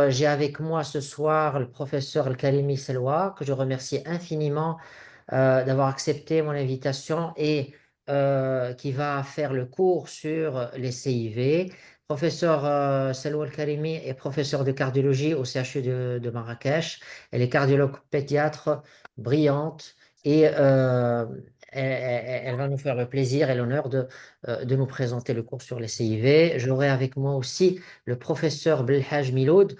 j'ai avec moi ce soir le professeur Al-Kalimi Selwa, que je remercie infiniment d'avoir accepté mon invitation et qui va faire le cours sur les CIV. Professeur Selwa Al-Kalimi est professeur de cardiologie au CHU de Marrakech. Elle est cardiologue pédiatre brillante et elle va nous faire le plaisir et l'honneur de nous présenter le cours sur les CIV. J'aurai avec moi aussi le professeur Belhaj Miloud.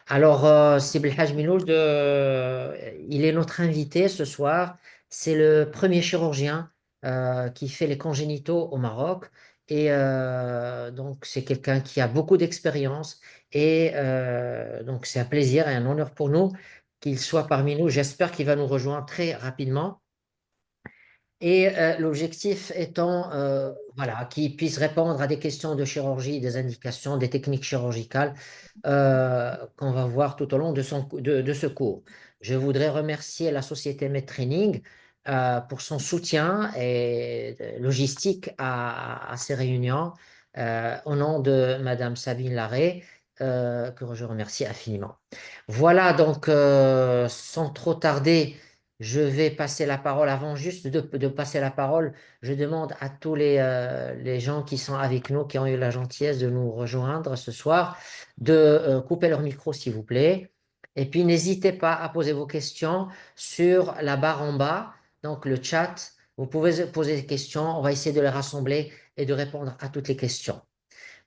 Alors, c'est Belhaj Miloud, il est notre invité ce soir. C'est le premier chirurgien qui fait les congénitaux au Maroc. Et donc, c'est quelqu'un qui a beaucoup d'expérience. Et donc, c'est un plaisir et un honneur pour nous qu'il soit parmi nous. J'espère qu'il va nous rejoindre très rapidement. Et l'objectif étant voilà, qu'il puisse répondre à des questions de chirurgie, des indications, des techniques chirurgicales qu'on va voir tout au long de ce cours. Je voudrais remercier la société Medtraining pour son soutien et logistique à ces réunions au nom de Madame Sabine Larrey, que je remercie infiniment. Voilà, donc sans trop tarder. Je vais passer la parole. Avant juste de passer la parole, je demande à tous les gens qui sont avec nous, qui ont eu la gentillesse de nous rejoindre ce soir, de couper leur micro, s'il vous plaît. Et puis, n'hésitez pas à poser vos questions sur la barre en bas, donc le chat. Vous pouvez poser des questions. On va essayer de les rassembler et de répondre à toutes les questions.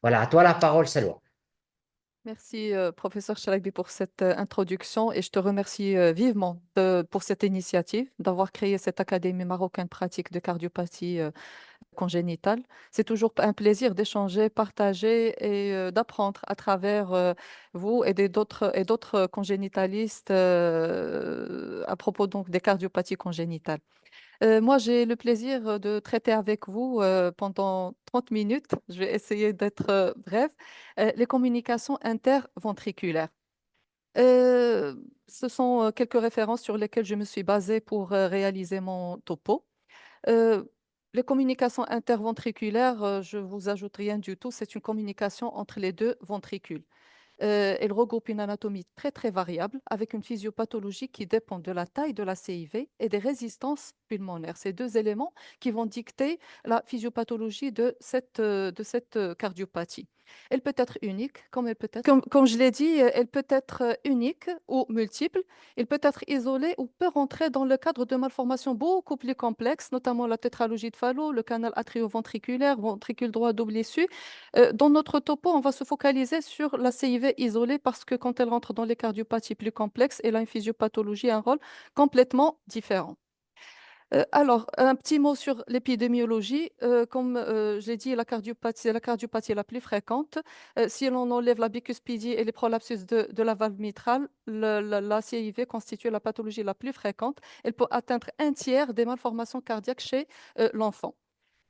Voilà, à toi la parole, Salwa. Merci, professeur Chalakbi, pour cette introduction et je te remercie vivement pour cette initiative d'avoir créé cette Académie marocaine pratique de cardiopathie congénitale. C'est toujours un plaisir d'échanger, partager et d'apprendre à travers vous et d'autres congénitalistes à propos donc des cardiopathies congénitales. Moi, j'ai le plaisir de traiter avec vous pendant 30 minutes. Je vais essayer d'être bref. Les communications interventriculaires. Euh, Ce sont quelques références sur lesquelles je me suis basée pour réaliser mon topo. Euh, les communications interventriculaires, je vous ajoute rien du tout. C'est une communication entre les deux ventricules. Elle regroupe une anatomie très très variable avec une physiopathologie qui dépend de la taille de la CIV et des résistances pulmonaires. Ces deux éléments qui vont dicter la physiopathologie de cette cardiopathie. Elle peut être unique, comme elle peut être, comme je l'ai dit, elle peut être unique ou multiple. Elle peut être isolée ou peut rentrer dans le cadre de malformations beaucoup plus complexes, notamment la tétralogie de Fallot, le canal atrioventriculaire, ventricule droit double issu. Dans notre topo, on va se focaliser sur la CIV isolée parce que quand elle rentre dans les cardiopathies plus complexes, elle a une physiopathologie, un rôle complètement différent. Alors, un petit mot sur l'épidémiologie. Comme je l'ai dit, la cardiopathie, c'est la cardiopathie la plus fréquente. Si l'on enlève la bicuspidie et les prolapsus de la valve mitrale, la CIV constitue la pathologie la plus fréquente. Elle peut atteindre un tiers des malformations cardiaques chez l'enfant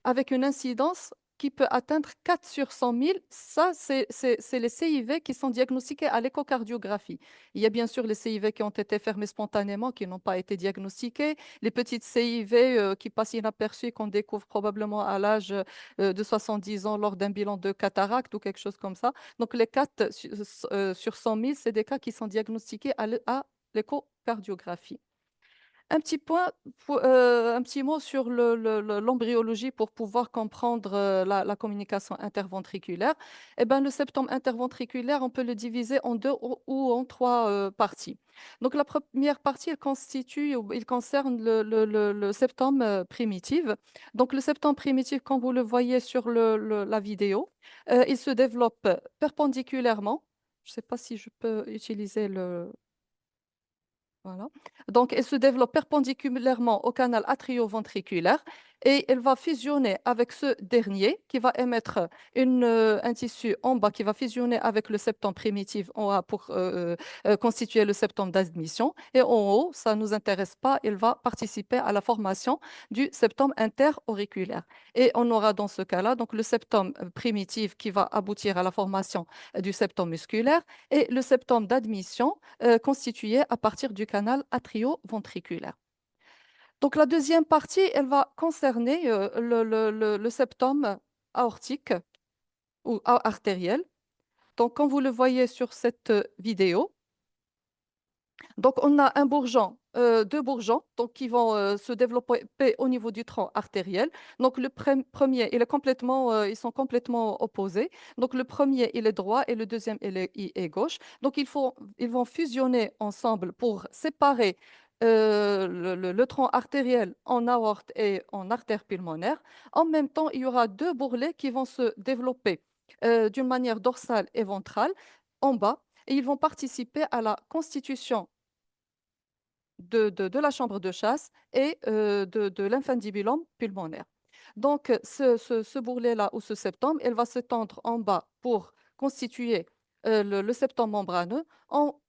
avec une incidence qui peut atteindre 4 sur 100 000. Ça, c'est les CIV qui sont diagnostiqués à l'échocardiographie. Il y a bien sûr les CIV qui ont été fermés spontanément, qui n'ont pas été diagnostiqués, les petites CIV qui passent inaperçues, qu'on découvre probablement à l'âge de 70 ans lors d'un bilan de cataracte ou quelque chose comme ça. Donc les 4 sur 100 000, c'est des cas qui sont diagnostiqués à l'échocardiographie. Un petit mot sur l'embryologie pour pouvoir comprendre la communication interventriculaire. Eh ben, le septum interventriculaire, on peut le diviser en deux ou en trois parties. Donc, la première partie, il concerne le septum primitif. Donc, le septum primitif, quand vous le voyez sur la vidéo, il se développe perpendiculairement. Je ne sais pas si je peux utiliser le... Voilà. Donc, elle se développe perpendiculairement au canal atrioventriculaire et elle va fusionner avec ce dernier qui va émettre un tissu en bas qui va fusionner avec le septum primitif en haut pour constituer le septum d'admission. Et en haut, ça ne nous intéresse pas, elle va participer à la formation du septum interauriculaire. Et on aura dans ce cas-là donc le septum primitif qui va aboutir à la formation du septum musculaire et le septum d'admission constitué à partir du canal atrioventriculaire. Donc la deuxième partie, elle va concerner le septum aortique ou artériel. Donc, comme vous le voyez sur cette vidéo, donc, on a un bourgeon, deux bourgeons donc, qui vont se développer au niveau du tronc artériel. Donc, premier, ils sont complètement opposés. Donc, le premier, il est droit et le deuxième, il est gauche. Donc, ils vont fusionner ensemble pour séparer le tronc artériel en aorte et en artère pulmonaire. En même temps, il y aura deux bourrelets qui vont se développer d'une manière dorsale et ventrale en bas et ils vont participer à la constitution de la chambre de chasse et de l'infundibulum pulmonaire. Donc, ce bourrelet-là ou ce septum, elle va s'étendre en bas pour constituer le septum membraneux en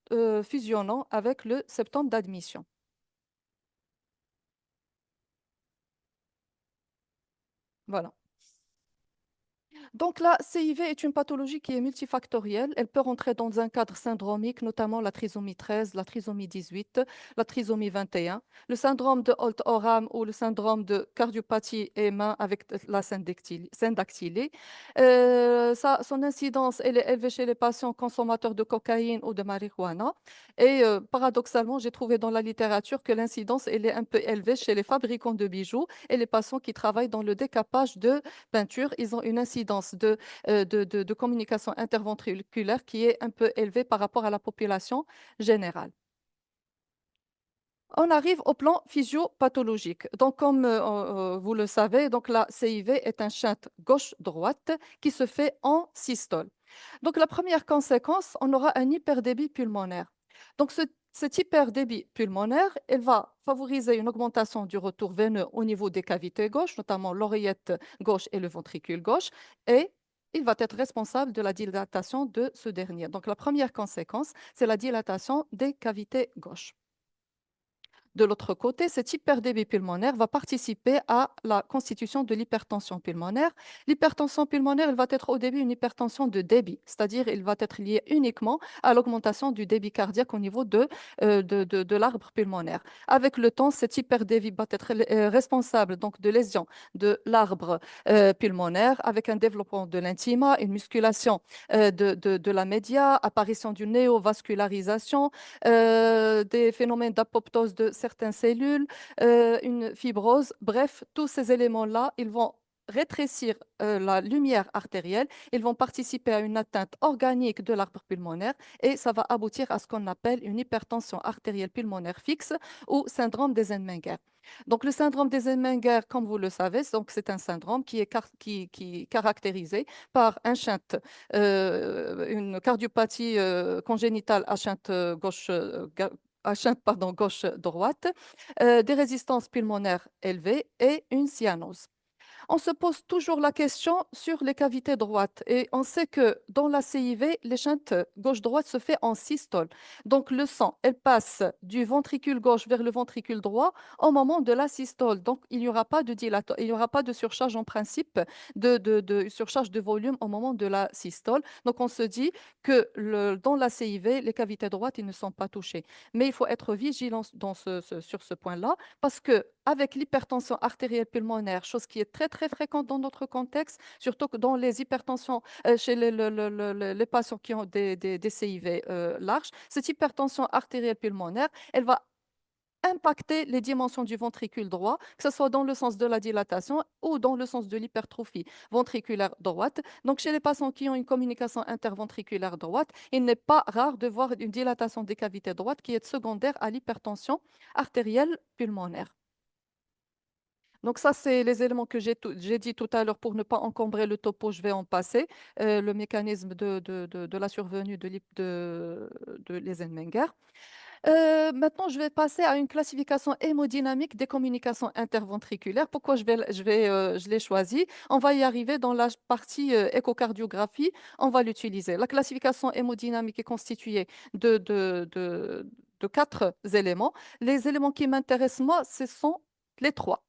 fusionnant avec le septum d'admission. Voilà. Donc la CIV est une pathologie qui est multifactorielle. Elle peut rentrer dans un cadre syndromique, notamment la trisomie 13, la trisomie 18, la trisomie 21, le syndrome de Holt-Oram ou le syndrome de cardiopathie main avec la syndactylée. Son incidence elle est élevée chez les patients consommateurs de cocaïne ou de marijuana. Et paradoxalement, j'ai trouvé dans la littérature que l'incidence elle est un peu élevée chez les fabricants de bijoux et les patients qui travaillent dans le décapage de peinture, ils ont une incidence de communication interventriculaire qui est un peu élevée par rapport à la population générale. On arrive au plan physiopathologique. Donc, comme vous le savez, donc la CIV est un shunt gauche-droite qui se fait en systole. Donc, la première conséquence, on aura un hyperdébit pulmonaire. Donc, cet hyperdébit pulmonaire, elle va favoriser une augmentation du retour veineux au niveau des cavités gauches, notamment l'oreillette gauche et le ventricule gauche, et il va être responsable de la dilatation de ce dernier. Donc, la première conséquence, c'est la dilatation des cavités gauches. De l'autre côté, cet hyperdébit pulmonaire va participer à la constitution de l'hypertension pulmonaire. L'hypertension pulmonaire, elle va être au début une hypertension de débit, c'est-à-dire elle va être liée uniquement à l'augmentation du débit cardiaque au niveau de l'arbre pulmonaire. Avec le temps, cet hyperdébit va être responsable donc de lésions de l'arbre pulmonaire avec un développement de l'intima, une musculation de la média, apparition d'une néovascularisation, des phénomènes d'apoptose de certaines cellules, une fibrose. Bref, tous ces éléments-là, ils vont rétrécir la lumière artérielle, ils vont participer à une atteinte organique de l'arbre pulmonaire et ça va aboutir à ce qu'on appelle une hypertension artérielle pulmonaire fixe ou syndrome d'Eisenmenger. Donc, le syndrome d'Eisenmenger, comme vous le savez, c'est un syndrome qui est caractérisé par un shunt, une cardiopathie congénitale à shunt gauche-droite, des résistances pulmonaires élevées et une cyanose. On se pose toujours la question sur les cavités droites et on sait que dans la CIV, l'échante gauche-droite se fait en systole. Donc le sang, elle passe du ventricule gauche vers le ventricule droit au moment de la systole. Donc il n'y aura pas de il n'y aura pas de surcharge en principe, de surcharge de volume au moment de la systole. Donc on se dit que dans la CIV, les cavités droites, ils ne sont pas touchés. Mais il faut être vigilant sur ce point-là parce que avec l'hypertension artérielle pulmonaire, chose qui est très très fréquente dans notre contexte, surtout que dans les hypertensions chez les patients qui ont des CIV larges, cette hypertension artérielle pulmonaire, elle va impacter les dimensions du ventricule droit, que ce soit dans le sens de la dilatation ou dans le sens de l'hypertrophie ventriculaire droite. Donc, chez les patients qui ont une communication interventriculaire droite, il n'est pas rare de voir une dilatation des cavités droites qui est secondaire à l'hypertension artérielle pulmonaire. Donc ça, c'est les éléments que j'ai dit tout à l'heure pour ne pas encombrer le topo, je vais en passer. Le mécanisme de la survenue de Eisenmenger. Maintenant, je vais passer à une classification hémodynamique des communications interventriculaires. Pourquoi je l'ai choisi? On va y arriver dans la partie échocardiographie. On va l'utiliser. La classification hémodynamique est constituée de quatre éléments. Les éléments qui m'intéressent, moi, ce sont les trois.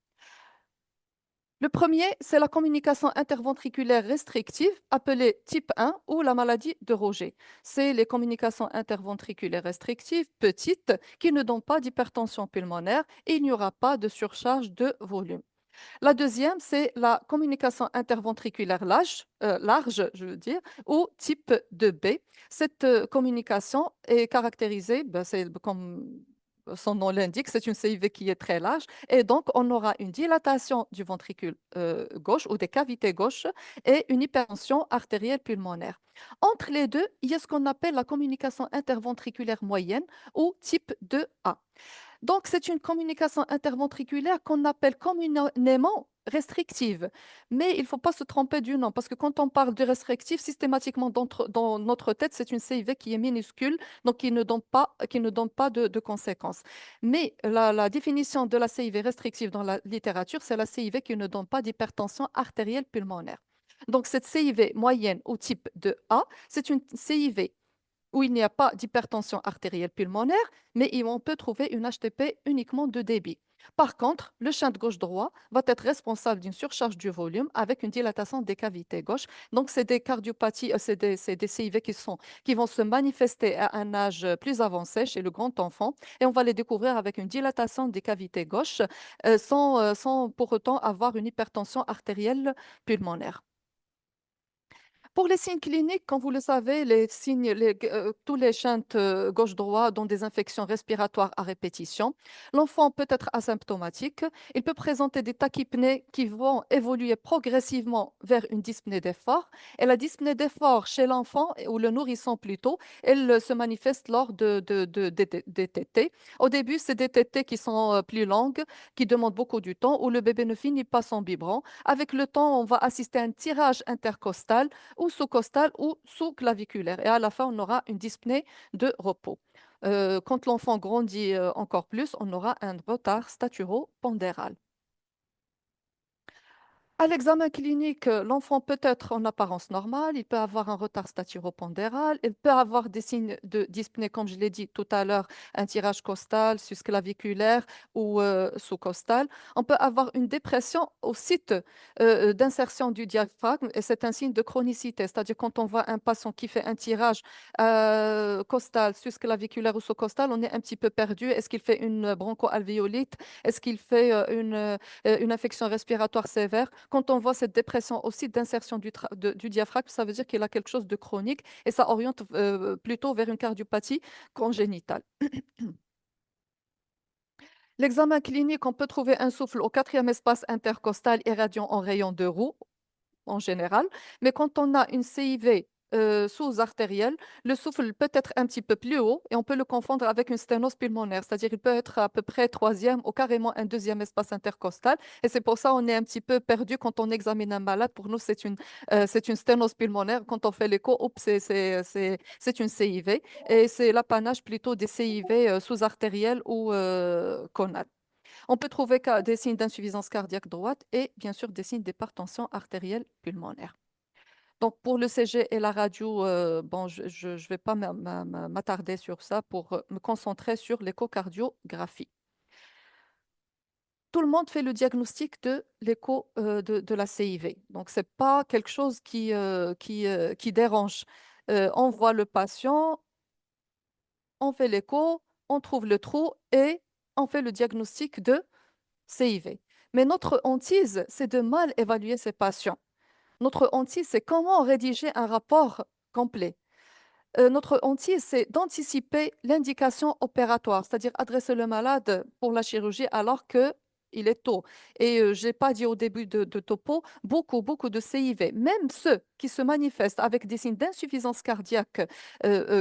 Le premier, c'est la communication interventriculaire restrictive, appelée type 1 ou la maladie de Roger. C'est les communications interventriculaires restrictives petites qui ne donnent pas d'hypertension pulmonaire et il n'y aura pas de surcharge de volume. La deuxième, c'est la communication interventriculaire large, je veux dire, ou type 2B. Cette communication est caractérisée, ben, c'est comme son nom l'indique, c'est une CIV qui est très large, et donc on aura une dilatation du ventricule gauche ou des cavités gauches et une hypertension artérielle pulmonaire. Entre les deux, il y a ce qu'on appelle la communication interventriculaire moyenne ou type 2A. Donc, c'est une communication interventriculaire qu'on appelle communément restrictive. Mais il ne faut pas se tromper du nom, parce que quand on parle de restrictive, systématiquement dans notre tête, c'est une CIV qui est minuscule, donc qui ne donne pas de conséquences. Mais la définition de la CIV restrictive dans la littérature, c'est la CIV qui ne donne pas d'hypertension artérielle pulmonaire. Donc, cette CIV moyenne au type de A, c'est une CIV où il n'y a pas d'hypertension artérielle pulmonaire, mais on peut trouver une HTP uniquement de débit. Par contre, le shunt gauche-droit va être responsable d'une surcharge du volume avec une dilatation des cavités gauches. Donc, c'est des cardiopathies, c'est des CIV qui vont se manifester à un âge plus avancé chez le grand enfant et on va les découvrir avec une dilatation des cavités gauches sans pour autant avoir une hypertension artérielle pulmonaire. Pour les signes cliniques, comme vous le savez, tous les shunts gauche-droit dont des infections respiratoires à répétition. L'enfant peut être asymptomatique. Il peut présenter des tachypnées qui vont évoluer progressivement vers une dyspnée d'effort. Et la dyspnée d'effort chez l'enfant, ou le nourrisson plutôt, elle se manifeste lors des tétées. Au début, c'est des tétées qui sont plus longues, qui demandent beaucoup du temps, où le bébé ne finit pas son biberon. Avec le temps, on va assister à un tirage intercostal ou sous-costal ou sous-claviculaire. Et à la fin, on aura une dyspnée de repos. Quand l'enfant grandit encore plus, on aura un retard staturo-pondéral. À l'examen clinique, l'enfant peut être en apparence normale, il peut avoir un retard staturo-pondéral, il peut avoir des signes de dyspnée, comme je l'ai dit tout à l'heure, un tirage costal, susclaviculaire ou sous-costal. On peut avoir une dépression au site d'insertion du diaphragme et c'est un signe de chronicité, c'est-à-dire quand on voit un patient qui fait un tirage costal, susclaviculaire ou sous-costal, on est un petit peu perdu. Est-ce qu'il fait une bronchoalvéolite? Est-ce qu'il fait une infection respiratoire sévère? Quand on voit cette dépression au site d'insertion du diaphragme, ça veut dire qu'il a quelque chose de chronique et ça oriente plutôt vers une cardiopathie congénitale. L'examen clinique, on peut trouver un souffle au quatrième espace intercostal irradiant en rayon de roue en général. Mais quand on a une CIV sous-artérielle, le souffle peut être un petit peu plus haut et on peut le confondre avec une sténose pulmonaire, c'est-à-dire il peut être à peu près troisième ou carrément un deuxième espace intercostal. Et c'est pour ça qu'on est un petit peu perdu quand on examine un malade. Pour nous, c'est une sténose pulmonaire. Quand on fait l'écho, oups, c'est une CIV. Et c'est l'apanage plutôt des CIV sous-artérielles ou conales. On peut trouver des signes d'insuffisance cardiaque droite et bien sûr des signes d'hypertension artérielle pulmonaire. Donc pour le CG et la radio, bon, je ne vais pas m'attarder sur ça pour me concentrer sur l'échocardiographie. Tout le monde fait le diagnostic de l'écho de la CIV. Donc ce n'est pas quelque chose qui dérange. On voit le patient, on fait l'écho, on trouve le trou et on fait le diagnostic de CIV. Mais notre hantise, c'est de mal évaluer ces patients. Notre hantise, c'est comment rédiger un rapport complet. Notre hantise, c'est d'anticiper l'indication opératoire, c'est-à-dire adresser le malade pour la chirurgie alors que il est tôt. Et je n'ai pas dit au début de topo, beaucoup, beaucoup de CIV, même ceux qui se manifestent avec des signes d'insuffisance cardiaque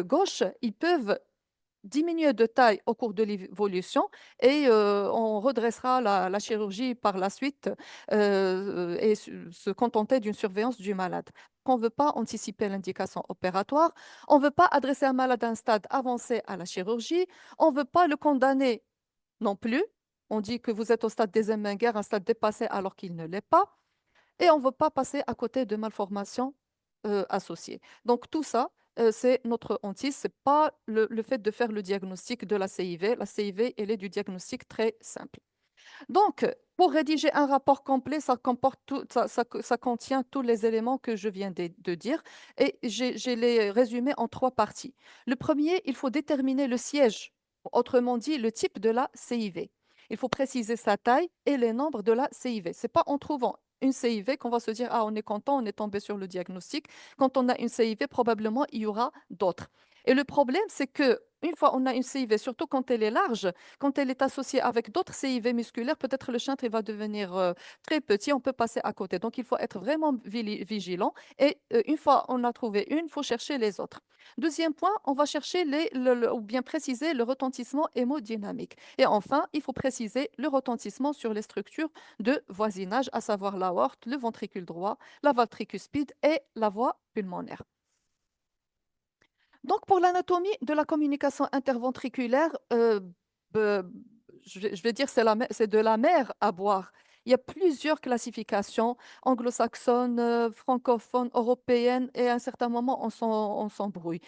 gauche, ils peuvent diminuer de taille au cours de l'évolution et on redressera la chirurgie par la suite et se contenter d'une surveillance du malade. On ne veut pas anticiper l'indication opératoire, on ne veut pas adresser un malade à un stade avancé à la chirurgie, on ne veut pas le condamner non plus. On dit que vous êtes au stade des Emmengers, un stade dépassé alors qu'il ne l'est pas. Et on ne veut pas passer à côté de malformations associées. Donc tout ça, c'est notre hantise. Ce n'est pas le fait de faire le diagnostic de la CIV. La CIV, elle est du diagnostic très simple. Donc, pour rédiger un rapport complet, ça contient tous les éléments que je viens de dire et j'ai les résumés en trois parties. Le premier, il faut déterminer le siège, autrement dit le type de la CIV. Il faut préciser sa taille et les nombres de la CIV. C'est pas en trouvant une CIV qu'on va se dire, ah, on est content, on est tombé sur le diagnostic. Quand on a une CIV, probablement, il y aura d'autres. Et le problème, c'est que une fois on a une CIV, surtout quand elle est large, quand elle est associée avec d'autres CIV musculaires, peut-être le chantre il va devenir très petit, on peut passer à côté. Donc, il faut être vraiment vigilant. Et une fois on a trouvé une, il faut chercher les autres. Deuxième point, on va chercher ou bien préciser le retentissement hémodynamique. Et enfin, il faut préciser le retentissement sur les structures de voisinage, à savoir l'aorte, le ventricule droit, la valve tricuspide et la voie pulmonaire. Donc, pour l'anatomie de la communication interventriculaire, be- je vais dire c'est de la mer à boire. Il y a plusieurs classifications anglo-saxonnes, francophones, européennes, et à un certain moment, on s'embrouille.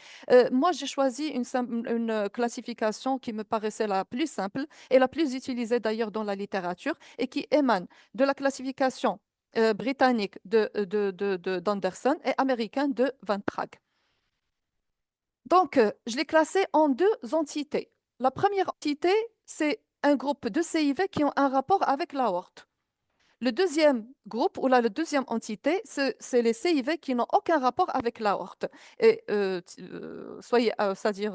Moi, j'ai choisi une classification qui me paraissait la plus simple et la plus utilisée d'ailleurs dans la littérature et qui émane de la classification britannique d'Anderson et américaine de Van Prague. Donc, je l'ai classé en deux entités. La première entité, c'est un groupe de CIV qui ont un rapport avec l'aorte. Le deuxième groupe, ou la deuxième entité, c'est les CIV qui n'ont aucun rapport avec l'aorte. Et soyez, c'est-à-dire,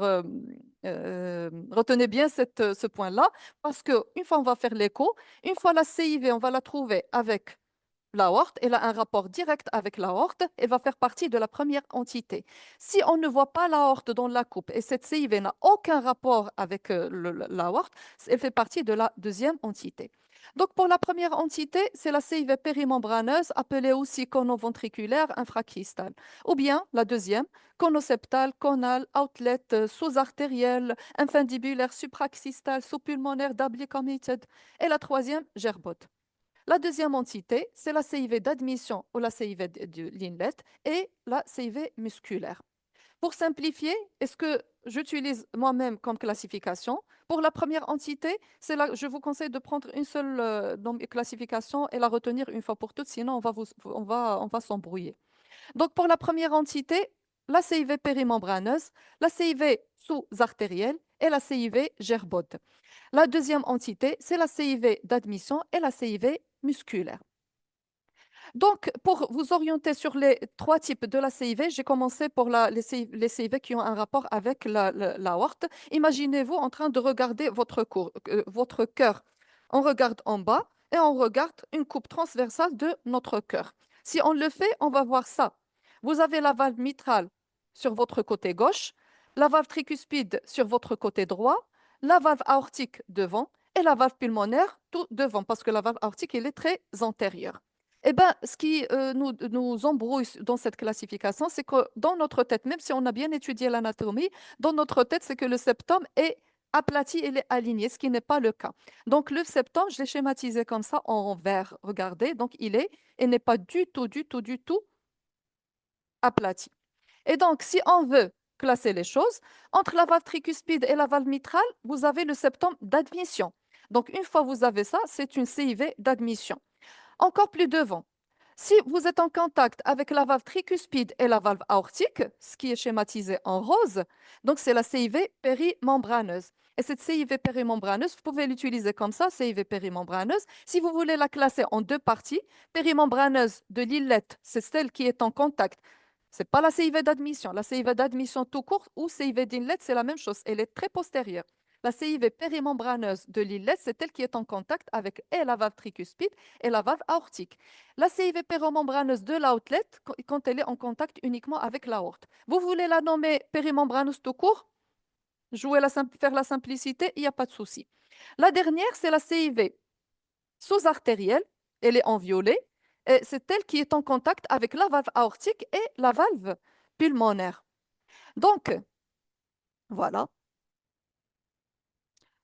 retenez bien ce point-là, parce qu'une fois on va faire l'écho, une fois la CIV, on va la trouver avec l'aorte, elle a un rapport direct avec l'aorte, elle va faire partie de la première entité. Si on ne voit pas l'aorte dans la coupe et cette CIV n'a aucun rapport avec l'aorte, elle fait partie de la deuxième entité. Donc pour la première entité, c'est la CIV périmembraneuse, appelée aussi cono-ventriculaire infracrystale. Ou bien la deuxième, conoseptale, conale, outlet, sous-artérielle, infundibulaire, supraxistale, sous-pulmonaire, doubly committed. Et la troisième, gerbote. La deuxième entité, c'est la CIV d'admission ou la CIV de l'inlet et la CIV musculaire. Pour simplifier, est-ce que j'utilise moi-même comme classification? Pour la première entité, je vous conseille de prendre une seule classification et la retenir une fois pour toutes, sinon on va s'embrouiller. Donc pour la première entité, la CIV périmembraneuse, la CIV sous-artérielle et la CIV gerbote. La deuxième entité, c'est la CIV d'admission et la CIV musculaire. Donc, pour vous orienter sur les trois types de la CIV, j'ai commencé pour les CIV qui ont un rapport avec l'aorte. Imaginez-vous en train de regarder votre cœur. On regarde en bas et on regarde une coupe transversale de notre cœur. Si on le fait, on va voir ça. Vous avez la valve mitrale sur votre côté gauche, la valve tricuspide sur votre côté droit, la valve aortique devant et la valve pulmonaire tout devant, parce que la valve aortique, elle est très antérieure. Eh ben, ce qui nous embrouille dans cette classification, c'est que dans notre tête, même si on a bien étudié l'anatomie, dans notre tête, c'est que le septum est aplati, il est aligné, ce qui n'est pas le cas. Donc, le septum, je l'ai schématisé comme ça en vert. Regardez, donc il n'est pas du tout, du tout, du tout aplati. Et donc, si on veut classer les choses, entre la valve tricuspide et la valve mitrale, vous avez le septum d'admission. Donc, une fois vous avez ça, c'est une CIV d'admission. Encore plus devant. Si vous êtes en contact avec la valve tricuspide et la valve aortique, ce qui est schématisé en rose, donc c'est la CIV périmembraneuse. Et cette CIV périmembraneuse, vous pouvez l'utiliser comme ça, CIV périmembraneuse. Si vous voulez la classer en deux parties, périmembraneuse de l'illette, c'est celle qui est en contact. C'est pas la CIV d'admission. La CIV d'admission tout court ou CIV d'inlet, c'est la même chose. Elle est très postérieure. La CIV périmembraneuse de l'illet, c'est elle qui est en contact avec et la valve tricuspide et la valve aortique. La CIV périmembraneuse de l'outlet, quand elle est en contact uniquement avec l'aorte. Vous voulez la nommer périmembraneuse tout court? Faire la simplicité, il n'y a pas de souci. La dernière, c'est la CIV sous-artérielle. Elle est en violet. Et c'est elle qui est en contact avec la valve aortique et la valve pulmonaire. Donc, voilà.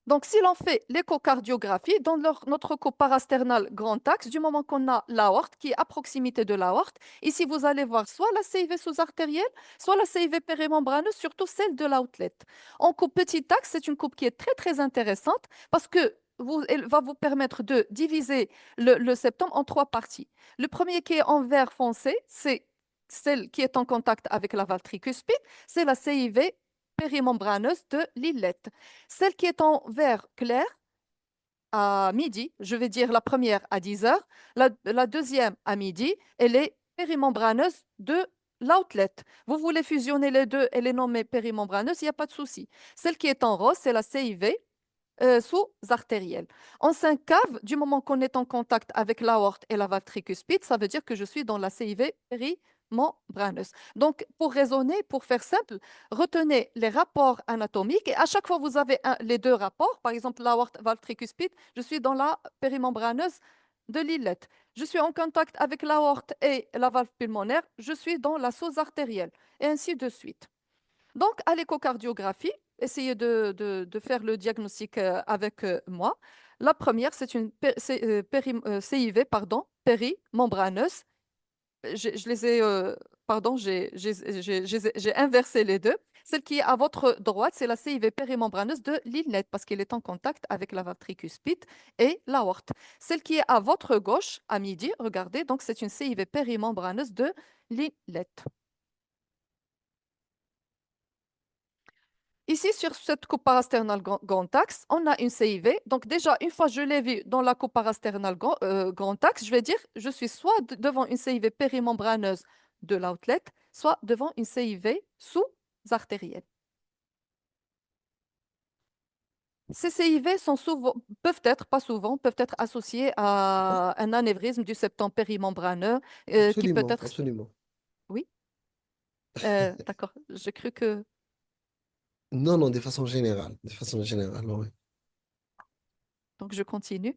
Donc, si l'on fait l'échocardiographie, dans notre coupe parasternale grand axe, du moment qu'on a l'aorte qui est à proximité de l'aorte, ici vous allez voir soit la CIV sous-artérielle, soit la CIV périmembraneuse, surtout celle de l'outlet. En coupe petit axe, c'est une coupe qui est très très intéressante parce que elle va vous permettre de diviser le septum en trois parties. Le premier qui est en vert foncé, c'est celle qui est en contact avec la valve tricuspide, c'est la CIV périmembraneuse de l'illette. Celle qui est en vert clair, à midi, je vais dire la première à 10 heures, la deuxième à midi, elle est périmembraneuse de l'outlet. Vous voulez fusionner les deux et les nommer périmembraneuses, il n'y a pas de souci. Celle qui est en rose, c'est la CIV sous-artérielle. En 5 caves, du moment qu'on est en contact avec l'aorte et la valve tricuspide, ça veut dire que je suis dans la CIV périmembraneuse. Donc, pour raisonner, pour faire simple, retenez les rapports anatomiques et à chaque fois vous avez les deux rapports, par exemple l'aorte, valve tricuspide, je suis dans la périmembraneuse de l'illette. Je suis en contact avec l'aorte et la valve pulmonaire, je suis dans la sous-artérielle et ainsi de suite. Donc, à l'échocardiographie, essayez de faire le diagnostic avec moi. La première, c'est une CIV, pardon, périmembraneuse. Je les ai, pardon, j'ai inversé les deux. Celle qui est à votre droite, c'est la CIV périmembraneuse de l'inlet parce qu'elle est en contact avec la valve tricuspide et l'aorte. Celle qui est à votre gauche, à midi, regardez, donc c'est une CIV périmembraneuse de l'inlet. Ici, sur cette coupe parasternale grand axe, on a une CIV. Donc déjà, une fois que je l'ai vue dans la coupe parasternale grand axe, je vais dire, je suis soit devant une CIV périmembraneuse de l'outlet, soit devant une CIV sous-artérielle. Ces CIV sont souvent, peuvent être, pas souvent, peuvent être associés à un anévrisme du septum périmembraneux qui peut Absolument, être... absolument. Oui, d'accord. J'ai cru que... Non, non, de façon générale. De façon générale, oui. Donc, je continue.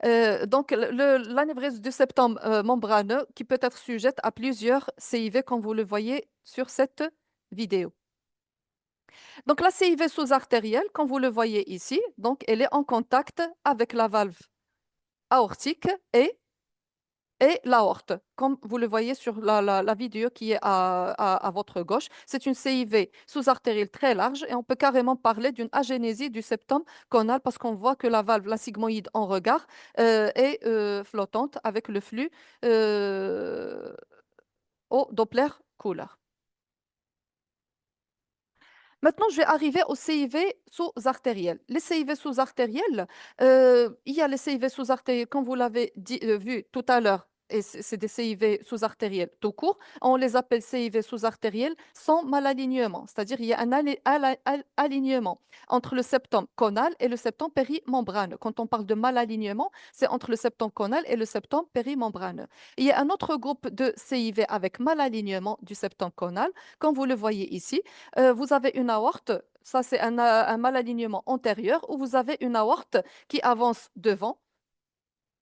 Donc, l'anévrisme du septum membraneux qui peut être sujette à plusieurs CIV, comme vous le voyez sur cette vidéo. Donc, la CIV sous-artérielle, comme vous le voyez ici, donc, elle est en contact avec la valve aortique et l'aorte, comme vous le voyez sur la vidéo qui est à votre gauche. C'est une CIV sous-artérielle très large et on peut carrément parler d'une agénésie du septum conal parce qu'on voit que la valve, la sigmoïde en regard, est flottante avec le flux euh, au Doppler couleur. Maintenant, je vais arriver aux CIV sous-artériels. Les CIV sous-artériels, il y a les CIV sous-artériels, comme vous l'avez vu tout à l'heure, et c'est des CIV sous-artériels tout court. On les appelle CIV sous-artériels sans malalignement, c'est-à-dire il y a un alignement entre le septum conal et le septum périmembraneux. Quand on parle de malalignement, c'est entre le septum conal et le septum périmembraneux. Il y a un autre groupe de CIV avec malalignement du septum conal, comme vous le voyez ici. Vous avez une aorte, ça c'est un malalignement antérieur, où vous avez une aorte qui avance devant.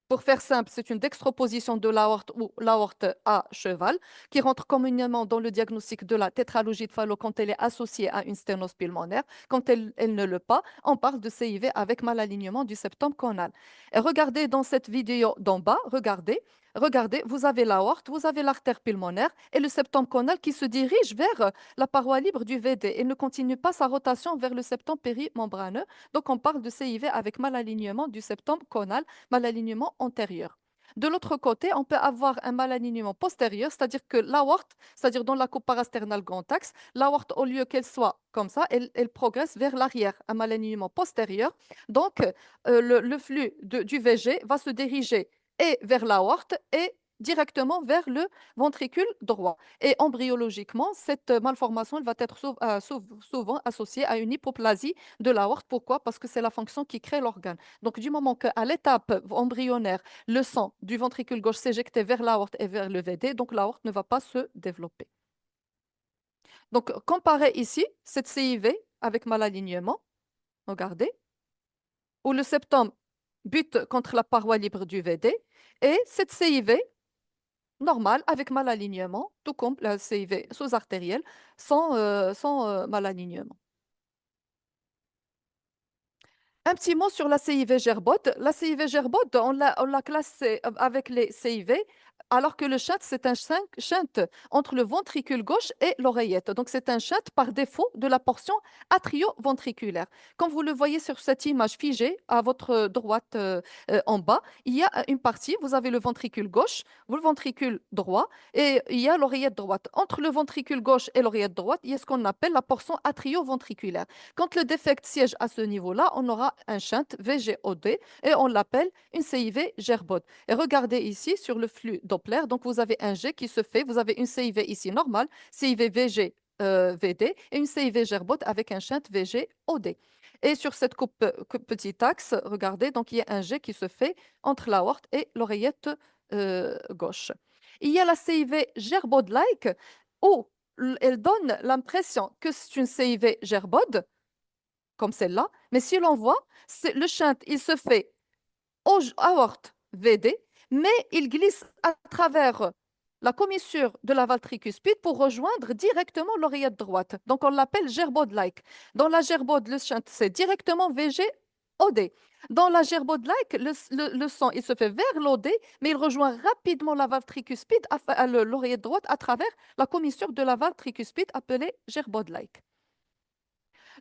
Pour faire simple, c'est une dextroposition de l'aorte ou l'aorte à cheval qui rentre communément dans le diagnostic de la tétralogie de Fallot quand elle est associée à une sténose pulmonaire. Quand elle ne l'est pas, on parle de CIV avec malalignement du septum conal. Et regardez dans cette vidéo d'en bas, regardez, vous avez l'aorte, vous avez l'artère pulmonaire et le septum conal qui se dirige vers la paroi libre du VD et ne continue pas sa rotation vers le septum périmembraneux. Donc on parle de CIV avec malalignement du septum conal, malalignement antérieur. De l'autre côté, on peut avoir un malalignement postérieur, c'est-à-dire que l'aorte, c'est-à-dire dans la coupe parasternale grand axe, l'aorte, au lieu qu'elle soit comme ça, elle progresse vers l'arrière, un malalignement postérieur. Donc, le flux du VG va se diriger et vers l'aorte et directement vers le ventricule droit. Et embryologiquement, cette malformation elle va être souvent associée à une hypoplasie de l'aorte. Pourquoi? Parce que c'est la fonction qui crée l'organe. Donc, du moment qu'à l'étape embryonnaire, le sang du ventricule gauche s'éjectait vers l'aorte et vers le VD, donc l'aorte ne va pas se développer. Donc, comparez ici cette CIV avec malalignement, regardez, où le septum bute contre la paroi libre du VD, et cette CIV normale avec malalignement, tout comme la CIV sous-artérielle, sans malalignement. Un petit mot sur la CIV gerbote. La CIV gerbote, on l'a classée avec les CIV Alors que le shunt, c'est un shunt entre le ventricule gauche et l'oreillette. Donc, c'est un shunt par défaut de la portion atrioventriculaire. Comme vous le voyez sur cette image figée à votre droite en bas, il y a une partie, vous avez le ventricule gauche, le ventricule droit et il y a l'oreillette droite. Entre le ventricule gauche et l'oreillette droite, il y a ce qu'on appelle la portion atrioventriculaire. Quand le défect siège à ce niveau-là, on aura un shunt VGOD et on l'appelle une CIV Gerbode. Et regardez ici sur le flux Doppler, donc vous avez un G qui se fait, vous avez une CIV ici normale, CIV VG VD et une CIV Gerbode avec un shunt VG OD. Et sur cette petite axe, regardez, donc il y a un G qui se fait entre l'aorte et l'oreillette gauche. Il y a la CIV Gerbode-like où elle donne l'impression que c'est une CIV Gerbode, comme celle-là, mais si l'on voit, le shunt, il se fait aorte VD, mais il glisse à travers la commissure de la valve tricuspide pour rejoindre directement l'oreillette droite. Donc, on l'appelle gerbode-like. Dans la gerbode, le shunt, c'est directement VG OD. Dans la gerbode-like, le sang, il se fait vers l'OD, mais il rejoint rapidement la valve tricuspide, l'oreillette droite, à travers la commissure de la valve tricuspide appelée gerbode-like.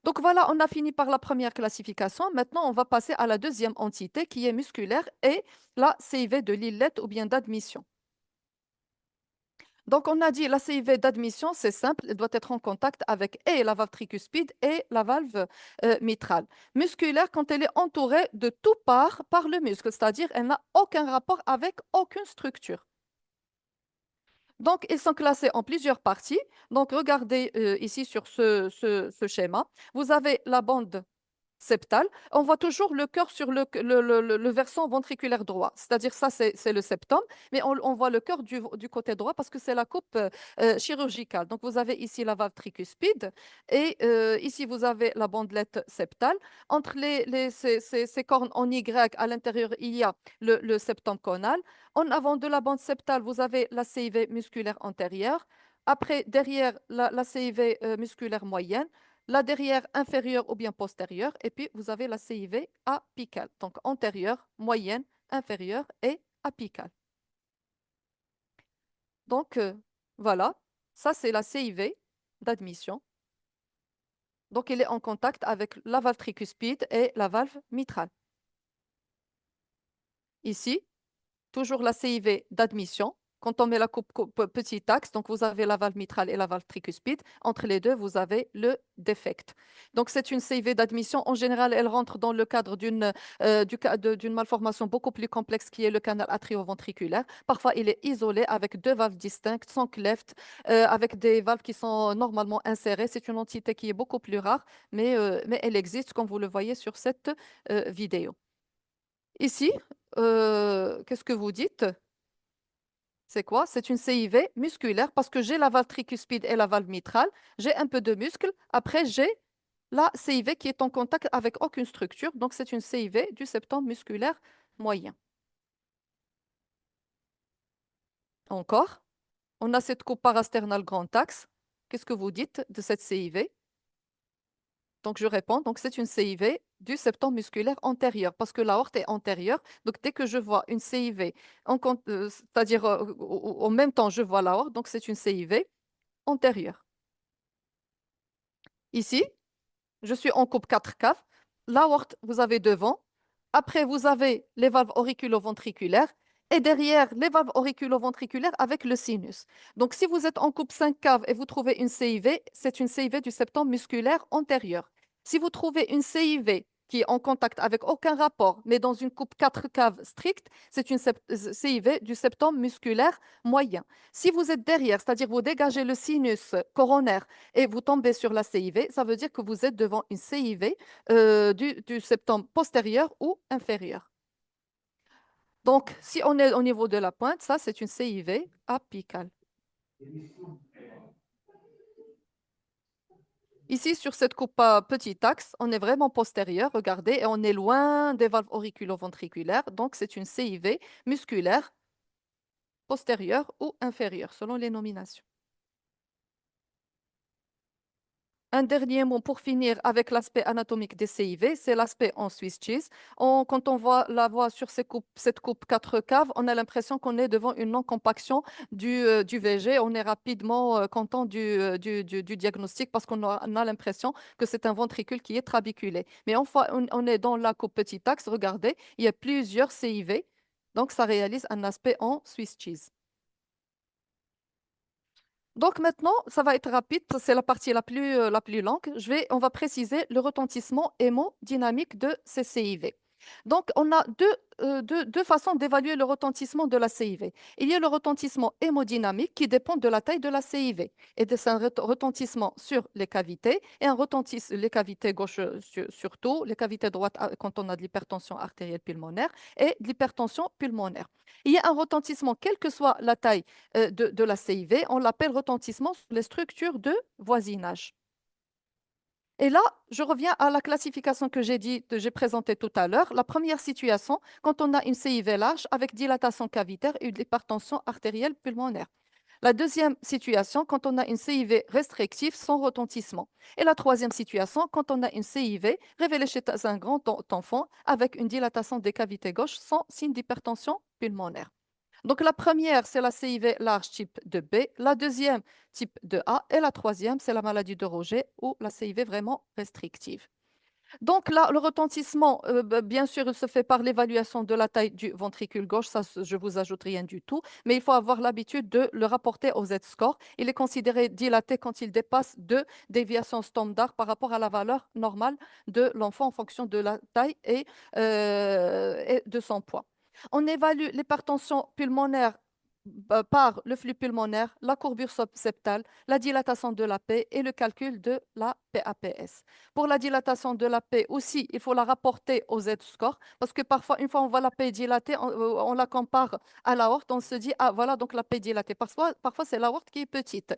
Donc voilà, on a fini par la première classification. Maintenant, on va passer à la deuxième entité qui est musculaire et la CIV de Lillette ou bien d'admission. Donc on a dit la CIV d'admission, c'est simple, elle doit être en contact avec et la valve tricuspide et la valve mitrale. Musculaire quand elle est entourée de tout part par le muscle, c'est-à-dire elle n'a aucun rapport avec aucune structure. Donc, ils sont classés en plusieurs parties. Donc, regardez ici sur ce schéma. Vous avez la bande septale. On voit toujours le cœur sur le versant ventriculaire droit. C'est-à-dire ça, c'est le septum, mais on voit le cœur du côté droit parce que c'est la coupe chirurgicale. Donc, vous avez ici la valve tricuspide et ici, vous avez la bandelette septale. Entre ces cornes en Y, à l'intérieur, il y a le septum conal. En avant de la bande septale, vous avez la CIV musculaire antérieure. Après, derrière la CIV musculaire moyenne, la derrière inférieure ou bien postérieure, et puis vous avez la CIV apicale, donc antérieure, moyenne, inférieure et apicale. Donc voilà, ça c'est la CIV d'admission. Donc il est en contact avec la valve tricuspide et la valve mitrale. Ici, toujours la CIV d'admission. Quand on met la petite axe, donc vous avez la valve mitrale et la valve tricuspide. Entre les deux, vous avez le défect. Donc c'est une CIV d'admission. En général, elle rentre dans le cadre d'une malformation beaucoup plus complexe qui est le canal atrioventriculaire. Parfois, il est isolé avec deux valves distinctes, sans cleft, avec des valves qui sont normalement insérées. C'est une entité qui est beaucoup plus rare, mais elle existe, comme vous le voyez sur cette vidéo. Ici, qu'est-ce que vous dites? C'est quoi? C'est une CIV musculaire parce que j'ai la valve tricuspide et la valve mitrale, j'ai un peu de muscle, après j'ai la CIV qui est en contact avec aucune structure, donc c'est une CIV du septum musculaire moyen. Encore, on a cette coupe parasternale grand axe. Qu'est-ce que vous dites de cette CIV? Donc je réponds, donc c'est une CIV du septum musculaire antérieur parce que l'aorte est antérieure. Donc dès que je vois une CIV, c'est-à-dire en même temps je vois l'aorte, donc c'est une CIV antérieure. Ici, je suis en coupe 4 caves. L'aorte, vous avez devant. Après, vous avez les valves auriculo-ventriculaires. Et derrière, les valves auriculo-ventriculaires avec le sinus. Donc, si vous êtes en coupe 5 caves et vous trouvez une CIV, c'est une CIV du septum musculaire antérieur. Si vous trouvez une CIV qui est en contact avec aucun rapport, mais dans une coupe 4 caves stricte, c'est une CIV du septum musculaire moyen. Si vous êtes derrière, c'est-à-dire vous dégagez le sinus coronaire et vous tombez sur la CIV, ça veut dire que vous êtes devant une CIV du septum postérieur ou inférieur. Donc, si on est au niveau de la pointe, ça, c'est une CIV apicale. Ici, sur cette coupe à petit axe, on est vraiment postérieur, regardez, et on est loin des valves auriculo-ventriculaires. Donc, c'est une CIV musculaire postérieure ou inférieure, selon les nominations. Un dernier mot pour finir avec l'aspect anatomique des CIV, c'est l'aspect en Swiss cheese. Quand on voit la voit sur cette coupe 4 caves, on a l'impression qu'on est devant une non-compaction du VG. On est rapidement content du diagnostic parce on a l'impression que c'est un ventricule qui est trabiculé. Mais enfin, on est dans la coupe petit axe. Regardez, il y a plusieurs CIV. Donc, ça réalise un aspect en Swiss cheese. Donc maintenant, ça va être rapide, c'est la partie la plus longue. On va préciser le retentissement hémodynamique de ces CIV. Donc, on a deux façons d'évaluer le retentissement de la CIV. Il y a le retentissement hémodynamique qui dépend de la taille de la CIV. Et c'est un retentissement sur les cavités et un retentissement, les cavités gauche surtout, les cavités droites quand on a de l'hypertension artérielle pulmonaire et de l'hypertension pulmonaire. Il y a un retentissement, quelle que soit la taille de la CIV, on l'appelle retentissement sur les structures de voisinage. Et là, je reviens à la classification que j'ai présentée tout à l'heure. La première situation, quand on a une CIV large avec dilatation cavitaire et une hypertension artérielle pulmonaire. La deuxième situation, quand on a une CIV restrictive sans retentissement. Et la troisième situation, quand on a une CIV révélée chez un grand enfant avec une dilatation des cavités gauches sans signe d'hypertension pulmonaire. Donc la première, c'est la CIV large type de B, la deuxième type de A et la troisième, c'est la maladie de Roger ou la CIV vraiment restrictive. Donc là, le retentissement, bien sûr, il se fait par l'évaluation de la taille du ventricule gauche, ça, je vous ajoute rien du tout, mais il faut avoir l'habitude de le rapporter au Z-score. Il est considéré dilaté quand il dépasse deux déviations standard par rapport à la valeur normale de l'enfant en fonction de la taille et de son poids. On évalue l'hypertension pulmonaire par le flux pulmonaire, la courbure septale, la dilatation de la paix et le calcul de la PAPS. Pour la dilatation de la paix aussi, il faut la rapporter au Z-score parce que parfois, une fois on voit la paix dilatée, on la compare à l'aorte, on se dit, ah voilà, donc la paix dilatée. Parfois c'est l'aorte qui est petite.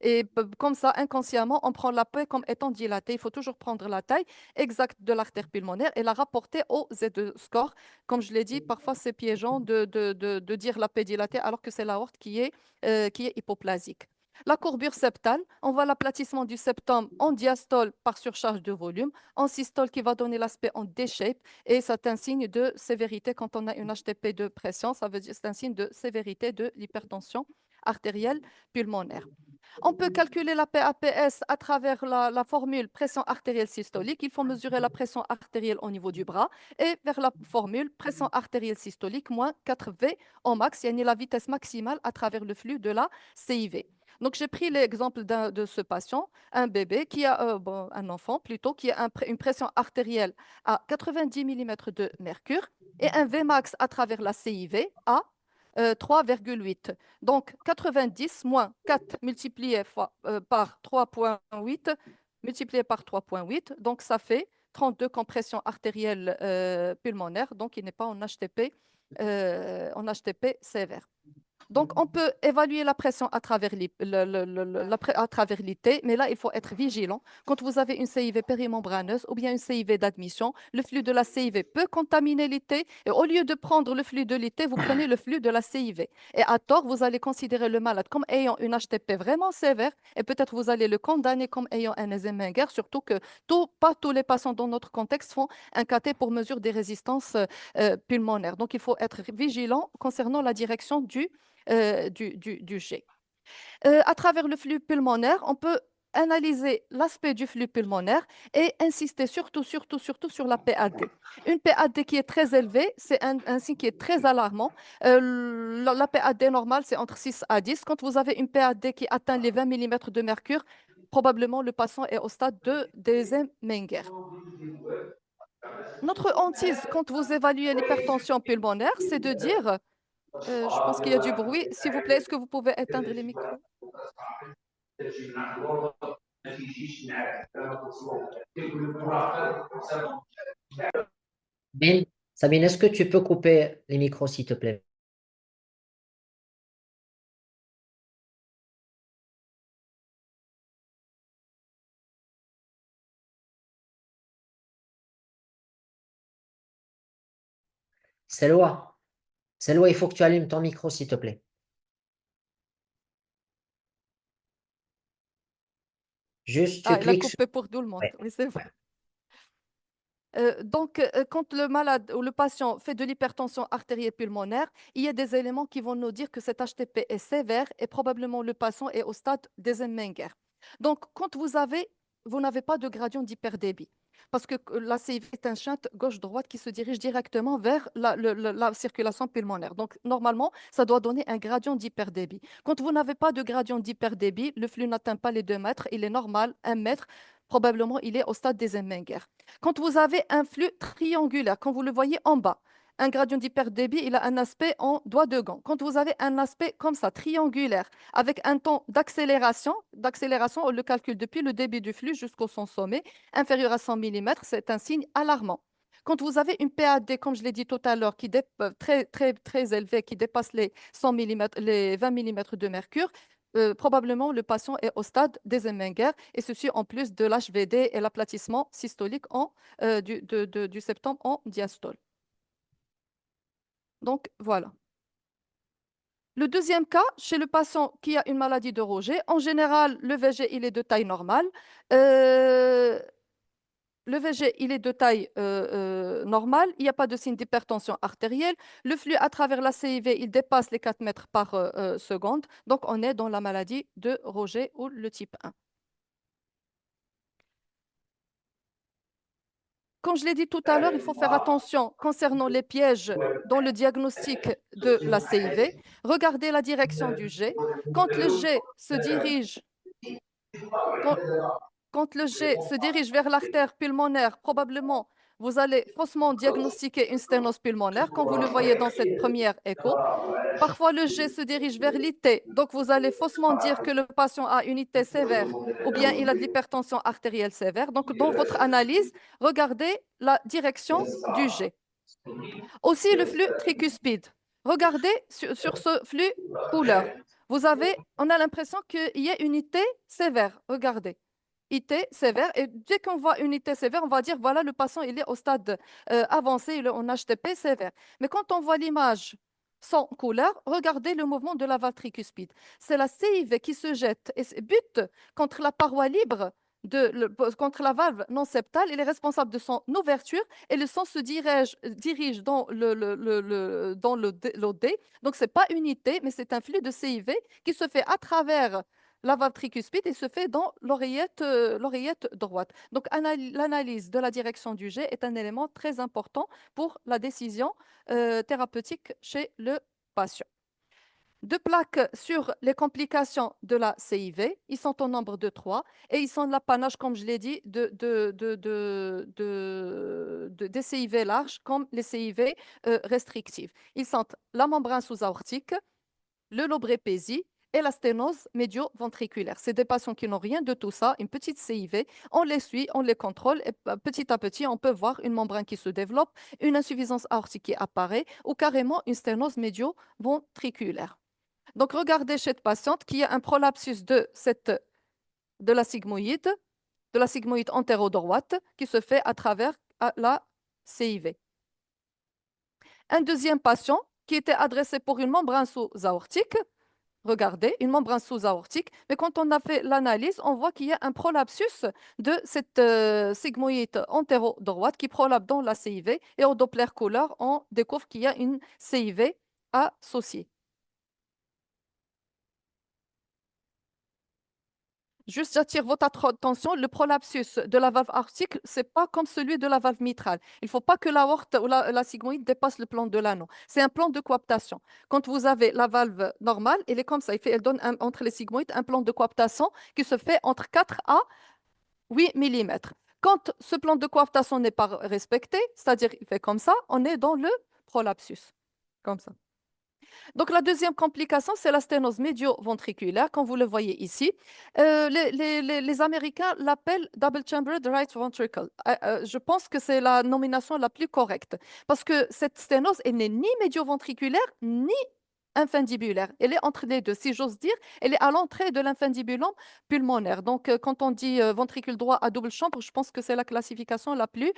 Et comme ça, inconsciemment, on prend la paix comme étant dilatée. Il faut toujours prendre la taille exacte de l'artère pulmonaire et la rapporter au Z-score. Comme je l'ai dit, parfois c'est piégeant de dire la paix dilatée alors que c'est l'aorte qui est hypoplasique. La courbure septale, on voit l'aplatissement du septum en diastole par surcharge de volume, en systole qui va donner l'aspect en D-shape et c'est un signe de sévérité quand on a une HTP de pression, ça veut dire c'est un signe de sévérité de l'hypertension artérielle pulmonaire. On peut calculer la PAPS à travers la formule pression artérielle systolique. Il faut mesurer la pression artérielle au niveau du bras et vers la formule pression artérielle systolique moins 4V au max, yani la vitesse maximale à travers le flux de la CIV. Donc, j'ai pris l'exemple de ce patient, un bébé qui a, un enfant plutôt, qui a une pression artérielle à 90 mm de mercure et un Vmax à travers la CIV à 3,8. Donc, 90 moins 4 multiplié par 3,8 multiplié par 3,8. Donc, ça fait 32 compressions artérielles pulmonaires. Donc, il n'est pas en HTP sévère. Donc, on peut évaluer la pression à travers à travers l'IT, mais là, il faut être vigilant. Quand vous avez une CIV périmembraneuse ou bien une CIV d'admission, le flux de la CIV peut contaminer l'IT et au lieu de prendre le flux de l'IT, vous prenez le flux de la CIV. Et à tort, vous allez considérer le malade comme ayant une HTP vraiment sévère et peut-être vous allez le condamner comme ayant un eczéma Menger, surtout que pas tous les patients dans notre contexte font un KT pour mesure des résistances pulmonaires. Donc, il faut être vigilant concernant la direction du jet. À travers le flux pulmonaire, on peut analyser l'aspect du flux pulmonaire et insister surtout sur la PAD. Une PAD qui est très élevée, c'est un signe qui est très alarmant. La PAD normale, c'est entre 6 à 10. Quand vous avez une PAD qui atteint les 20 mm de mercure, probablement le patient est au stade de Menger. Notre hantise, quand vous évaluez l'hypertension pulmonaire, c'est de dire je pense qu'il y a du bruit. S'il vous plaît, est-ce que vous pouvez éteindre les micros? Sabine, Sabine, est-ce que tu peux couper les micros, s'il te plaît? Selwa, Selwa, il faut que tu allumes ton micro, s'il te plaît. Juste, tu Ah, il a cliques sur... coupé pour tout le monde. Ouais, Oui, c'est vrai. ouais. Quand le malade ou le patient fait de l'hypertension artérielle pulmonaire, il y a des éléments qui vont nous dire que cet HTP est sévère et probablement le patient est au stade d'Eisenmenger. Donc, quand vous n'avez pas de gradient d'hyperdébit, parce que la CIV est un shunt gauche-droite qui se dirige directement vers la circulation pulmonaire. Donc, normalement, ça doit donner un gradient d'hyperdébit. Quand vous n'avez pas de gradient d'hyperdébit, le flux n'atteint pas les 2 mètres, il est normal, 1 mètre, probablement il est au stade d'Eisenmenger. Quand vous avez un flux triangulaire, quand vous le voyez en bas, un gradient d'hyperdébit, il a un aspect en doigt de gant. Quand vous avez un aspect comme ça, triangulaire, avec un temps d'accélération, on le calcule depuis le début du flux jusqu'au son sommet, inférieur à 100 mm, c'est un signe alarmant. Quand vous avez une PAD, comme je l'ai dit tout à l'heure, très, très, très élevée, qui dépasse les 100 mm, les 20 mm de mercure, probablement le patient est au stade d'Eisenmenger, et ceci en plus de l'HVD et l'aplatissement systolique du septum en diastole. Donc, voilà. Le deuxième cas, chez le patient qui a une maladie de Roger, en général, le VG, il est de taille normale. Euh, le VG, il est de taille normale. Il n'y a pas de signe d'hypertension artérielle. Le flux à travers la CIV, il dépasse les 4 mètres par seconde. Donc, on est dans la maladie de Roger ou le type 1. Comme je l'ai dit tout à l'heure, il faut faire attention concernant les pièges dans le diagnostic de la CIV. Regardez la direction du jet. Quand le jet se dirige, quand, quand le jet se dirige vers l'artère pulmonaire, probablement, vous allez faussement diagnostiquer une sténose pulmonaire, comme vous le voyez dans cette première écho. Parfois, le jet se dirige vers l'IT, donc vous allez faussement dire que le patient a une IT sévère ou bien il a de l'hypertension artérielle sévère. Donc, dans votre analyse, regardez la direction du jet. Aussi, le flux tricuspide. Regardez sur ce flux couleur. On a l'impression qu'il y a une IT sévère. Regardez. IT sévère. Et dès qu'on voit une IT sévère, on va dire, voilà, le patient, il est au stade avancé, il est en HTP sévère. Mais quand on voit l'image sans couleur, regardez le mouvement de la valve tricuspide. C'est la CIV qui se jette et bute contre la paroi libre, contre la valve non septale. Il est responsable de son ouverture et le sang se dirige dans l'OD. Donc, ce n'est pas unité, mais c'est un flux de CIV qui se fait à travers la valve tricuspide et se fait dans l'oreillette droite. Donc, l'analyse de la direction du jet est un élément très important pour la décision thérapeutique chez le patient. Deux plaques sur les complications de la CIV. Ils sont au nombre de 3 et ils sont de l'apanage, comme je l'ai dit, des CIV larges comme les CIV restrictives. Ils sont la membrane sous-aortique, le lobrépésie et la sténose médio-ventriculaire. C'est des patients qui n'ont rien de tout ça, une petite CIV, on les suit, on les contrôle et petit à petit, on peut voir une membrane qui se développe, une insuffisance aortique qui apparaît ou carrément une sténose médio-ventriculaire. Donc, regardez cette patiente qui a un prolapsus de la sigmoïde antéro-droite qui se fait à travers la CIV. Un deuxième patient qui était adressé pour une membrane sous-aortique. Regardez, une membrane sous-aortique, mais quand on a fait l'analyse, on voit qu'il y a un prolapsus de cette sigmoïde antéro-droite qui prolapse dans la CIV et au Doppler couleur, on découvre qu'il y a une CIV associée. Juste, j'attire votre attention, le prolapsus de la valve aortique, ce n'est pas comme celui de la valve mitrale. Il ne faut pas que l'aorte ou la sigmoïde dépasse le plan de l'anneau. C'est un plan de coaptation. Quand vous avez la valve normale, elle est comme ça. Elle donne entre les sigmoïdes un plan de coaptation qui se fait entre 4 à 8 mm. Quand ce plan de coaptation n'est pas respecté, c'est-à-dire il fait comme ça, on est dans le prolapsus. Comme ça. Donc, la deuxième complication, c'est la sténose médio-ventriculaire, comme vous le voyez ici. Les Américains l'appellent double chambered right ventricle. Je pense que c'est la nomination la plus correcte parce que cette sténose, elle n'est ni médio-ventriculaire ni infundibulaire. Elle est entre les deux, si j'ose dire. Elle est à l'entrée de l'infundibulum pulmonaire. Donc, quand on dit ventricule droit à double chambre, je pense que c'est la classification la plus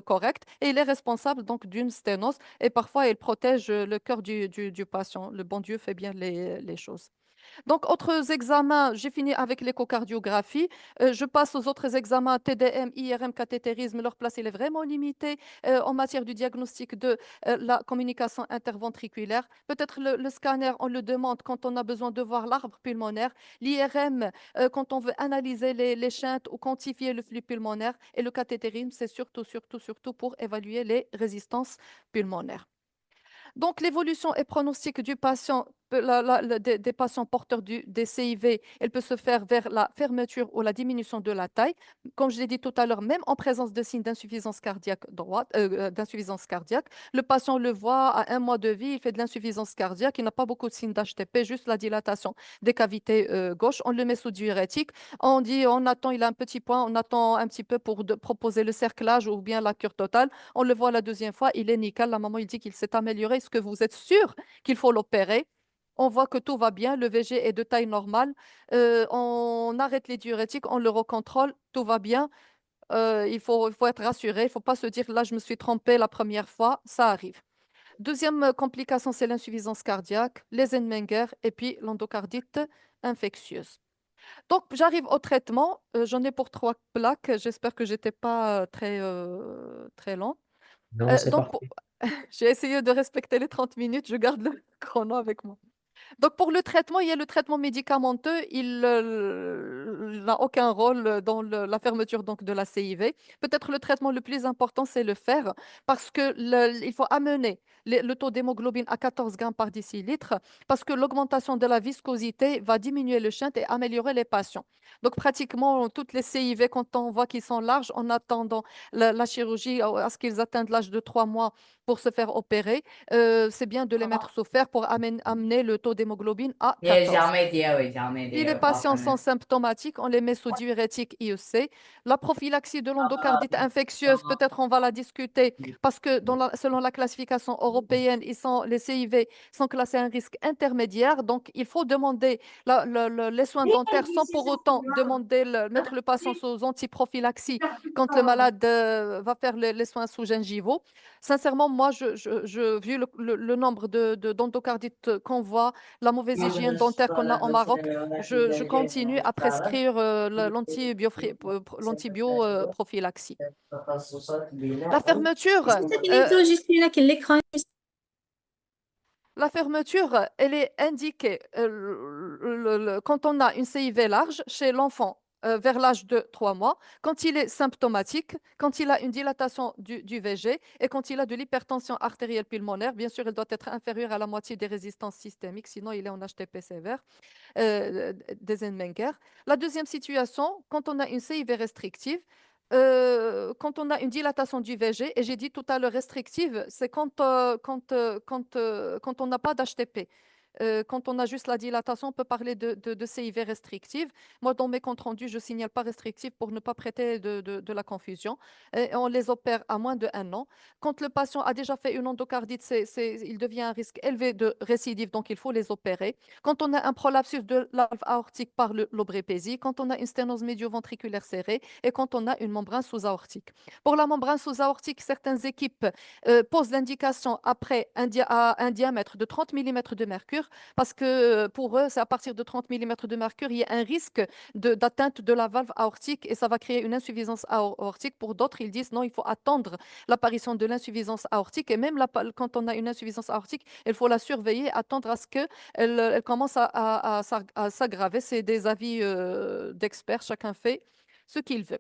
correcte. Et il est responsable donc d'une sténose. Et parfois, elle protège le cœur du patient. Le bon Dieu fait bien les choses. Donc, autres examens, j'ai fini avec l'échocardiographie. Je passe aux autres examens TDM, IRM, cathétérisme. Leur place, elle est vraiment limitée en matière du diagnostic de la communication interventriculaire. Peut-être le scanner, on le demande quand on a besoin de voir l'arbre pulmonaire. L'IRM, quand on veut analyser les chintes ou quantifier le flux pulmonaire. Et le cathétérisme, c'est surtout pour évaluer les résistances pulmonaires. Donc, l'évolution et pronostic du patient, des patients porteurs des CIV, elle peut se faire vers la fermeture ou la diminution de la taille. Comme je l'ai dit tout à l'heure, même en présence de signes d'insuffisance cardiaque d'insuffisance cardiaque, le patient le voit à 1 mois de vie, il fait de l'insuffisance cardiaque, il n'a pas beaucoup de signes d'HTP, juste la dilatation des cavités gauches. On le met sous diurétique. On dit, on attend, il a un petit point, on attend un petit peu pour proposer le cerclage ou bien la cure totale. On le voit la deuxième fois, il est nickel. La maman, il dit qu'il s'est amélioré. Est-ce que vous êtes sûr qu'il faut l'opérer? On voit que tout va bien, le VG est de taille normale. On arrête les diurétiques, on le recontrôle, tout va bien. Il faut être rassuré, il ne faut pas se dire là, je me suis trompé la première fois, ça arrive. Deuxième complication, c'est l'insuffisance cardiaque, les Ensmenger et puis l'endocardite infectieuse. Donc, j'arrive au traitement. J'en ai pour 3 plaques. J'espère que j'étais pas très lent. Non, c'est Donc, parfait. j'ai essayé de respecter les 30 minutes. Je garde le chrono avec moi. Donc, pour le traitement, il y a le traitement médicamenteux. Il n'a aucun rôle dans la fermeture donc, de la CIV. Peut-être le traitement le plus important, c'est le fer, parce que il faut amener le taux d'hémoglobine à 14 grammes par décilitre, parce que l'augmentation de la viscosité va diminuer le shunt et améliorer les patients. Donc, pratiquement, toutes les CIV, quand on voit qu'ils sont larges, en attendant la chirurgie, à ce qu'ils atteignent l'âge de 3 mois pour se faire opérer, c'est bien de les mettre sous fer pour amener le taux d'hémoglobine à 14. Si les patients sont symptomatiques, on les met sous diurétique IEC. La prophylaxie de l'endocardite infectieuse, peut-être on va la discuter parce que selon la classification européenne, les CIV sont classés à un risque intermédiaire. Donc, il faut demander les soins dentaires sans pour autant mettre le patient sous antiprophylaxie quand le malade va faire les soins sous gingivaux. Sincèrement, moi, vu le nombre d'endocardites qu'on voit, la mauvaise hygiène dentaire qu'on a au Maroc, je continue à prescrire l'antibioprophylaxie. La fermeture, euh, la fermeture, elle est indiquée quand on a une CIV large chez l'enfant vers l'âge de 3 mois, quand il est symptomatique, quand il a une dilatation du VG et quand il a de l'hypertension artérielle pulmonaire. Bien sûr, elle doit être inférieure à la moitié des résistances systémiques, sinon il est en HTP sévère. Des Ensmenger. La deuxième situation, quand on a une CIV restrictive, quand on a une dilatation du VG, et j'ai dit tout à l'heure restrictive, c'est quand on n'a pas d'HTP. Quand on a juste la dilatation, on peut parler de CIV restrictive. Moi, dans mes comptes rendus, je signale pas restrictive pour ne pas prêter de la confusion. Et on les opère à moins de 1 an. Quand le patient a déjà fait une endocardite, il devient un risque élevé de récidive, donc il faut les opérer. Quand on a un prolapsus de la valve aortique par l'obrépésie, quand on a une sténose médio-ventriculaire serrée et quand on a une membrane sous-aortique. Pour la membrane sous-aortique, certaines équipes posent l'indication après un diamètre de 30 mm de mercure parce que pour eux, c'est à partir de 30 mm de mercure, il y a un risque d'atteinte de la valve aortique et ça va créer une insuffisance aortique. Pour d'autres, ils disent non, il faut attendre l'apparition de l'insuffisance aortique et même quand on a une insuffisance aortique, il faut la surveiller, attendre à ce qu'elle elle commence à s'aggraver. C'est des avis d'experts, chacun fait ce qu'il veut.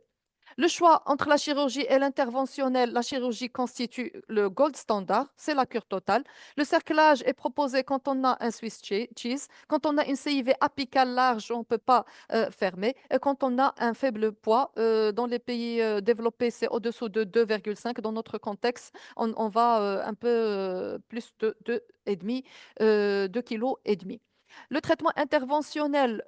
Le choix entre la chirurgie et l'interventionnel, la chirurgie constitue le gold standard, c'est la cure totale. Le cerclage est proposé quand on a un Swiss cheese, quand on a une CIV apicale large, on ne peut pas fermer, et quand on a un faible poids. Dans les pays développés, c'est au-dessous de 2,5. Dans notre contexte, on va un peu plus de 2,5 2,5 kg. Le traitement interventionnel,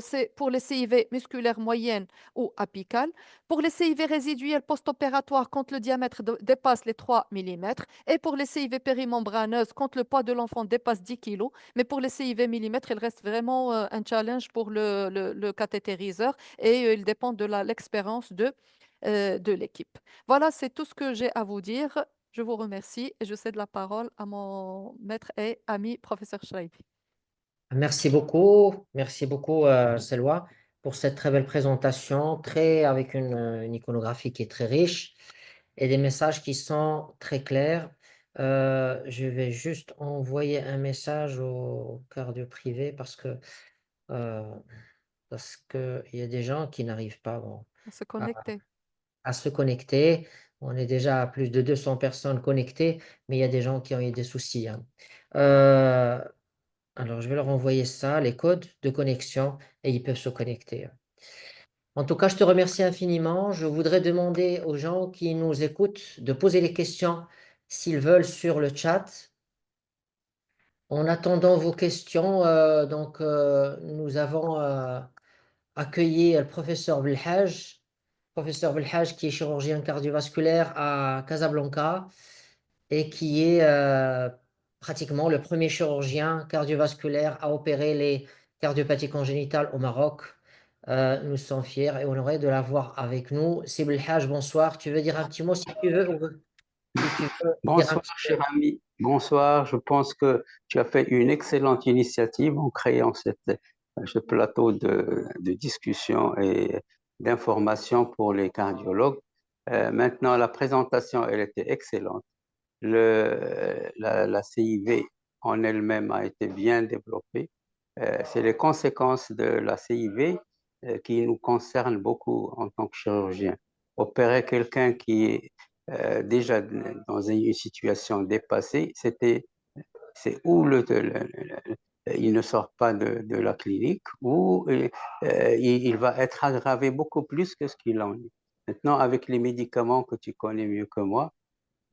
c'est pour les CIV musculaires moyennes ou apicales. Pour les CIV résiduels post-opératoires, quand le diamètre dépasse les 3 mm, et pour les CIV périmembraneuses, quand le poids de l'enfant dépasse 10 kg. Mais pour les CIV millimètres, il reste vraiment un challenge pour le cathétériseur et il dépend de l'expérience de l'équipe. Voilà, c'est tout ce que j'ai à vous dire. Je vous remercie et je cède la parole à mon maître et ami, professeur Schraibi. Merci beaucoup, Selwa, pour cette très belle présentation, avec une iconographie qui est très riche et des messages qui sont très clairs. Je vais juste envoyer un message au cardio privé euh, parce que il y a des gens qui n'arrivent pas bon, On se à, connecter. à se connecter. On est déjà à plus de 200 personnes connectées, mais il y a des gens qui ont eu des soucis, hein. Euh, alors, je vais leur envoyer ça, les codes de connexion, et ils peuvent se connecter. En tout cas, je te remercie infiniment. Je voudrais demander aux gens qui nous écoutent de poser les questions s'ils veulent sur le chat. En attendant vos questions, nous avons accueilli le professeur Belhaj qui est chirurgien cardiovasculaire à Casablanca et qui est pratiquement le premier chirurgien cardiovasculaire à opérer les cardiopathies congénitales au Maroc. Nous sommes fiers et honorés de l'avoir avec nous. Sibel Haj, bonsoir. Tu veux dire un petit mot si tu veux, ou si tu veux dire un Bonsoir, petit cher ami. Bonsoir. Je pense que tu as fait une excellente initiative en créant ce plateau de discussion et d'information pour les cardiologues. Maintenant, la présentation, elle était excellente. La CIV en elle-même a été bien développée. C'est les conséquences de la CIV qui nous concernent beaucoup en tant que chirurgien. Opérer quelqu'un qui est déjà dans une situation dépassée, c'est où il ne sort pas de la clinique ou il va être aggravé beaucoup plus que ce qu'il en est. Maintenant, avec les médicaments que tu connais mieux que moi,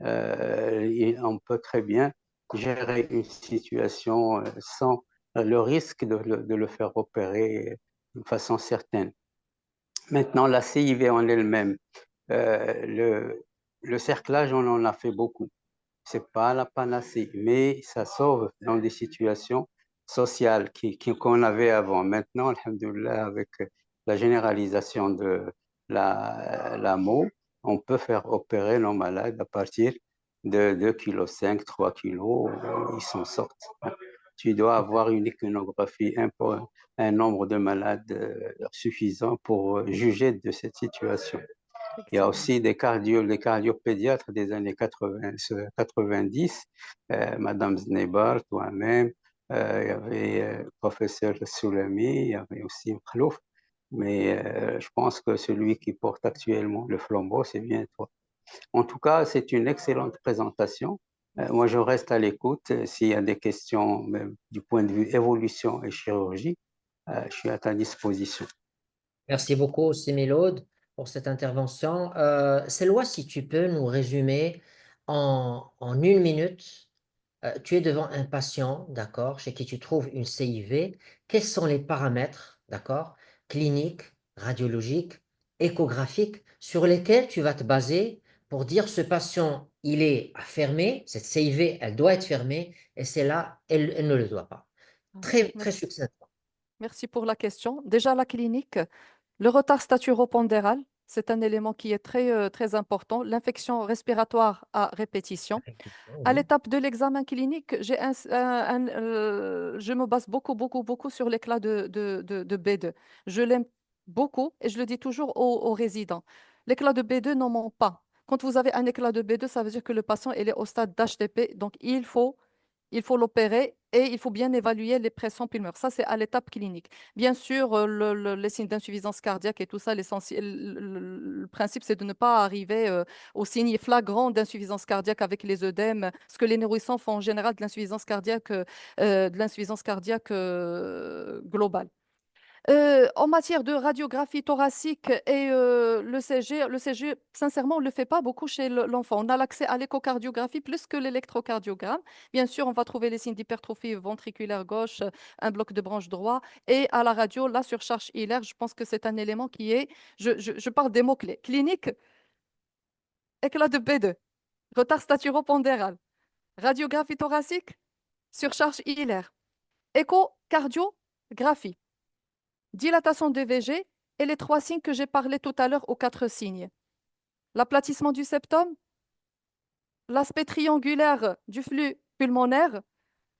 on peut très bien gérer une situation sans le risque de le faire opérer de façon certaine. Maintenant, la CIV en elle-même, euh, le, le cerclage, on en a fait beaucoup. C'est pas la panacée, mais ça sauve dans des situations sociales qu'on avait avant. Maintenant, alhamdoulilah, avec la généralisation de la MO, on peut faire opérer nos malades à partir de 2,5 kg, 3 kilos, ils s'en sortent. Tu dois avoir une iconographie, un nombre de malades suffisant pour juger de cette situation. Il y a Effectivement. aussi des cardiopédiatres des années 80, 90, Madame Znebar, toi-même, il y avait le professeur Soulami, il y avait aussi Khlouf, mais je pense que celui qui porte actuellement le flambeau, c'est bien toi. En tout cas, c'est une excellente présentation. Moi, Merci. je reste à l'écoute. S'il y a des questions, même du point de vue évolution et chirurgie, je suis à ta disposition. Merci beaucoup, Similaude, pour cette intervention. Selwa, si tu peux nous résumer en une minute, tu es devant un patient, d'accord, chez qui tu trouves une CIV. Quels sont les paramètres, d'accord, cliniques, radiologiques, échographiques, sur lesquels tu vas te baser pour dire ce patient, il est fermé, cette CIV, elle doit être fermée, et c'est là, elle ne le doit pas. Ah, Très, très merci. succinctement. Merci pour la question. Déjà, la clinique, le retard staturopondéral, c'est un élément qui est très important. L'infection respiratoire à répétition. À Oui. l'étape de l'examen clinique, je me base beaucoup sur l'éclat de B2. Je l'aime beaucoup et je le dis toujours aux résidents. L'éclat de B2 n'en ment pas. Quand vous avez un éclat de B2, ça veut dire que le patient il est au stade d'HTP. Donc, il faut l'opérer et il faut bien évaluer les pressions pulmonaires. Ça, c'est à l'étape clinique. Bien sûr, les signes d'insuffisance cardiaque et tout ça, le principe, c'est de ne pas arriver aux signes flagrants d'insuffisance cardiaque avec les œdèmes. Ce que les nourrissons font en général de l'insuffisance cardiaque globale. En matière de radiographie thoracique et le CG, sincèrement, on ne le fait pas beaucoup chez l'enfant. On a l'accès à l'échocardiographie plus que l'électrocardiogramme. Bien sûr, on va trouver les signes d'hypertrophie ventriculaire gauche, un bloc de branche droit. Et à la radio, la surcharge hilaire, je pense que c'est un élément qui est, je parle des mots-clés. Clinique, éclat de B2, retard staturopondéral, radiographie thoracique, surcharge hilaire, échocardiographie. Dilatation de VG et les trois signes que j'ai parlé tout à l'heure aux quatre signes. L'aplatissement du septum, l'aspect triangulaire du flux pulmonaire,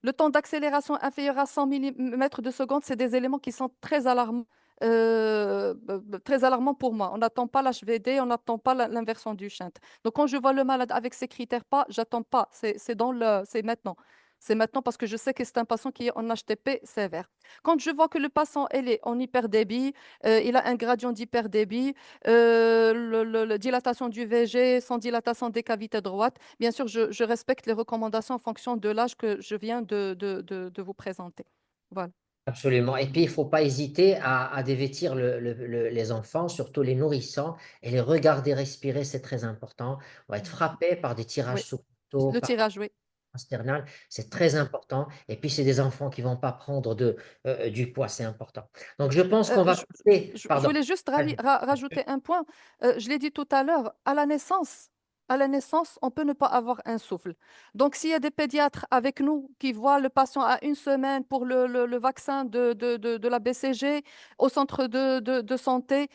Le temps d'accélération inférieur à 100 mm de seconde, c'est des éléments qui sont très alarmants pour moi. On n'attend pas l'HVD, on n'attend pas l'inversion du shunt. Donc, quand je vois le malade avec ces critères pas, j'attends pas. C'est maintenant. C'est maintenant parce que je sais que c'est un patient qui est en HTP sévère. Quand je vois que le patient il est en hyperdébit, il a un gradient d'hyperdébit, la dilatation du VG sans dilatation des cavités droites, bien sûr, je respecte les recommandations en fonction de l'âge que je viens de vous présenter. Voilà. Absolument. Et puis, il ne faut pas hésiter à dévêtir les enfants, surtout les nourrissons, et les regarder respirer, c'est très important. On va être frappé par des Oui, tirages sous couteau, le par tirage, oui. sternal, c'est très important. Et puis, c'est des enfants qui ne vont pas prendre du poids, c'est important. Donc, je pense Euh, qu'on va je, passer, je pardon. voulais juste rajouter un point. Je l'ai dit tout à l'heure, à la naissance, on peut ne pas avoir un souffle. Donc, s'il y a des pédiatres avec nous qui voient le patient à une semaine pour le vaccin de la BCG au centre de santé,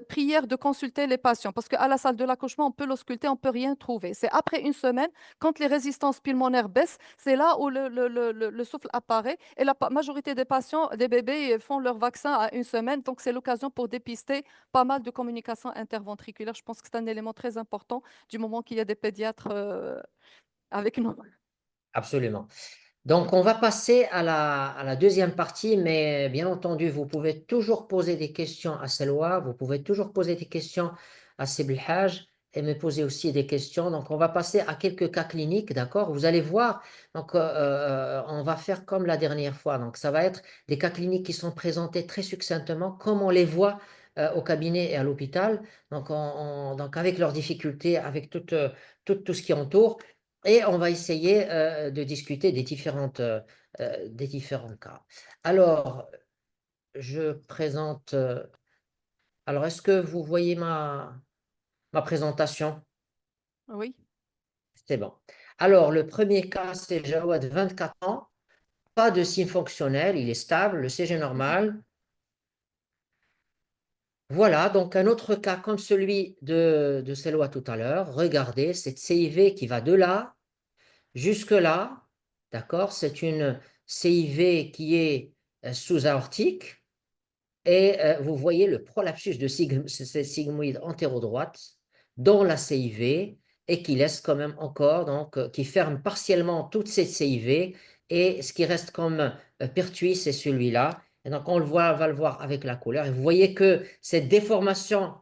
prière de consulter les patients parce qu'à la salle de l'accouchement, on peut l'ausculter, on ne peut rien trouver. C'est après une semaine, quand les résistances pulmonaires baissent, c'est là où le souffle apparaît et la majorité des patients, des bébés, font leur vaccin à une semaine. Donc, c'est l'occasion pour dépister pas mal de communication interventriculaire. Je pense que c'est un élément très important du moment qu'il y a des pédiatres avec nous. Absolument. Donc, on va passer à la deuxième partie, mais bien entendu, vous pouvez toujours poser des questions à Selwa, vous pouvez toujours poser des questions à Sib El Hadj et me poser aussi des questions. Donc, on va passer à quelques cas cliniques, d'accord? Vous allez voir, donc, on va faire comme la dernière fois. Donc, ça va être des cas cliniques qui sont présentés très succinctement, comme on les voit au cabinet et à l'hôpital, donc, donc avec leurs difficultés, avec tout ce qui entoure. Et on va essayer de discuter des différents cas. Alors, je présente. Alors, est-ce que vous voyez ma présentation? Oui. C'est bon. Alors, le premier cas, c'est Jawad, 24 ans, pas de signe fonctionnel, il est stable, le CG Mhm. normal. Voilà, donc un autre cas comme celui de Selwa tout à l'heure. Regardez, cette CIV qui va de là jusque-là, d'accord, c'est une CIV qui est sous-aortique et vous voyez le prolapsus de cette sigmoïde antéro-droite dans la CIV et qui laisse quand même encore, donc qui ferme partiellement toute cette CIV et ce qui reste comme pertuis, c'est celui-là. Et donc on le voit, on va le voir avec la couleur. Et vous voyez que cette déformation,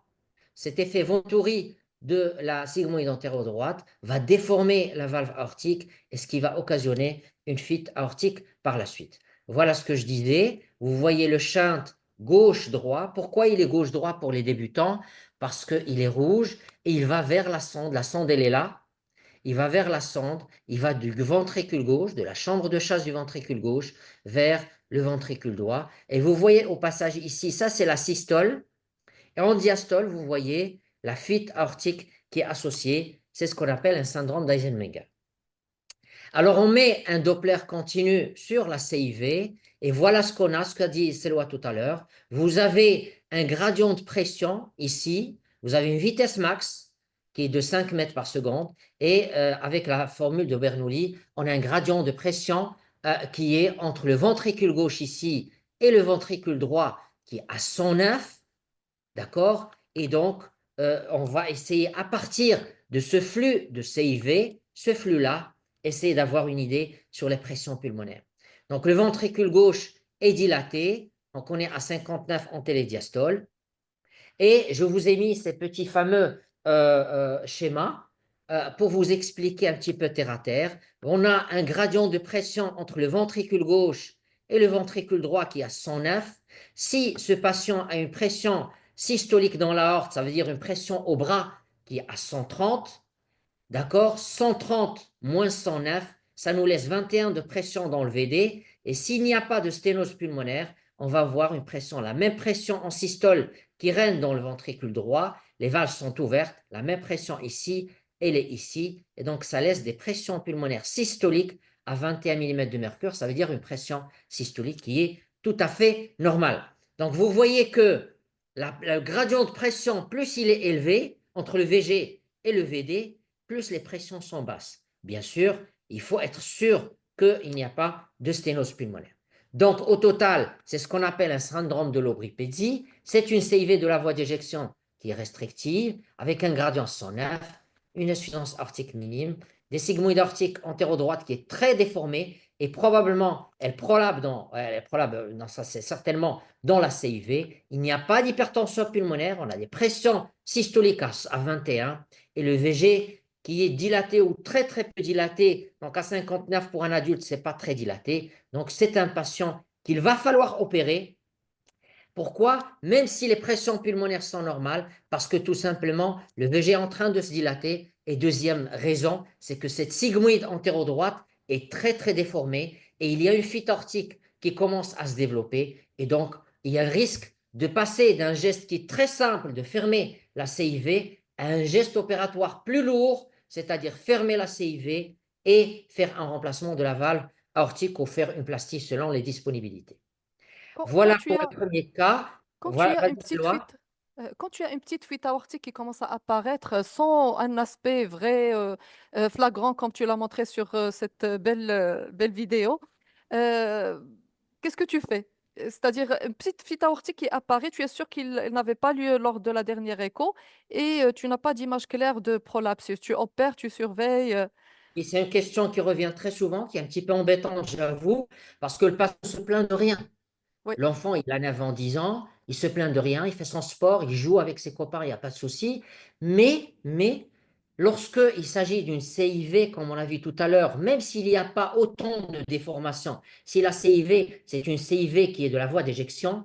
cet effet Venturi de la sigmoïde antéro-droite va déformer la valve aortique et ce qui va occasionner une fuite aortique par la suite. Voilà ce que je disais. Vous voyez le shunt gauche-droit. Pourquoi il est gauche-droit pour les débutants? Parce qu'il est rouge et il va vers la sonde. La sonde, elle est là. Il va vers la sonde. Il va du ventricule gauche, de la chambre de chasse du ventricule gauche, vers le ventricule droit. Et vous voyez au passage ici, ça c'est la systole. Et en diastole, vous voyez la fuite aortique qui est associée. C'est ce qu'on appelle un syndrome d'Eisenmenger. Alors, on met un Doppler continu sur la CIV et voilà ce qu'on a, ce qu'a dit Selwa tout à l'heure. Vous avez un gradient de pression ici, vous avez une vitesse max qui est de 5 mètres par seconde et avec la formule de Bernoulli, on a un gradient de pression qui est entre le ventricule gauche ici et le ventricule droit qui est à 109, d'accord? Et donc, on va essayer à partir de ce flux de CIV, ce flux-là, essayer d'avoir une idée sur les pressions pulmonaires. Donc, le ventricule gauche est dilaté, donc on est à 59 en télédiastole. Et je vous ai mis ces petits fameux schémas pour vous expliquer un petit peu terre à terre. On a un gradient de pression entre le ventricule gauche et le ventricule droit qui est à 109. Si ce patient a une pression systolique dans l'aorte, ça veut dire une pression au bras qui est à 130, d'accord? 130 moins 109, ça nous laisse 21 de pression dans le VD. Et s'il n'y a pas de sténose pulmonaire, on va avoir une pression, la même pression en systole qui règne dans le ventricule droit. Les valves sont ouvertes, la même pression ici, elle est ici. Et donc, ça laisse des pressions pulmonaires systoliques à 21 mm de mercure. Ça veut dire une pression systolique qui est tout à fait normale. Donc, vous voyez que le gradient de pression, plus il est élevé entre le VG et le VD, plus les pressions sont basses. Bien sûr, il faut être sûr qu'il n'y a pas de sténose pulmonaire. Donc, au total, c'est ce qu'on appelle un syndrome de l'aubripédie. C'est une CIV de la voie d'éjection qui est restrictive, avec un gradient 109, une insuffisance aortique minime, des sigmoïdes aortiques antéro-droite qui est très déformée et probablement, elle prolabe non, ça c'est certainement dans la CIV. Il n'y a pas d'hypertension pulmonaire, on a des pressions systoliques à 21 et le VG qui est dilaté ou très très peu dilaté, donc à 59 pour un adulte, ce n'est pas très dilaté. Donc c'est un patient qu'il va falloir opérer. Pourquoi? Même si les pressions pulmonaires sont normales, parce que tout simplement, le VG est en train de se dilater. Et deuxième raison, c'est que cette sigmoïde antéro-droite est très très déformée et il y a une fuite aortique qui commence à se développer. Et donc, il y a le risque de passer d'un geste qui est très simple, de fermer la CIV, à un geste opératoire plus lourd, c'est-à-dire fermer la CIV et faire un remplacement de la valve aortique ou faire une plastie selon les disponibilités. Quand, quand Voilà tu pour as, le premier cas. quand tu Voilà, as vas-y, une petite Eloi. fuite, quand tu as une petite fuite aortique qui commence à apparaître sans un aspect vrai, flagrant, comme tu l'as montré sur cette belle vidéo, euh, qu'est-ce que tu fais? C'est-à-dire, une petite fuite aortique qui apparaît, tu es sûr qu'il n'avait pas lieu lors de la dernière écho et tu n'as pas d'image claire de prolapsus. Tu opères, tu surveilles. Et c'est une question qui revient très souvent, qui est un petit peu embêtante, j'avoue, parce que le patient se plaint de rien. Oui, L'enfant, il a 9 ans, 10 ans, il se plaint de rien, il fait son sport, il joue avec ses copains, il n'y a pas de souci. Mais, lorsqu'il s'agit d'une CIV, comme on l'a vu tout à l'heure, même s'il n'y a pas autant de déformations, si la CIV, c'est une CIV qui est de la voie d'éjection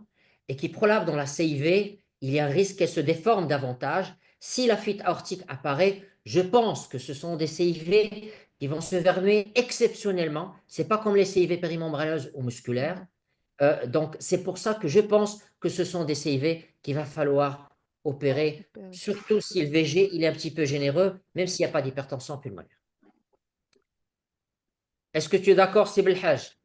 et qui prolapse dans la CIV, il y a un risque qu'elle se déforme davantage. Si la fuite aortique apparaît, je pense que ce sont des CIV qui vont se fermer exceptionnellement. Ce n'est pas comme les CIV périmembraneuses ou musculaires. mhm. Donc, c'est pour ça que je pense que ce sont des CIV qu'il va falloir opérer, Opérer. surtout si le VG il est un petit peu généreux, même s'il n'y a pas d'hypertension pulmonaire. Est-ce que tu es d'accord, Sibel Haj?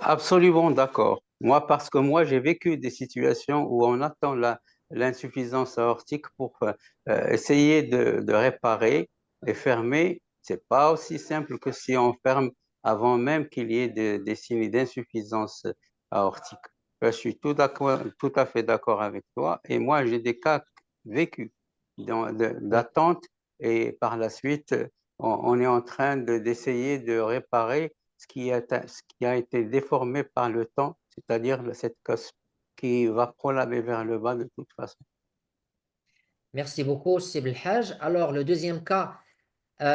Absolument d'accord. Moi, parce que moi, j'ai vécu des situations où on attend l'insuffisance aortique pour essayer de réparer et fermer. C'est pas aussi simple que si on ferme avant même qu'il y ait des signes d'insuffisance aortique. Je suis tout à fait d'accord avec toi. Et moi, j'ai des cas vécus Oui. d'attente et par la suite, on est en train d'essayer de réparer ce qui a été déformé par le temps, c'est-à-dire cette cosse qui va prolaber vers le bas de toute façon. Merci beaucoup, Sibel Haj. Alors, le deuxième cas,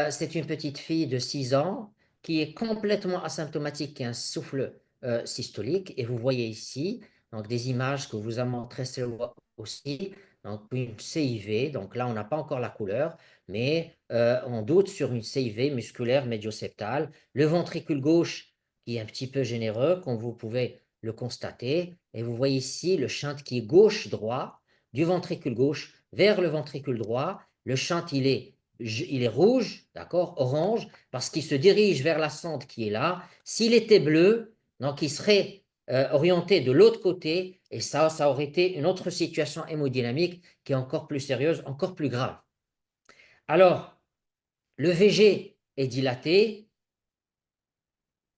c'est une petite fille de 6 ans qui est complètement asymptomatique, qui a un souffle systolique. Et vous voyez ici donc, des images que vous a montrées aussi. Donc, une CIV. Donc là, on n'a pas encore la couleur, mais on doute sur une CIV musculaire médioseptale. Le ventricule gauche qui est un petit peu généreux, comme vous pouvez le constater. Et vous voyez ici le shunt qui est gauche-droit, du ventricule gauche vers le ventricule droit. Le shunt, il est rouge, d'accord, orange, parce qu'il se dirige vers la sonde qui est là. S'il était bleu, donc il serait orienté de l'autre côté, et ça aurait été une autre situation hémodynamique qui est encore plus sérieuse, encore plus grave. Alors, le VG est dilaté,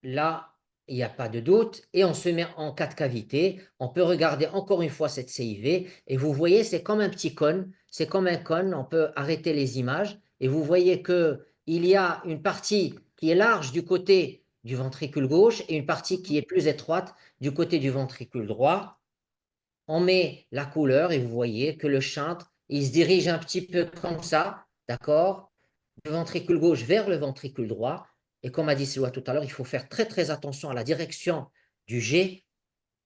là, il n'y a pas de doute, et on se met en cas de cavité. On peut regarder encore une fois cette CIV, et vous voyez, c'est comme un petit cône, c'est comme un cône, on peut arrêter les images, et vous voyez qu'il y a une partie qui est large du côté du ventricule gauche et une partie qui est plus étroite du côté du ventricule droit. On met la couleur, et vous voyez que le chantre, il se dirige un petit peu comme ça, d'accord, du ventricule gauche vers le ventricule droit. Et comme a dit Siloa tout à l'heure, il faut faire très très attention à la direction du jet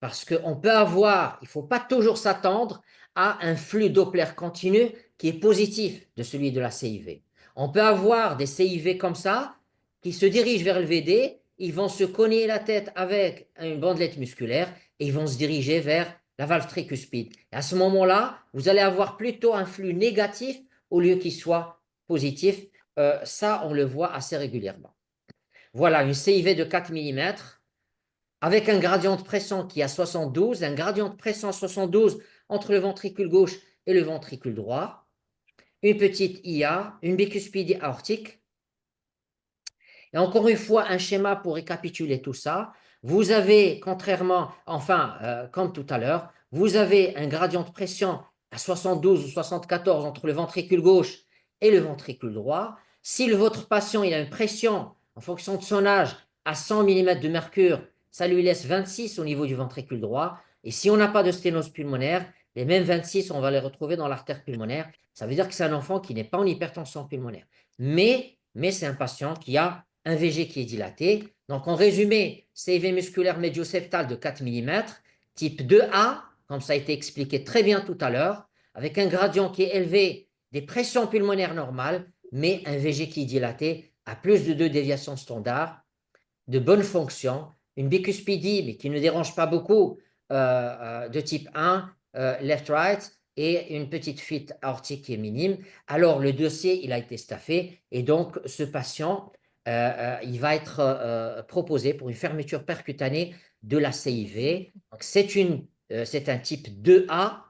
parce qu'on peut avoir, il ne faut pas toujours s'attendre à un flux Doppler continu qui est positif de celui de la CIV. On peut avoir des CIV comme ça qui se dirigent vers le VD, ils vont se cogner la tête avec une bandelette musculaire et ils vont se diriger vers la valve tricuspide. Et à ce moment-là, vous allez avoir plutôt un flux négatif au lieu qu'il soit positif. Ça, on le voit assez régulièrement. Voilà, une CIV de 4 mm avec un gradient de pression qui est à 72, un gradient de pression à 72 entre le ventricule gauche et le ventricule droit, une petite IA, une bicuspidie aortique. Et encore une fois, un schéma pour récapituler tout ça. Vous avez, contrairement, comme tout à l'heure, vous avez un gradient de pression à 72 ou 74 entre le ventricule gauche et le ventricule droit. Si votre patient il a une pression en fonction de son âge à 100 mm de mercure, ça lui laisse 26 au niveau du ventricule droit. Et si on n'a pas de sténose pulmonaire, les mêmes 26, on va les retrouver dans l'artère pulmonaire. Ça veut dire que c'est un enfant qui n'est pas en hypertension pulmonaire. Mais c'est un patient qui a un VG qui est dilaté. Donc, en résumé, CIV musculaire médioseptal de 4 mm, type 2A, comme ça a été expliqué très bien tout à l'heure, avec un gradient qui est élevé des pressions pulmonaires normales, mais un VG qui est dilaté à plus de 2 déviations standards, de bonne fonction, une bicuspidie, mais qui ne dérange pas beaucoup, de type 1, left-right, et une petite fuite aortique qui est minime. Alors, le dossier, il a été staffé, et donc, ce patient, il va être proposé pour une fermeture percutanée de la CIV. C'est un type 2A.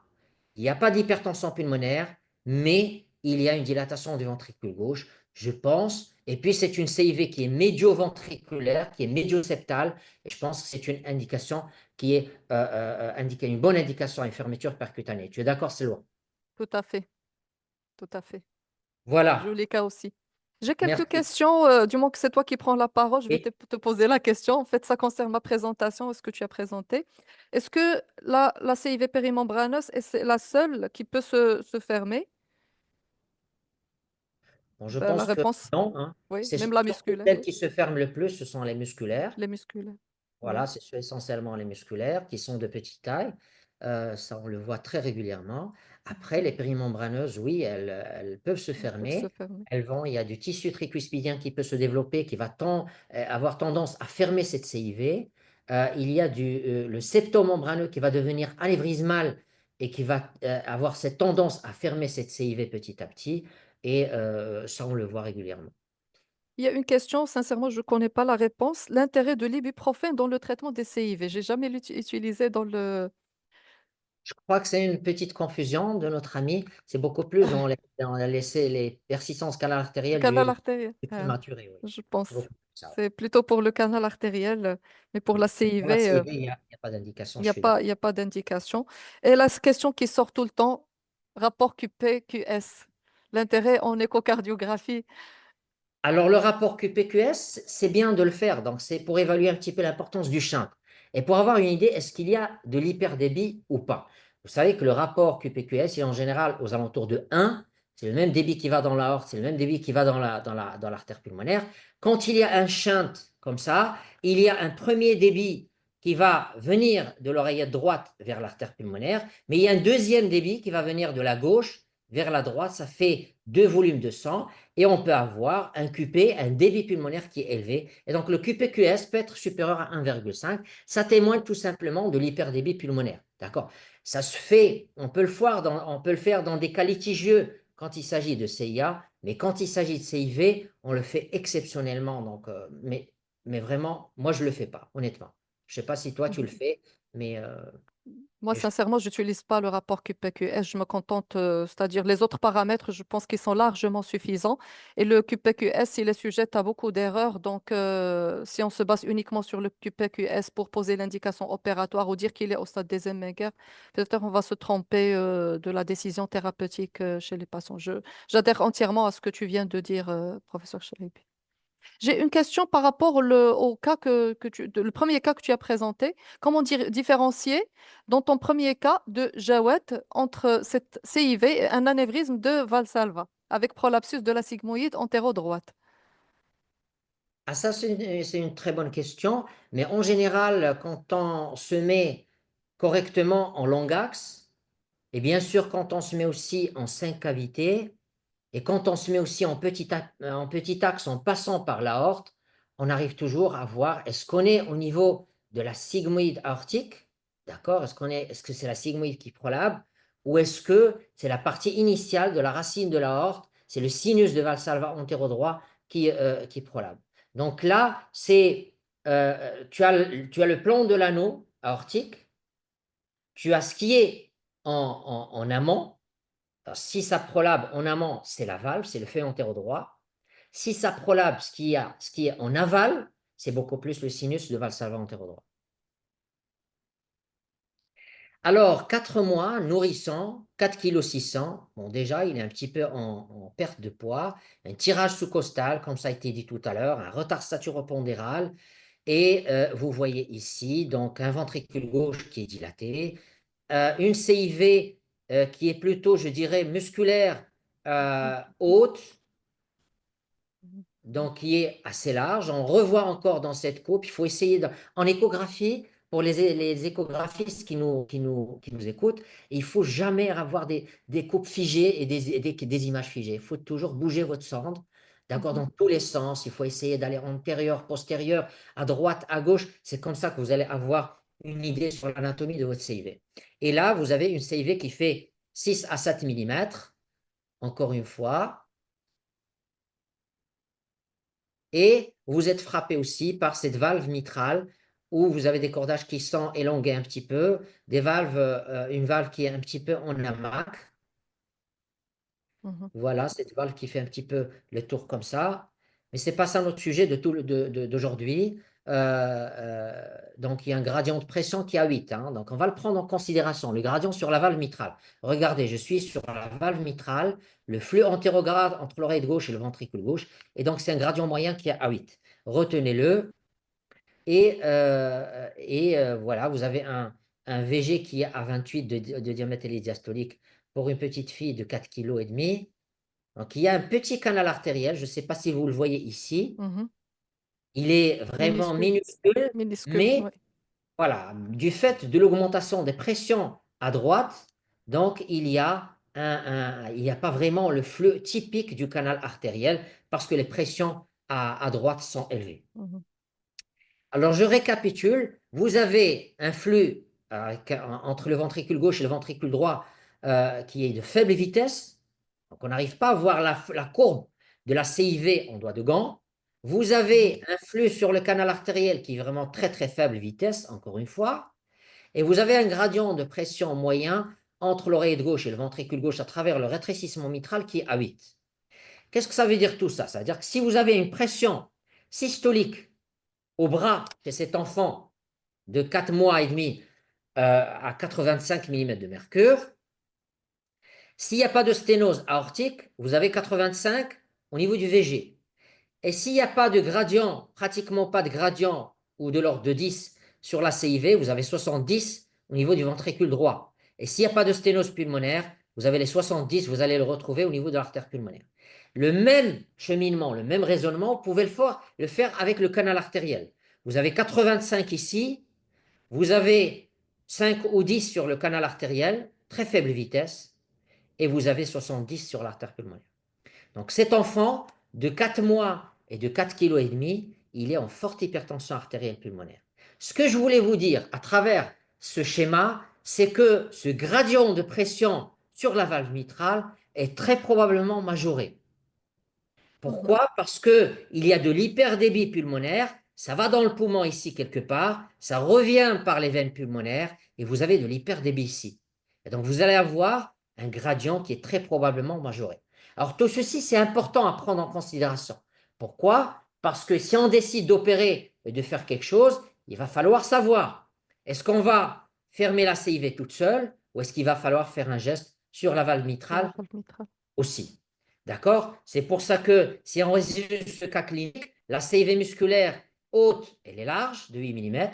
Il n'y a pas d'hypertension pulmonaire, mais il y a une dilatation du ventricule gauche, je pense. Et puis, c'est une CIV qui est médio-ventriculaire, qui est médio-septale. Et je pense que c'est une indication qui est une bonne indication à une fermeture percutanée. Tu es d'accord, Sylvain? Tout à fait, tout à fait. Voilà. Joli cas aussi. J'ai quelques Merci. questions, du moment que c'est toi qui prends la parole, je vais Et te poser la question. En fait, ça concerne ma présentation, ce que tu as présenté. Est-ce que la CIV périmembraneuse est la seule qui peut se fermer? bon, je Ben, la pense que réponse, non, hein. oui, C'est même la surtout musculaire, celles oui, qui se ferment le plus, ce sont les musculaires. les musculaires, Voilà, oui. c'est essentiellement les musculaires qui sont de petite taille. Ça, on le voit très régulièrement. Après, les périmembraneuses, oui, elles peuvent se Elles peuvent se fermer. fermer. Il y a du tissu tricuspidien qui peut se développer, qui va avoir tendance à fermer cette CIV. Il y a le septomembraneux qui va devenir anévrismal et qui va avoir cette tendance à fermer cette CIV petit à petit. Et ça, on le voit régulièrement. Il y a une question, sincèrement, je ne connais pas la réponse. L'intérêt de l'ibuprofène dans le traitement des CIV. J'ai jamais utilisé dans le Je crois que c'est une petite confusion de notre ami. C'est beaucoup plus les persistances canal artérielles canal artériel. du prématuré. Oui. Je C'est pense. beaucoup plus ça. C'est plutôt pour le canal artériel, mais pour la Pour la CIV, CIV, il y a pas d'indication, il je suis d'accord. n'y a pas d'indication. Et la question qui sort tout le temps, rapport QP-QS, l'intérêt en échocardiographie. Alors, le rapport QPQS, c'est bien de le faire. Donc, c'est pour évaluer un petit peu l'importance du shunt. Et pour avoir une idée, est-ce qu'il y a de l'hyperdébit ou pas? Vous savez que le rapport QPQS est en général aux alentours de 1. C'est le même débit qui va dans l'aorte, c'est le même débit qui va dans l'artère pulmonaire. Quand il y a un shunt comme ça, il y a un premier débit qui va venir de l'oreillette droite vers l'artère pulmonaire, mais il y a un deuxième débit qui va venir de la gauche vers la droite. Ça fait 2 volumes de sang. Et on peut avoir un QP, un débit pulmonaire qui est élevé. Et donc, le QPQS peut être supérieur à 1,5. Ça témoigne tout simplement de l'hyperdébit pulmonaire. D'accord? Ça se fait, on peut le faire dans des cas litigieux quand il s'agit de CIA, mais quand il s'agit de CIV, on le fait exceptionnellement. Donc, mais vraiment, moi, je ne le fais pas, honnêtement. Je ne sais pas si toi, tu le fais, mais, Moi, mais sincèrement, je n'utilise pas le rapport QPQS. Je me contente, c'est-à-dire les autres paramètres, je pense qu'ils sont largement suffisants. Et le QPQS, il est sujet à beaucoup d'erreurs. Donc, si on se base uniquement sur le QPQS pour poser l'indication opératoire ou dire qu'il est au stade des Meiger, peut-être on va se tromper, de la décision thérapeutique, chez les patients. J'adhère entièrement à ce que tu viens de dire, professeur Chalibi. J'ai une question par rapport au cas le premier cas que tu as présenté. Comment différencier dans ton premier cas de Jawet entre cette CIV et un anévrisme de Valsalva avec prolapsus de la sigmoïde antéro-droite? ah, ça, c'est une très bonne question, mais en général, quand on se met correctement en long axe, et bien sûr quand on se met aussi en 5 cavités, et quand on se met aussi en petit axe en passant par l'aorte, on arrive toujours à voir est-ce qu'on est au niveau de la sigmoïde aortique, d'accord? Est-ce que c'est la sigmoïde qui prolabe, ou est-ce que c'est la partie initiale de la racine de l'aorte, c'est le sinus de Valsalva antérodroit qui prolabe. Donc là, tu as le plan de l'anneau aortique, tu as ce qui est en amont. Alors, si ça prolabe en amont, c'est la valve, c'est le fait antérodroit. Si ça prolapse, ce qui est en aval, c'est beaucoup plus le sinus de valsalva antérodroit. Alors, 4 mois, nourrissant, 4,6 kg. Bon, déjà, il est un petit peu en perte de poids. Un tirage sous-costal, comme ça a été dit tout à l'heure, un retard staturopondéral. Et vous voyez ici, donc, un ventricule gauche qui est dilaté. Une CIV qui est plutôt, je dirais, musculaire haute, donc qui est assez large. On revoit encore dans cette coupe. Il faut essayer en échographie, pour les échographistes qui nous écoutent, il ne faut jamais avoir des coupes figées et des images figées. Il faut toujours bouger votre sonde, d'accord, dans tous les sens. Il faut essayer d'aller antérieur, postérieur, à droite, à gauche. C'est comme ça que vous allez avoir une idée sur l'anatomie de votre CIV. Et là, vous avez une CIV qui fait 6 à 7 mm, encore une fois. Et vous êtes frappé aussi par cette valve mitrale où vous avez des cordages qui sont élongés un petit peu, une valve qui est un petit peu en hamac. Voilà, cette valve qui fait un petit peu le tour comme ça. Mais ce n'est pas ça notre sujet d'aujourd'hui. Donc, il y a un gradient de pression qui est à 8. Donc, on va le prendre en considération, le gradient sur la valve mitrale. Regardez, je suis sur la valve mitrale, le flux antérograde entre l'oreille gauche et le ventricule gauche. Et donc, c'est un gradient moyen qui est à 8. Retenez-le. Et voilà, vous avez un VG qui est à 28 de diamètre diastolique pour une petite fille de 4,5 kg. Donc, il y a un petit canal artériel, je ne sais pas si vous le voyez ici. Il est vraiment minuscule, mais ouais. voilà, du fait de l'augmentation des pressions à droite, donc il n'y a pas vraiment le flux typique du canal artériel parce que les pressions à droite sont élevées. Alors, je récapitule. Vous avez un flux entre le ventricule gauche et le ventricule droit qui est de faible vitesse. Donc, on n'arrive pas à voir la courbe de la CIV en doigt de gant. Vous avez un flux sur le canal artériel qui est vraiment très, très faible vitesse, encore une fois. Et vous avez un gradient de pression moyen entre l'oreille gauche et le ventricule gauche à travers le rétrécissement mitral qui est à 8. Qu'est-ce que ça veut dire tout ça? Ça veut dire que si vous avez une pression systolique au bras chez cet enfant de 4 mois et demi à 85 mm de mercure, s'il n'y a pas de sténose aortique, vous avez 85 au niveau du VG. Et s'il n'y a pas de gradient, pratiquement pas de gradient, ou de l'ordre de 10 sur la CIV, vous avez 70 au niveau du ventricule droit. Et s'il n'y a pas de sténose pulmonaire, vous avez les 70, vous allez le retrouver au niveau de l'artère pulmonaire. Le même cheminement, le même raisonnement, vous pouvez le faire avec le canal artériel. Vous avez 85 ici, vous avez 5 ou 10 sur le canal artériel, très faible vitesse, et vous avez 70 sur l'artère pulmonaire. Donc cet enfant de 4 mois et de 4,5 kg, il est en forte hypertension artérielle pulmonaire. Ce que je voulais vous dire à travers ce schéma, c'est que ce gradient de pression sur la valve mitrale est très probablement majoré. Pourquoi? Parce qu'il y a de l'hyperdébit pulmonaire, ça va dans le poumon ici quelque part, ça revient par les veines pulmonaires et vous avez de l'hyperdébit ici. Et donc vous allez avoir un gradient qui est très probablement majoré. Alors tout ceci, c'est important à prendre en considération. Pourquoi? Parce que si on décide d'opérer et de faire quelque chose, il va falloir savoir, est-ce qu'on va fermer la CIV toute seule ou est-ce qu'il va falloir faire un geste sur la valve mitrale aussi? D'accord? C'est pour ça que si on résume ce cas clinique, la CIV musculaire haute, elle est large, de 8 mm,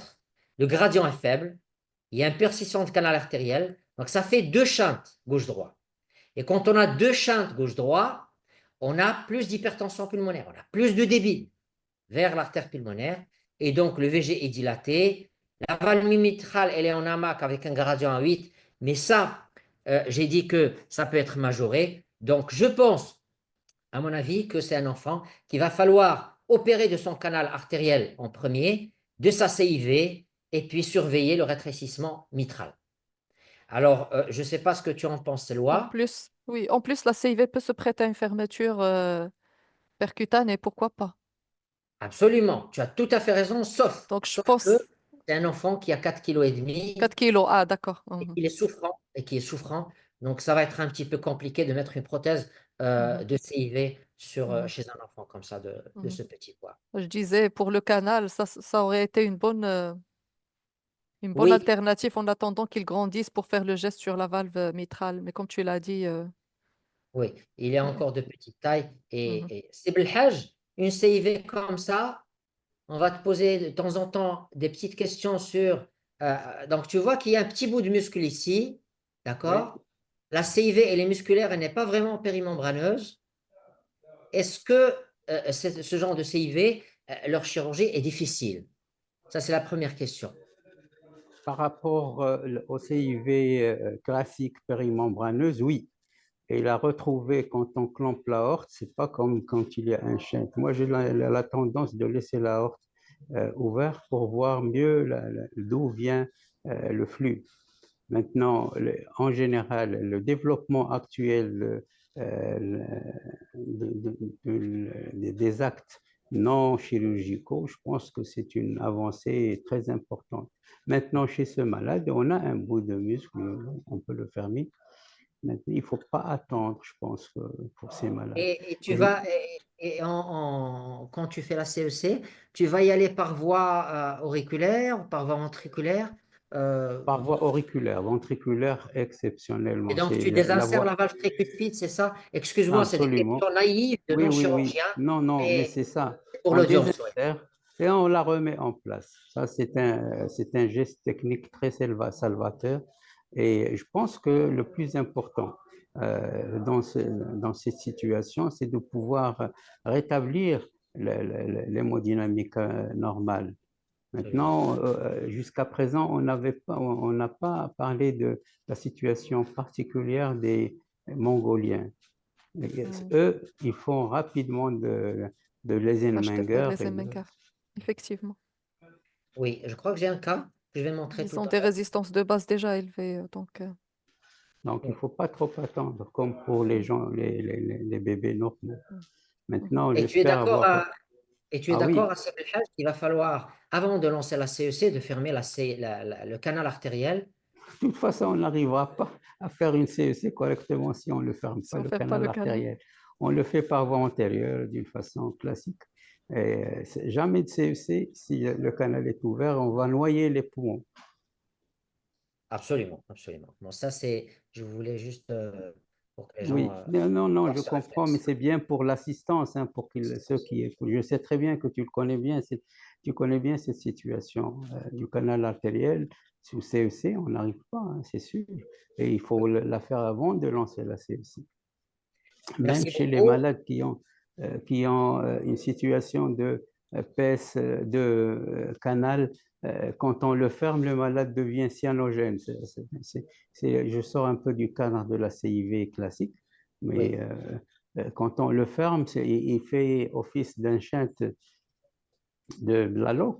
le gradient est faible, il y a une persistance de canal artériel, donc ça fait 2 shunts gauche-droit. Et quand on a 2 shunts gauche-droit, on a plus d'hypertension pulmonaire, on a plus de débit vers l'artère pulmonaire, et donc le VG est dilaté. La valve mitrale, elle est en hamac avec un gradient à 8, mais ça, j'ai dit que ça peut être majoré. Donc je pense, à mon avis, que c'est un enfant qu'il va falloir opérer de son canal artériel en premier, de sa CIV, et puis surveiller le rétrécissement mitral. Alors, je ne sais pas ce que tu en penses, Eloi. En plus, la CIV peut se prêter à une fermeture percutanée, pourquoi pas? Absolument, tu as tout à fait raison, sauf Donc, je que pense c'est un enfant qui a 4,5 kg 4 kilos. Ah, d'accord. et qui est souffrant. Donc, ça va être un petit peu compliqué de mettre une prothèse de CIV chez un enfant comme ça de Mhm. ce petit poids. Je disais, pour le canal, ça aurait été une bonne Oui, alternative en attendant qu'il grandisse pour faire le geste sur la valve mitrale. Mais comme tu l'as dit, oui, il est ouais. encore de petite taille. Mhm. Et c'est Belhaj, une CIV comme ça, on va te poser de temps en temps des petites questions sur. Donc, tu vois qu'il y a un petit bout de muscle ici, Oui. d'accord? La CIV, elle est musculaire, elle n'est pas vraiment périmembraneuse. Est-ce que ce genre de CIV, leur chirurgie est difficile? Ça, c'est la première question. Par rapport au CIV classique périmembraneuse, oui. Et la retrouver quand on clampe l'aorte, c'est pas comme quand il y a un shunt. Moi, j'ai la tendance de laisser l'aorte ouverte pour voir mieux d'où vient le flux. Maintenant, en général, le développement actuel des actes non chirurgicaux, je pense que c'est une avancée très importante. Maintenant, chez ce malade, on a un bout de muscle, on peut le fermer. Maintenant, il ne faut pas attendre, je pense, pour ces malades. Et tu vas, quand tu fais la CEC, tu vas y aller par voie auriculaire ou par voie ventriculaire. euh, Par voie auriculaire, ventriculaire et exceptionnellement. donc, C'est tu la désinsères voie la valve tricuspide, c'est ça? Excuse-moi, c'est des absolument. questions naïves de Oui, oui, oui. non-chirurgien, Non, non, mais mais c'est ça. c'est pour On l'audience, oui. désinsère et on la remet en place. Ça, c'est un geste technique très salvateur. Et je pense que le plus important dans cette situation, c'est de pouvoir rétablir l'hémodynamique normale. Absolument. Maintenant, jusqu'à présent, on n'a pas parlé de la situation particulière des Mongoliens. Mm. Eux, ils font rapidement de HTP, l'Eisenmenger. les Eisenmenger. Effectivement. Oui, je crois que j'ai un cas que je vais montrer Ils tout ont à des l'heure. résistances de base déjà élevées. Donc, Donc, il ne Oui. faut pas trop attendre, comme pour les mm, gens, les bébés normaux. mm, mhm. Maintenant, Et tu es j'espère d'accord avoir... et tu es Ah d'accord à oui, ce qu'il va falloir, avant de lancer la CEC, de fermer le canal artériel. de toute façon, on n'arrivera pas à faire une CEC correctement si on ne ferme Si pas on ne le ferme pas canal le canal. artériel. On le fait par voie antérieure d'une façon classique. Et jamais de CEC, si le canal est ouvert, on va noyer les poumons. Absolument, absolument. Bon, ça, je voulais juste pour que les gens Oui, non, non, non, voient je ce comprends, mais réflexe. c'est bien pour l'assistance, hein, pour ceux qui écoutent. Je sais très bien que tu le connais bien, tu connais bien cette situation du canal artériel sous CEC, on n'arrive pas, hein, c'est sûr. Et il faut la faire avant de lancer la CEC. Même Merci chez les beaucoup. malades qui ont une situation de pèse de canal, quand on le ferme, le malade devient cyanogène. Je sors un peu du cadre de la CIV classique, mais Oui, quand on le ferme, il fait office d'un shunt de la loc.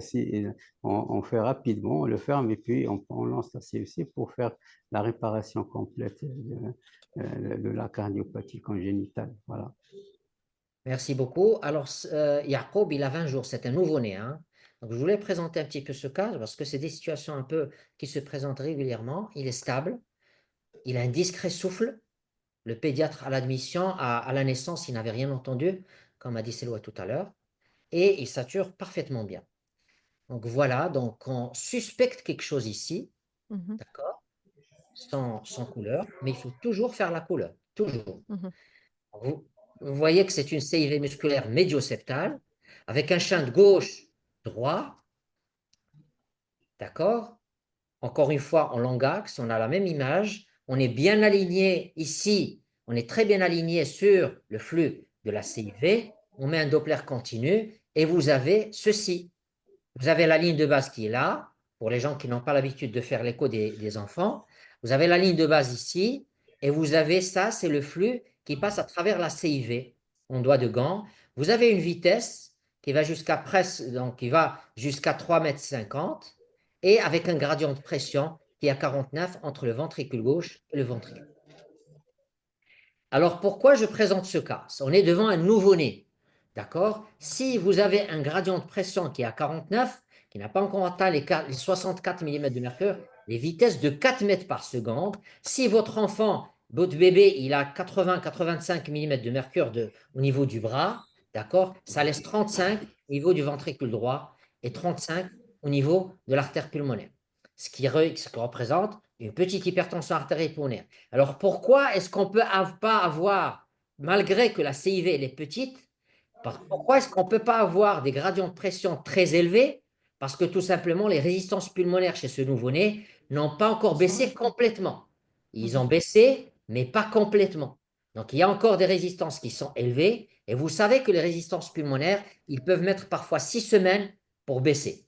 Si on fait rapidement, on le ferme et puis on lance la CEC pour faire la réparation complète de la cardiopathie congénitale. Voilà. merci beaucoup. Alors, Yacoub, il a 20 jours, c'est un nouveau-né, hein. Donc, je voulais présenter un petit peu ce cas parce que c'est des situations un peu qui se présentent régulièrement. Il est stable, il a un discret souffle. Le pédiatre à l'admission, à la naissance, il n'avait rien entendu, comme a dit Selwa tout à l'heure, et il sature parfaitement bien. Donc voilà, donc on suspecte quelque chose ici, Mhm, d'accord, sans couleur, mais il faut toujours faire la couleur, toujours. mhm, Vous, vous voyez que c'est une CIV musculaire médioseptale, avec un shunt gauche-droit, d'accord. Encore une fois, en long axe, on a la même image. On est bien aligné ici. On est très bien aligné sur le flux de la CIV. On met un Doppler continu et vous avez ceci. Vous avez la ligne de base qui est là, pour les gens qui n'ont pas l'habitude de faire l'écho des enfants. Vous avez la ligne de base ici et vous avez ça, c'est le flux qui passe à travers la CIV en doigt de gant. Vous avez une vitesse qui va jusqu'à presque, donc qui va jusqu'à 3,50 m et avec un gradient de pression qui est à 49 entre le ventricule gauche et le ventricule. Alors pourquoi je présente ce cas? On est devant un nouveau-né. D'accord? Si vous avez un gradient de pression qui est à 49, qui n'a pas encore atteint les 64 mm de mercure, les vitesses de 4 mètres par seconde, si votre enfant Votre bébé, il a 80-85 mm de mercure au niveau du bras, d'accord? Ça laisse 35 au niveau du ventricule droit et 35 au niveau de l'artère pulmonaire, ce qui représente une petite hypertension artérielle pulmonaire. Alors pourquoi est-ce qu'on ne peut pas avoir, malgré que la CIV elle est petite, pourquoi est-ce qu'on ne peut pas avoir des gradients de pression très élevés? Parce que tout simplement, les résistances pulmonaires chez ce nouveau-né n'ont pas encore baissé complètement. Ils ont baissé, mais pas complètement. Donc, il y a encore des résistances qui sont élevées. Et vous savez que les résistances pulmonaires, ils peuvent mettre parfois 6 semaines pour baisser.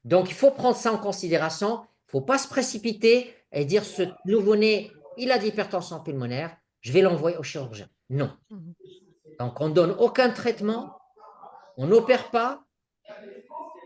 Donc, il faut prendre ça en considération. Il ne faut pas se précipiter et dire ce nouveau-né, il a de l'hypertension pulmonaire, je vais l'envoyer au chirurgien. Non. Donc, on ne donne aucun traitement, on n'opère pas,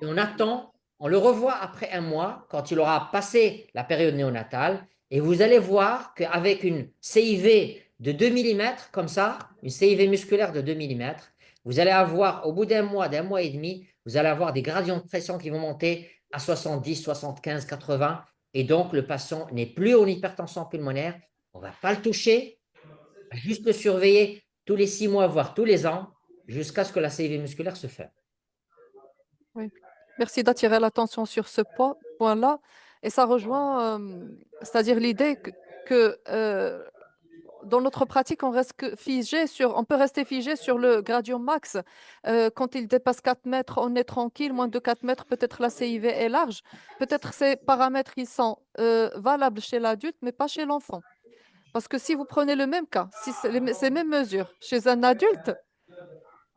et on attend, on le revoit après un mois, quand il aura passé la période néonatale, et vous allez voir qu'avec une CIV de 2 mm, comme ça, une CIV musculaire de 2 mm, vous allez avoir, au bout d'un mois et demi, vous allez avoir des gradients de pression qui vont monter à 70, 75, 80, et donc le patient n'est plus en hypertension pulmonaire, on ne va pas le toucher, on va juste le surveiller tous les 6 mois, voire tous les ans, jusqu'à ce que la CIV musculaire se fasse. Oui. Merci d'attirer l'attention sur ce point-là. Et ça rejoint, c'est-à-dire l'idée que, dans notre pratique, on peut rester figé sur le gradient max. Quand il dépasse 4 mètres, on est tranquille. Moins de 4 mètres, peut-être la CIV est large. Peut-être ces paramètres, ils sont valables chez l'adulte, mais pas chez l'enfant. Parce que si vous prenez le même cas, si c'est ces mêmes mesures chez un adulte,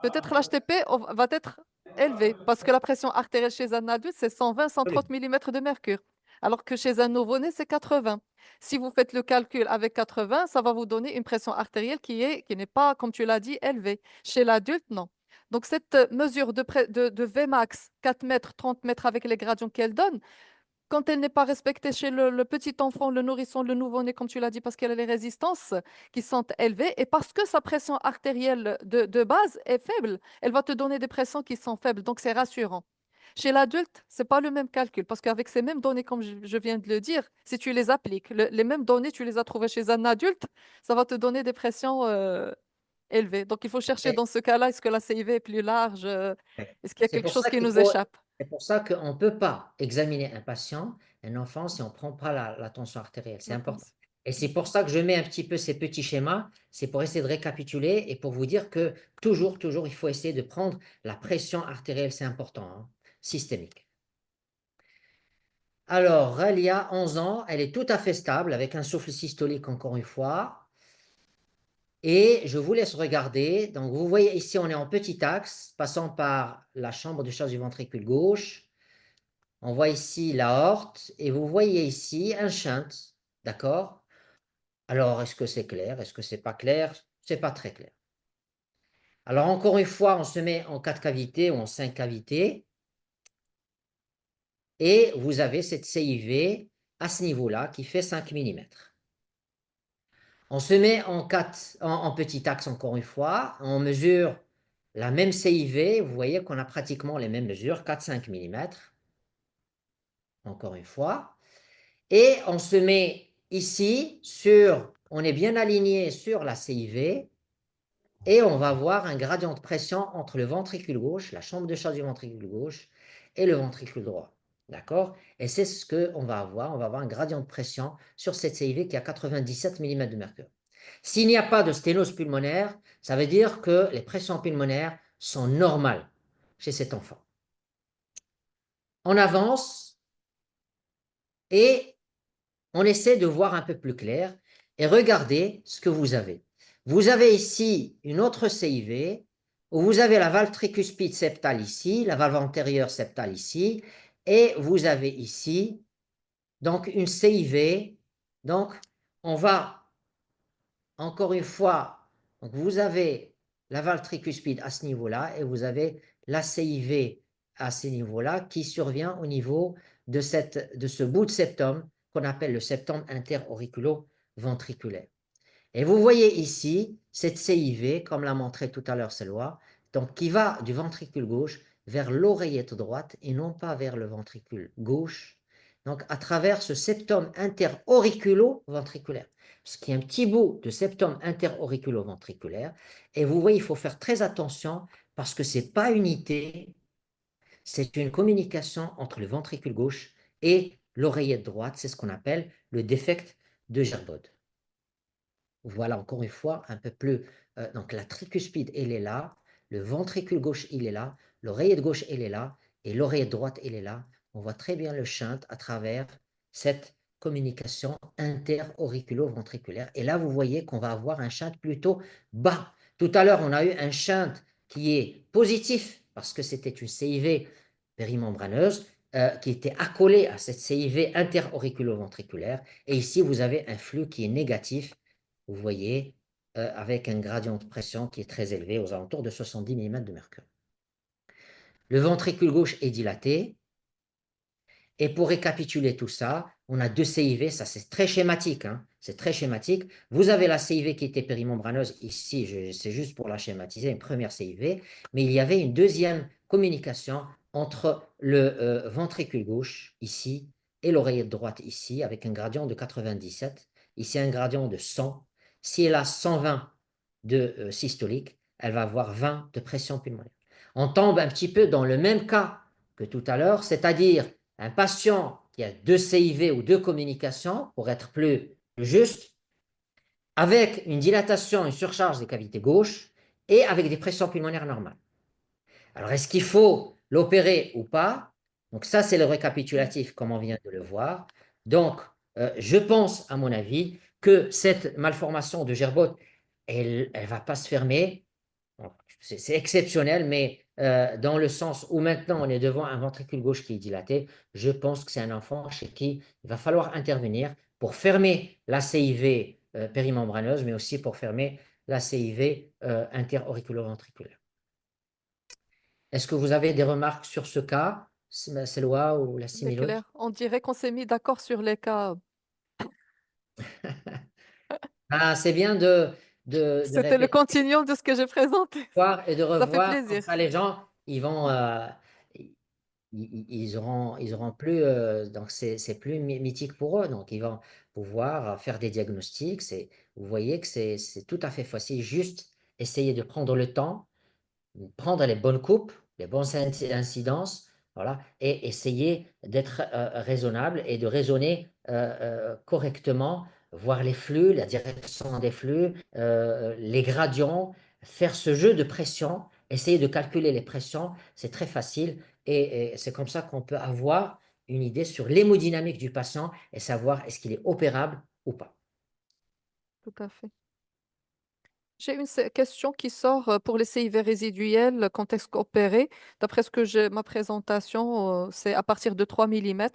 peut-être l'HTP va être élevé parce que la pression artérielle chez un adulte, c'est 120-130 mm de mercure, alors que chez un nouveau-né, c'est 80. Si vous faites le calcul avec 80, ça va vous donner une pression artérielle qui n'est pas, comme tu l'as dit, élevée. Chez l'adulte, non. Donc, cette mesure de Vmax, 4 mètres, 30 mètres avec les gradients qu'elle donne, quand elle n'est pas respectée chez le petit enfant, le nourrisson, le nouveau-né, comme tu l'as dit, parce qu'elle a les résistances qui sont élevées et parce que sa pression artérielle de base est faible, elle va te donner des pressions qui sont faibles. Donc, c'est rassurant. Chez l'adulte, ce n'est pas le même calcul parce qu'avec ces mêmes données, comme je viens de le dire, si tu les appliques, les mêmes données, tu les as trouvées chez un adulte, ça va te donner des pressions élevées. Donc, il faut chercher Et dans ce cas-là, est-ce que la CIV est plus large? Est-ce qu'il y a C'est quelque pour chose ça qui qu'il nous faut, échappe? c'est pour ça qu'on ne peut pas examiner un patient, un enfant, si on ne prend pas la tension artérielle. C'est important. Et c'est pour ça que je mets un petit peu ces petits schémas, c'est pour essayer de récapituler et pour vous dire que toujours, il faut essayer de prendre la pression artérielle, c'est important, hein, systémique. Alors, Ralia, 11 ans, elle est tout à fait stable avec un souffle systolique encore une fois. Et je vous laisse regarder. Donc, vous voyez ici, on est en petit axe, passant par la chambre de chasse du ventricule gauche. On voit ici l'aorte et vous voyez ici un shunt, d'accord? Alors, est-ce que c'est clair? Est-ce que c'est pas clair? C'est pas très clair. Alors, encore une fois, on se met en 4 cavités ou en 5 cavités et vous avez cette CIV à ce niveau-là qui fait 5 mm. On se met en petit axe encore une fois, on mesure la même CIV, vous voyez qu'on a pratiquement les mêmes mesures, 4-5 mm, encore une fois. Et on se met ici on est bien aligné sur la CIV et on va voir un gradient de pression entre le ventricule gauche, la chambre de chasse du ventricule gauche et le ventricule droit. D'accord? Et c'est ce qu'on va avoir. On va avoir un gradient de pression sur cette CIV qui a 97 mm de mercure. S'il n'y a pas de sténose pulmonaire, ça veut dire que les pressions pulmonaires sont normales chez cet enfant. On avance et on essaie de voir un peu plus clair et regardez ce que vous avez. Vous avez ici une autre CIV où vous avez la valve tricuspide septale ici, la valve antérieure septale ici, et vous avez ici donc une CIV. Donc, on va encore une fois, donc vous avez la valve tricuspide à ce niveau-là et vous avez la CIV à ce niveau-là qui survient au niveau de ce bout de septum qu'on appelle le septum interauriculo-ventriculaire. Et vous voyez ici cette CIV, comme l'a montré tout à l'heure Selwa, donc qui va du ventricule gauche vers l'oreillette droite et non pas vers le ventricule gauche. donc à travers ce septum interauriculo-ventriculaire. Parce qu'il y a un petit bout de septum interauriculo-ventriculaire. Et vous voyez, il faut faire très attention parce que ce n'est pas une unité, c'est une communication entre le ventricule gauche et l'oreillette droite. C'est ce qu'on appelle le défect de Gerbode. Voilà, encore une fois, un peu plus. Donc, la tricuspide, elle est là. Le ventricule gauche, il est là. L'oreillette gauche, elle est là. Et l'oreillette droite, elle est là. On voit très bien le shunt à travers cette communication interauriculo-ventriculaire. Et là, vous voyez qu'on va avoir un shunt plutôt bas. Tout à l'heure, on a eu un shunt qui est positif parce que c'était une CIV périmembraneuse qui était accolée à cette CIV interauriculo-ventriculaire. Et ici, vous avez un flux qui est négatif, vous voyez, avec un gradient de pression qui est très élevé, aux alentours de 70 mm de mercure. Le ventricule gauche est dilaté. Et pour récapituler tout ça, on a deux CIV, ça c'est très schématique, hein, c'est très schématique. Vous avez la CIV qui était périmembraneuse, ici c'est juste pour la schématiser, une première CIV, mais il y avait une deuxième communication entre le ventricule gauche, ici, et l'oreillette droite, ici, avec un gradient de 97, ici un gradient de 100. Si elle a 120 de systolique, elle va avoir 20 de pression pulmonaire. On tombe un petit peu dans le même cas que tout à l'heure, c'est-à-dire un patient qui a deux CIV ou deux communications, pour être plus juste, avec une dilatation, une surcharge des cavités gauches et avec des pressions pulmonaires normales. Alors, est-ce qu'il faut l'opérer ou pas? Donc, ça, c'est le récapitulatif, comme on vient de le voir. Donc, je pense, à mon avis, que cette malformation de Gerbode, elle ne va pas se fermer. C'est exceptionnel, mais dans le sens où maintenant on est devant un ventricule gauche qui est dilaté, je pense que c'est un enfant chez qui il va falloir intervenir pour fermer la CIV périmembraneuse, mais aussi pour fermer la CIV interauriculo-ventriculaire. Est-ce que vous avez des remarques sur ce cas, Selwa ou la C'est similode? clair. On dirait qu'on s'est mis d'accord sur les cas. Ah, c'est bien de C'était le répéter, continuum de ce que j'ai présenté. voir et de Ça fait revoir, comme plaisir. ça les gens, ils vont, ils auront plus, donc c'est plus mythique pour eux, donc ils vont pouvoir faire des diagnostics. Vous voyez que c'est tout à fait facile, juste essayer de prendre le temps, prendre les bonnes coupes, les bonnes incidences, voilà, et essayer d'être raisonnable et de raisonner correctement, voir les flux, la direction des flux, les gradients, faire ce jeu de pression, essayer de calculer les pressions, c'est très facile et c'est comme ça qu'on peut avoir une idée sur l'hémodynamique du patient et savoir est-ce qu'il est opérable ou pas. Tout à fait. J'ai une question qui sort pour les CIV résiduels, contexte opéré. D'après ce que j'ai, ma présentation, c'est à partir de 3 mm.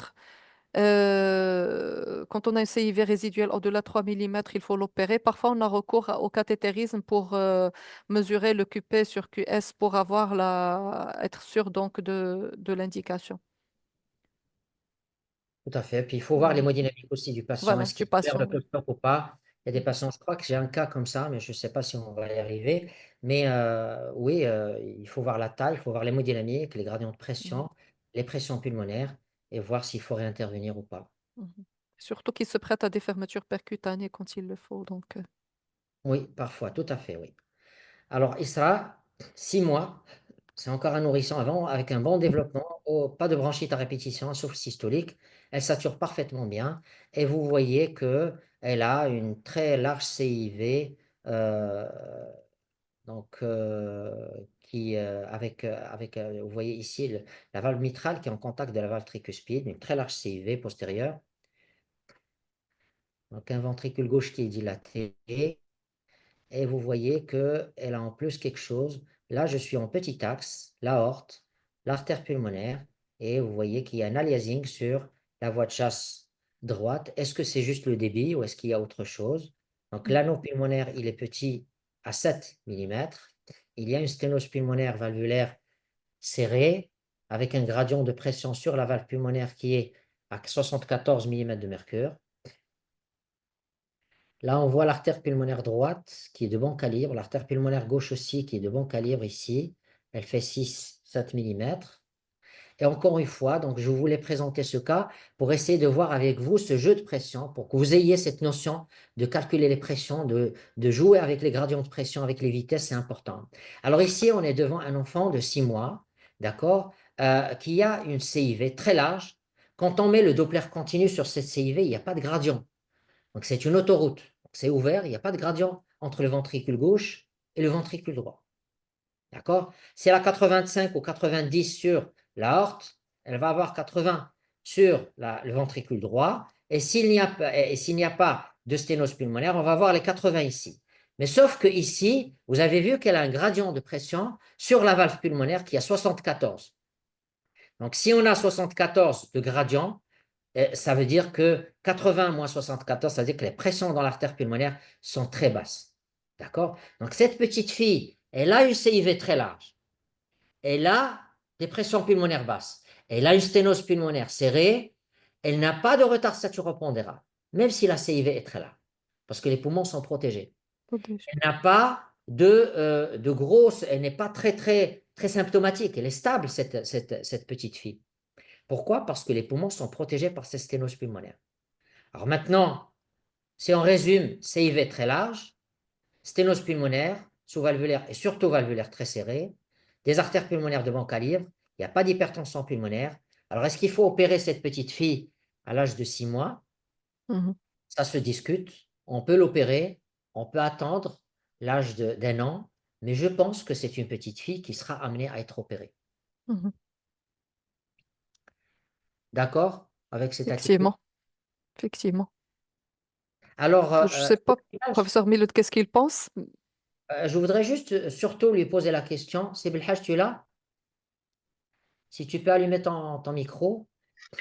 Quand on a un CIV résiduel au-delà de 3 mm, il faut l'opérer. Parfois, on a recours au cathétérisme pour mesurer le QP sur QS pour être sûr donc de l'indication. Tout à fait. Puis il faut voir Voilà, l'hémodynamique aussi du patient. voilà, Est-ce du qu'il perd le patient. Oui. bloc ou pas? Il y a des Mhm, patients, je crois que j'ai un cas comme ça, mais je ne sais pas si on va y arriver. Mais oui, il faut voir la taille, il faut voir l'hémodynamique, les gradients de mhm, pression, les pressions pulmonaires et voir s'il faut réintervenir ou pas. mhm. Surtout qu'ils se prêtent à des fermetures percutanées quand il le faut. Donc, Oui, parfois, tout à fait, oui. Alors, Isra, 6 mois, c'est encore un nourrisson avant, avec un bon développement, pas de bronchite à répétition, sauf systolique. Elle sature parfaitement bien. Et vous voyez qu'elle a une très large CIV, donc, vous voyez ici la valve mitrale qui est en contact de la valve tricuspide, une très large CIV postérieure. Donc, un ventricule gauche qui est dilaté. Et vous voyez qu'elle a en plus quelque chose. Là, je suis en petit axe, l'aorte, l'artère pulmonaire, et vous voyez qu'il y a un aliasing sur la voie de chasse droite. Est-ce que c'est juste le débit ou est-ce qu'il y a autre chose? Donc, mhm. l'anneau pulmonaire, il est petit à 7 mm. Il y a une sténose pulmonaire valvulaire serrée avec un gradient de pression sur la valve pulmonaire qui est à 74 mm de mercure. Là, on voit l'artère pulmonaire droite qui est de bon calibre, l'artère pulmonaire gauche aussi qui est de bon calibre ici. Elle fait 6-7 mm. Et encore une fois, donc, je voulais présenter ce cas pour essayer de voir avec vous ce jeu de pression, pour que vous ayez cette notion de calculer les pressions, de jouer avec les gradients de pression, avec les vitesses, c'est important. Alors ici, on est devant un enfant de 6 mois, d'accord, qui a une CIV très large. Quand on met le Doppler continu sur cette CIV, il n'y a pas de gradient. Donc c'est une autoroute. C'est ouvert, il n'y a pas de gradient entre le ventricule gauche et le ventricule droit. D'accord? Si elle a 85 ou 90 sur l'aorte, elle va avoir 80 sur le ventricule droit. Et s'il n'y a pas de sténose pulmonaire, on va avoir les 80 ici. Mais sauf que ici, vous avez vu qu'elle a un gradient de pression sur la valve pulmonaire qui a 74. Donc si on a 74 de gradient, ça veut dire que 80 moins 74, ça veut dire que les pressions dans l'artère pulmonaire sont très basses. D'accord? Donc cette petite fille, elle a une CIV très large. Elle a des pressions pulmonaires basses. Elle a une sténose pulmonaire serrée. Elle n'a pas de retard saturopondéral, même si la CIV est très large, parce que les poumons sont protégés. Elle n'a pas de grosse, elle n'est pas très, très, très symptomatique. Elle est stable, cette petite fille. Pourquoi? Parce que les poumons sont protégés par cette sténose pulmonaire. Alors maintenant, si on résume, CIV très large, sténose pulmonaire, sous-valvulaire et surtout valvulaire très serrée, des artères pulmonaires de bon calibre, il n'y a pas d'hypertension pulmonaire. Alors, est-ce qu'il faut opérer cette petite fille à l'âge de 6 mois? Ça se discute. On peut l'opérer, on peut attendre l'âge d'un an, mais je pense que c'est une petite fille qui sera amenée à être opérée. D'accord avec cette attitude? Effectivement, effectivement. Alors, Je ne sais pas, professeur Miloud, qu'est-ce qu'il pense? je voudrais juste surtout lui poser la question. C'est Belhaj, tu es là? Si tu peux allumer ton micro.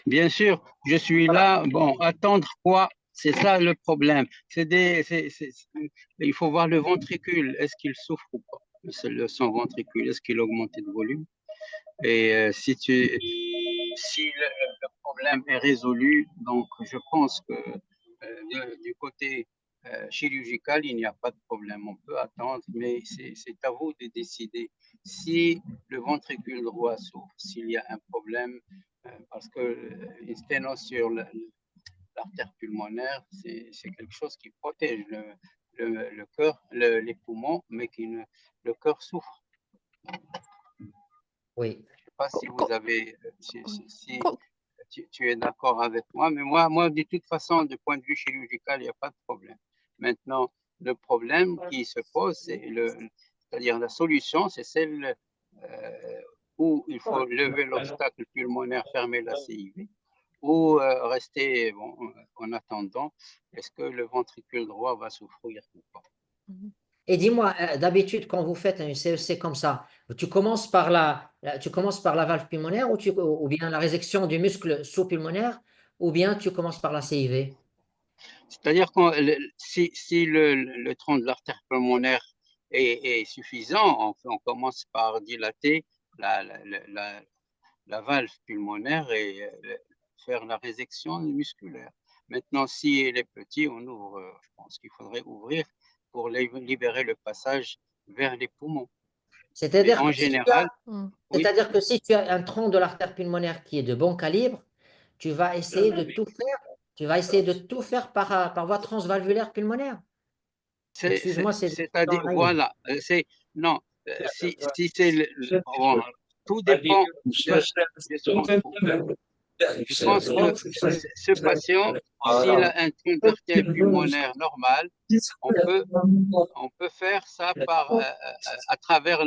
Bien sûr, je suis là. Bon, attendre quoi? C'est ça le problème. Il faut voir le ventricule. Est-ce qu'il souffre ou pas? Son ventricule, est-ce qu'il a augmenté de volume? Et si le problème est résolu, donc je pense que du côté chirurgical, il n'y a pas de problème. On peut attendre, mais c'est à vous de décider si le ventricule droit souffre, s'il y a un problème, parce que une sténose sur l'artère pulmonaire, c'est quelque chose qui protège le cœur, les poumons, mais le cœur souffre. Oui. Je ne sais pas si vous avez, si tu es d'accord avec moi, mais moi, de toute façon, du point de vue chirurgical, il n'y a pas de problème. Maintenant, le problème qui se pose, c'est-à-dire la solution, c'est celle où il faut lever l'obstacle pulmonaire, fermer la CIV, ou rester en attendant, est-ce que le ventricule droit va souffrir ou pas? Et dis-moi, d'habitude, quand vous faites un CEC comme ça, tu commences par tu commences par la valve pulmonaire ou bien la résection du muscle sous-pulmonaire ou bien tu commences par la CIV? C'est-à-dire que si le tronc de l'artère pulmonaire est suffisant, on commence par dilater la valve pulmonaire et faire la résection musculaire. Maintenant, si elle est petite, on ouvre, je pense qu'il faudrait ouvrir pour libérer le passage vers les poumons. Mais en général, oui. C'est-à-dire que si tu as un tronc de l'artère pulmonaire qui est de bon calibre, tu vas essayer de tout faire. Tu vas essayer de tout faire par voie transvalvulaire pulmonaire. Excuse-moi, c'est-à-dire, voilà, non, si c'est tout dépend de ce qu'on trouve. Je pense que ce patient, s'il a un tronc d'artère pulmonaire normal, on peut faire ça à travers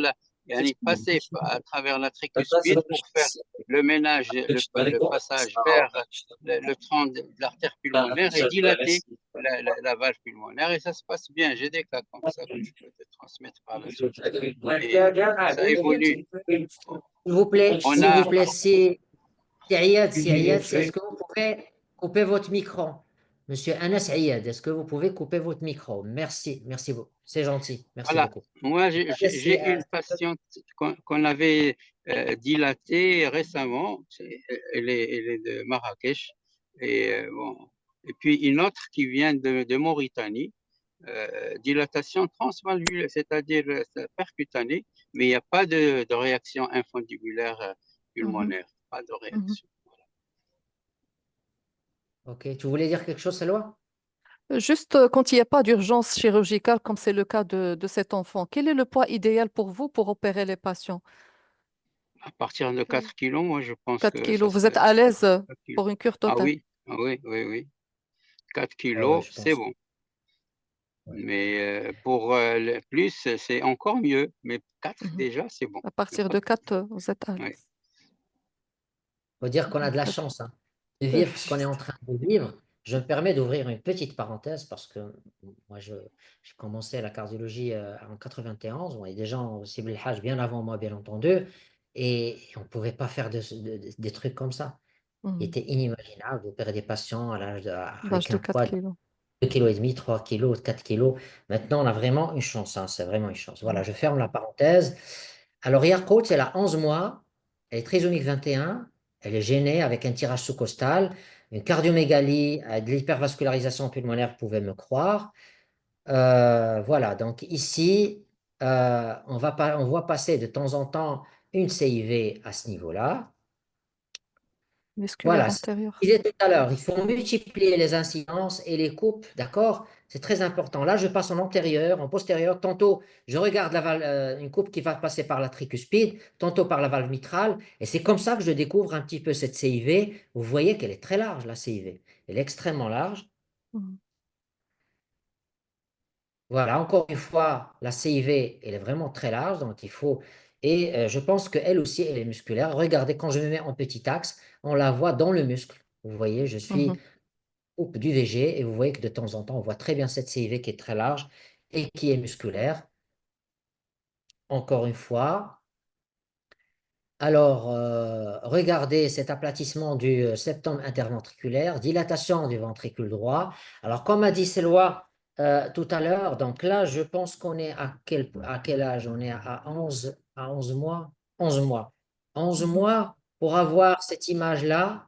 passer à travers la tricuspide pour faire le ménage, le passage vers le tronc de l'artère pulmonaire et dilater la valve pulmonaire. Et ça se passe bien. J'ai des cas comme ça que je peux te transmettre par la suite. Et ça évolue. S'il vous plaît, est-ce que vous pouvez couper votre micro? Monsieur Anas Ayad, est-ce que vous pouvez couper votre micro? Merci, merci beaucoup. C'est gentil, merci beaucoup. Moi, j'ai une patiente qu'on avait dilatée récemment. Elle est de Marrakech. Et puis une autre qui vient de Mauritanie. Dilatation transvalvulaire, c'est-à-dire percutanée, mais il n'y a pas de réaction infundibulaire pulmonaire. pas de Mhm. réaction. Ok, tu voulais dire quelque chose, Selwa? Juste quand il n'y a pas d'urgence chirurgicale, comme c'est le cas de cet enfant, quel est le poids idéal pour vous pour opérer les patients? À partir de 4 kilos, moi, je pense 4 que ça kilos. Vous êtes serait à l'aise 4 kilos. pour une cure Ah totale? oui, ah oui, oui, oui. 4 Ouais, ouais, kilos, je c'est pense. bon. Ouais. Mais pour le plus, c'est encore mieux. Mais 4 Mhm. déjà, c'est bon. À Il y a partir pas de de 4, problème. vous êtes à Ouais. l'aise. Faut dire qu'on a de la Très bien. chance, hein, de vivre ce qu'on est en train de vivre. Je me permets d'ouvrir une petite parenthèse parce que moi, j'ai commencé la cardiologie en 91. Bon, il y a des gens au Sibel Hajj bien avant moi, bien entendu, et on ne pouvait pas faire des trucs comme ça. Il Mhm. était inimaginable d'opérer des patients L'âge avec de un 4 poids kilos. 2,5 kg, 3 kilos, 4 kilos. Maintenant, on a vraiment une chance, hein, c'est vraiment une chance. Voilà, Mhm. je ferme la parenthèse. Alors, Yarkout, elle a 11 mois, elle est trisomique 21, elle est gênée avec un tirage sous-costal, une cardiomégalie, de l'hypervascularisation pulmonaire, vous pouvez me croire. Voilà, donc ici, on voit passer de temps en temps une CIV à ce niveau-là. Musculaire Voilà, ce que je antérieur. disais tout à l'heure, il faut multiplier les incidences et les coupes, d'accord? C'est très important. Là, je passe en antérieur, en postérieur. Tantôt, je regarde une coupe qui va passer par la tricuspide, tantôt par la valve mitrale. Et c'est comme ça que je découvre un petit peu cette CIV. Vous voyez qu'elle est très large, la CIV. Elle est extrêmement large. Mhm. Voilà, encore une fois, la CIV, elle est vraiment très large, donc il faut. Et je pense qu'elle aussi, elle est musculaire. Regardez, quand je me mets en petit axe, on la voit dans le muscle. Vous voyez, je suis Mhm. coupe du VG et vous voyez que de temps en temps, on voit très bien cette CIV qui est très large et qui est musculaire. Encore une fois. Alors, regardez cet aplatissement du septum interventriculaire, dilatation du ventricule droit. Alors, comme a dit Selwa tout à l'heure, donc là, je pense qu'on est à quel âge? On est à 11 mois. 11 mois. 11 Mhm. mois pour avoir cette image-là.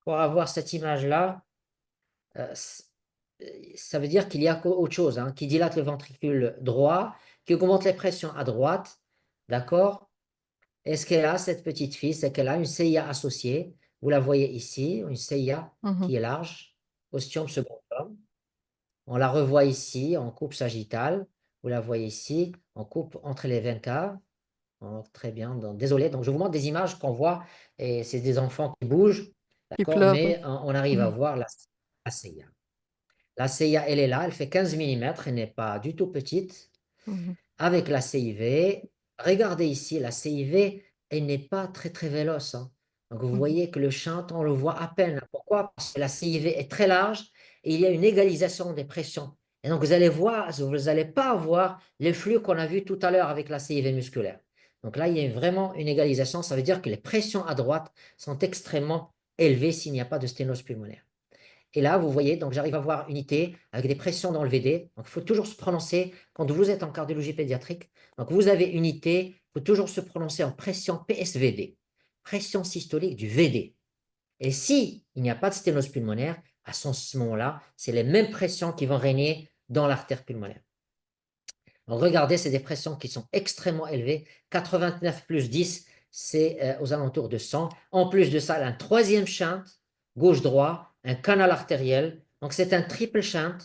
Pour avoir cette image-là, ça veut dire qu'il y a autre chose, hein, qui dilate le ventricule droit, qui augmente les pressions à droite, d'accord? Et ce qu'elle a, cette petite fille, c'est qu'elle a une CIA associée. Vous la voyez ici, une CIA Mhm. qui est large, ostium secundum. On la revoit ici en coupe sagittale. Vous la voyez ici en coupe entre les veines caves. Oh, très bien. Donc, désolé. Donc, je vous montre des images qu'on voit et c'est des enfants qui bougent, Qui d'accord? pleure. Mais on arrive à Mhm. voir la CIA. La CIA, elle est là, elle fait 15 millimètres, elle n'est pas du tout petite. Mhm. Avec la CIV, regardez ici, la CIV, elle n'est pas très très véloce, hein. Donc vous Mhm. voyez que le shunt, on le voit à peine. Pourquoi? Parce que la CIV est très large et il y a une égalisation des pressions. Et donc vous allez voir, vous n'allez pas avoir les flux qu'on a vu tout à l'heure avec la CIV musculaire. Donc là, il y a vraiment une égalisation. Ça veut dire que les pressions à droite sont extrêmement élevées s'il n'y a pas de sténose pulmonaire. Et là, vous voyez, donc j'arrive à voir unité avec des pressions dans le VD. Donc, il faut toujours se prononcer quand vous êtes en cardiologie pédiatrique. Donc, vous avez unité, il faut toujours se prononcer en pression PSVD, pression systolique du VD. Et si il n'y a pas de sténose pulmonaire, à ce moment-là, c'est les mêmes pressions qui vont régner dans l'artère pulmonaire. Donc, regardez, c'est des pressions qui sont extrêmement élevées. 89 plus 10, c'est aux alentours de 100. En plus de ça, un troisième shunt, gauche-droit, un canal artériel. Donc, c'est un triple shunt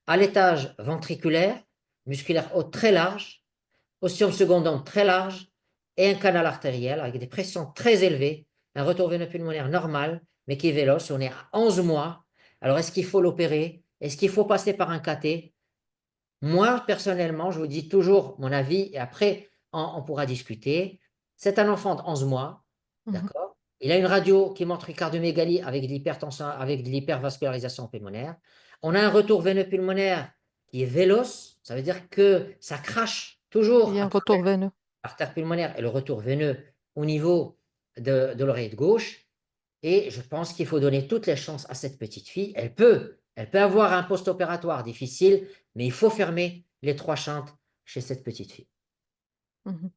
à l'étage ventriculaire, musculaire haut très large, ostium secondum très large et un canal artériel avec des pressions très élevées, un retour veineux pulmonaire normal, mais qui est véloce. On est à 11 mois. Alors, est-ce qu'il faut l'opérer? Est-ce qu'il faut passer par un cathé? Moi, personnellement, je vous dis toujours mon avis et après, on pourra discuter. C'est un enfant de 11 mois, Mhm. d'accord? Il a une radio qui montre une cardiomégalie avec de l'hypertension, avec de l'hypervascularisation pulmonaire. On a un retour veineux pulmonaire qui est véloce, ça veut dire que ça crache Il toujours y a à un travers retour veineux. l'artère pulmonaire et le retour veineux au niveau de l'oreille gauche. Et je pense qu'il faut donner toutes les chances à cette petite fille. Elle peut avoir un post-opératoire difficile, mais il faut fermer les trois chantes chez cette petite fille. Mhm.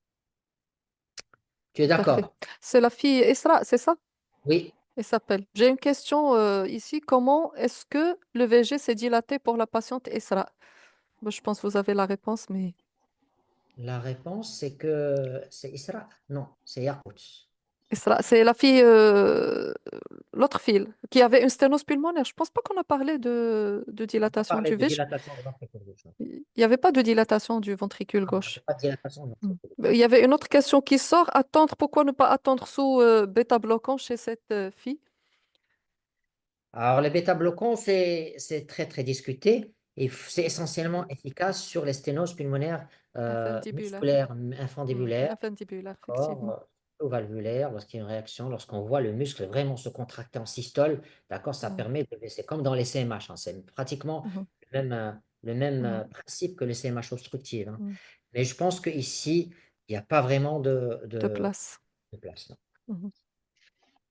Tu es Tout à fait. d'accord? C'est la fille Esra, c'est ça? Oui. Elle s'appelle. J'ai une question ici. Comment est-ce que le VG s'est dilaté pour la patiente Esra? Bon, je pense que vous avez la réponse, mais La réponse, c'est que c'est Isra. Non, c'est Yakouts. C'est la fille, l'autre fille, qui avait une sténose pulmonaire. Je pense pas qu'on a parlé de On va dilatation parler du de ventre. dilatation de ventricule gauche. Non, Il n'y avait pas de dilatation du ventricule non, il n'y a gauche. pas de dilatation de Mm. ventricule Il y avait une autre question qui sort. Attendre, pourquoi ne pas attendre sous bêta-bloquant chez cette fille? Alors, les bêta-bloquants, c'est très, très discuté et c'est essentiellement efficace sur les sténoses pulmonaires Infundibulaire. musculaires, Mm. infundibulaires, Infundibulaire, effectivement. d'accord, ou valvulaires, lorsqu'il y a une réaction, lorsqu'on voit le muscle vraiment se contracter en systole, d'accord, ça Mm. permet de baisser, comme dans les CMH, hein, c'est pratiquement Mhm. le même Mhm. principe que les CMH obstructives, hein. Mm. Mais je pense qu'ici, il n'y a pas vraiment De place. de place, non. Mhm.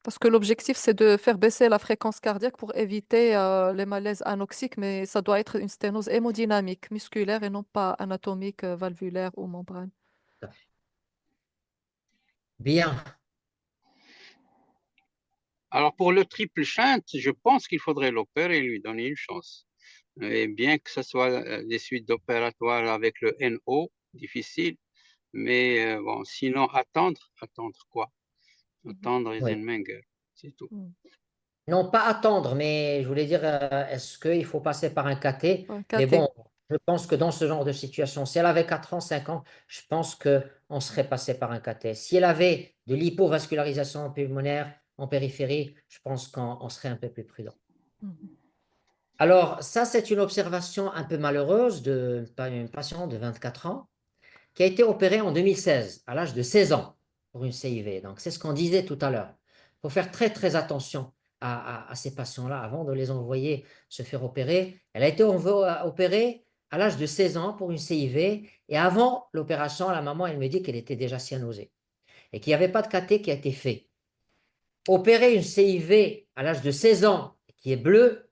Parce que l'objectif, c'est de faire baisser la fréquence cardiaque pour éviter les malaises anoxiques, mais ça doit être une sténose hémodynamique, musculaire et non pas anatomique, valvulaire ou membrane. Tout à fait. Bien. Alors pour le triple shunt, je pense qu'il faudrait l'opérer et lui donner une chance. Et bien que ce soit des suites opératoires avec le NO, difficile, mais bon, sinon attendre quoi? Mhm. Attendre Oui. Eisenmenger, c'est tout. Mm. Non, pas attendre, mais je voulais dire, est-ce qu'il faut passer par un cathé? Ouais, Mais cathé. bon, je pense que dans ce genre de situation, si elle avait 4 ans, 5 ans, je pense qu'on serait passé par un cathé. Si elle avait de l'hypovascularisation pulmonaire en périphérie, je pense qu'on serait un peu plus prudent. Mhm. Alors, ça, c'est une observation un peu malheureuse d'une patiente de 24 ans qui a été opérée en 2016, à l'âge de 16 ans, pour une CIV. Donc, c'est ce qu'on disait tout à l'heure. Il faut faire très, très attention à ces patients-là avant de les envoyer se faire opérer. Elle a été opérée à l'âge de 16 ans pour une CIV. Et avant l'opération, la maman, elle me dit qu'elle était déjà cyanosée et qu'il n'y avait pas de cathé qui a été fait. Opérer une CIV à l'âge de 16 ans qui est bleue,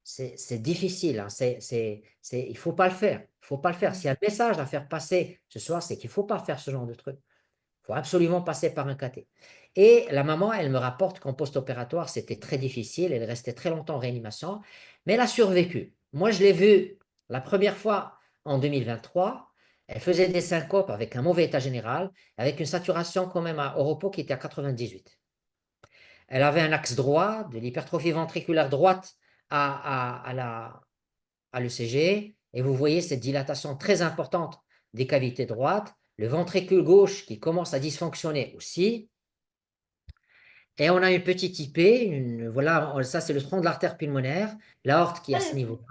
c'est difficile, hein. Il ne faut pas le faire. Il faut pas le faire. Mm. S'il y a un message à faire passer ce soir, c'est qu'il ne faut pas faire ce genre de truc. Il faut absolument passer par un cathé. Et la maman, elle me rapporte qu'en post-opératoire, c'était très difficile. Elle restait très longtemps en réanimation, mais elle a survécu. Moi, je l'ai vue la première fois en 2023. Elle faisait des syncopes avec un mauvais état général, avec une saturation quand même au repos qui était à 98. Elle avait un axe droit, de l'hypertrophie ventriculaire droite à l'ECG, et vous voyez cette dilatation très importante des cavités droites, le ventricule gauche qui commence à dysfonctionner aussi, et on a une petite IP, voilà, ça c'est le tronc de l'artère pulmonaire, l'aorte qui est à ce niveau.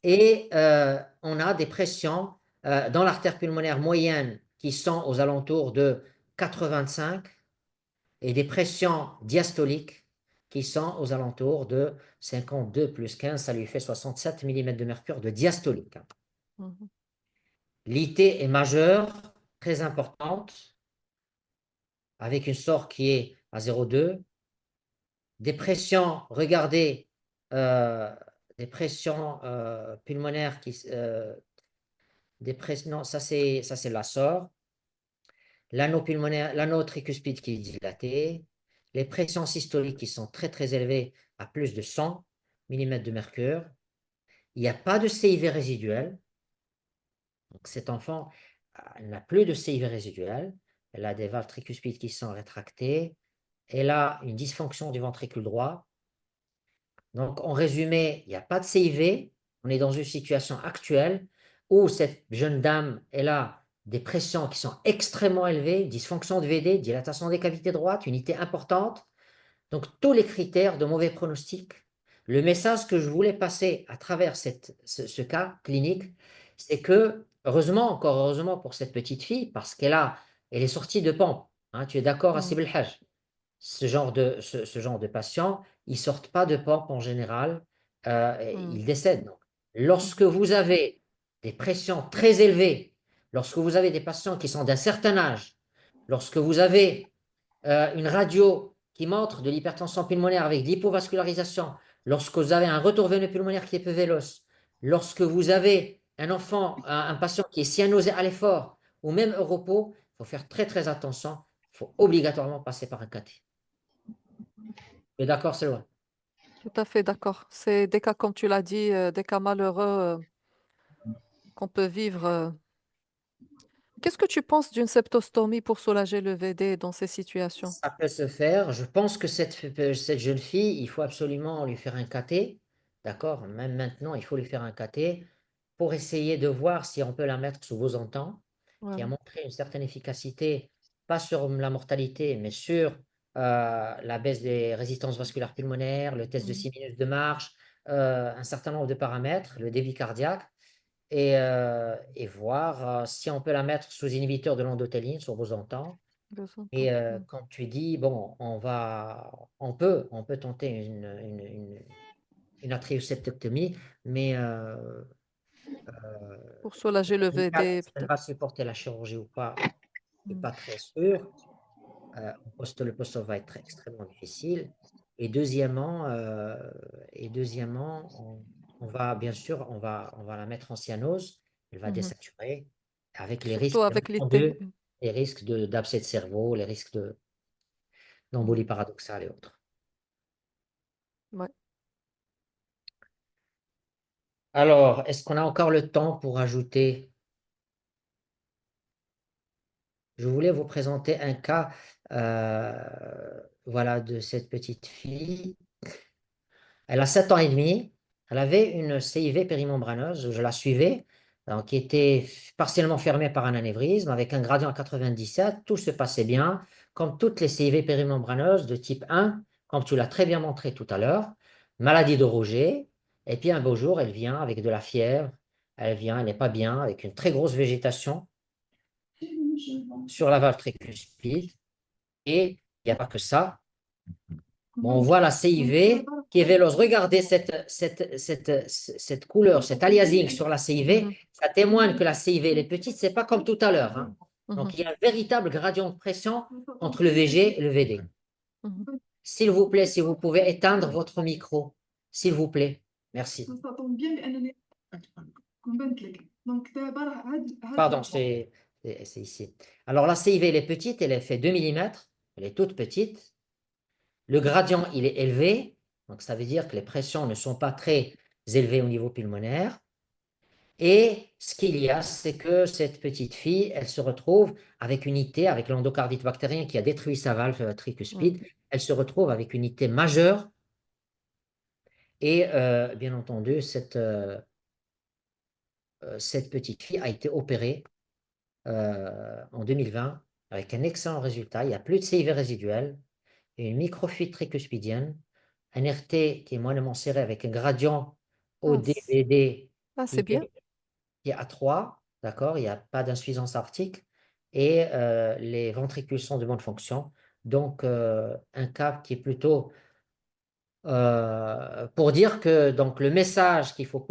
Et on a des pressions dans l'artère pulmonaire moyenne qui sont aux alentours de 85 et des pressions diastoliques qui sont aux alentours de 52 plus 15, ça lui fait 67 mm de mercure de diastolique. Mhm. L'IT est majeure, très importante, avec une SOR qui est à 0,2. Des pressions, regardez, des pressions pulmonaires non, ça c'est la SOR. L'anneau pulmonaire, l'anneau tricuspide qui est dilaté, les pressions systoliques qui sont très très élevées à plus de 100 mm de mercure. Il n'y a pas de CIV résiduel. Donc cet enfant n'a plus de CIV résiduel. Elle a des valves tricuspides qui sont rétractées. Elle a une dysfonction du ventricule droit. Donc en résumé, il n'y a pas de CIV. On est dans une situation actuelle où cette jeune dame, elle a des pressions qui sont extrêmement élevées, dysfonction de VD, dilatation des cavités droites, unité importante. Donc tous les critères de mauvais pronostic. Le message que je voulais passer à travers ce cas clinique, c'est que, heureusement, encore heureusement pour cette petite fille, parce elle est sortie de pompe. Hein, tu es d'accord, Mm. Assib El Haj? Ce genre de patients, ils ne sortent pas de pompe en général, Mm. ils décèdent. Donc, lorsque Mhm. vous avez des pressions très élevées, lorsque vous avez des patients qui sont d'un certain âge, lorsque vous avez une radio qui montre de l'hypertension pulmonaire avec de l'hypovascularisation, lorsque vous avez un retour veineux pulmonaire qui est peu véloce, lorsque vous avez un enfant, un patient qui est cyanosé à l'effort ou même au repos, il faut faire très très attention. Il faut obligatoirement passer par un cathé. Tu es d'accord, c'est loin. Tout à fait d'accord. C'est des cas, comme tu l'as dit, des cas malheureux qu'on peut vivre Qu'est-ce que tu penses d'une septostomie pour soulager le VD dans ces situations? Ça peut se faire. Je pense que cette jeune fille, il faut absolument lui faire un cathé. D'accord? Même maintenant, il faut lui faire un cathé pour essayer de voir si on peut la mettre sous Bosantan, qui a Voilà. montré une certaine efficacité, pas sur la mortalité, mais sur la baisse des résistances vasculaires pulmonaires, le test de Mhm. 6 minutes de marche, un certain nombre de paramètres, le débit cardiaque, et voir si on peut la mettre sous inhibiteur de l'endothéline, sur Bosantan. Bosantan. Et Mhm. quand tu dis, bon, on peut tenter une atrioseptectomie, mais Pour soulager le VD, est-ce qu'elle peut-être. va supporter la chirurgie ou pas, je suis Mhm. pas très sûr. Le post-op va être extrêmement difficile. Et deuxièmement, on va, bien sûr, on va la mettre en cyanose, elle va Mhm. désaturer, avec les Surtout risques, bien avec l'été. entendu, les risques d'abcès de cerveau, les risques Mhm. d'embolie paradoxale et autres. Ouais. Alors, est-ce qu'on a encore le temps pour ajouter? Je voulais vous présenter un cas, voilà, de cette petite fille. Elle a 7 ans et demi. Elle avait une CIV périmembraneuse, je la suivais, donc, qui était partiellement fermée par un anévrisme avec un gradient à 97. Tout se passait bien, comme toutes les CIV périmembraneuses de type 1, comme tu l'as très bien montré tout à l'heure. Maladie de Roger. Et puis un beau jour, elle vient avec de la fièvre. Elle vient, elle n'est pas bien, avec une très grosse végétation sur la valve tricuspide. Et il n'y a pas que ça. Bon, on voit la CIV qui est vélose. Regardez cette couleur, cette aliasing sur la CIV. Mhm. Ça témoigne que la CIV, elle est petite, c'est pas comme tout à l'heure, hein. Mhm. Donc, il y a un véritable gradient de pression entre le VG et le VD. Mhm. S'il vous plaît, si vous pouvez éteindre votre micro, s'il vous plaît. Merci. Pardon, c'est ici. Alors, la CIV, elle est petite, elle est fait 2 mm, elle est toute petite. Le gradient, il est élevé, donc ça veut dire que les pressions ne sont pas très élevées au niveau pulmonaire. Et ce qu'il y a, c'est que cette petite fille, elle se retrouve avec une IT, avec l'endocardite bactérien qui a détruit sa valve tricuspide, elle se retrouve avec une IT majeure. Et bien entendu, cette petite fille a été opérée en 2020 avec un excellent résultat. Il n'y a plus de CIV résiduel, une microfuite tricuspidienne, un RT qui est moyennement serré avec un gradient Ah, ODVD c'est bien. qui est à 3, d'accord? Il n'y a pas d'insuffisance aortique et les ventricules sont de bonne fonction. Donc, un cas qui est plutôt pour dire que donc, le message qu'il faut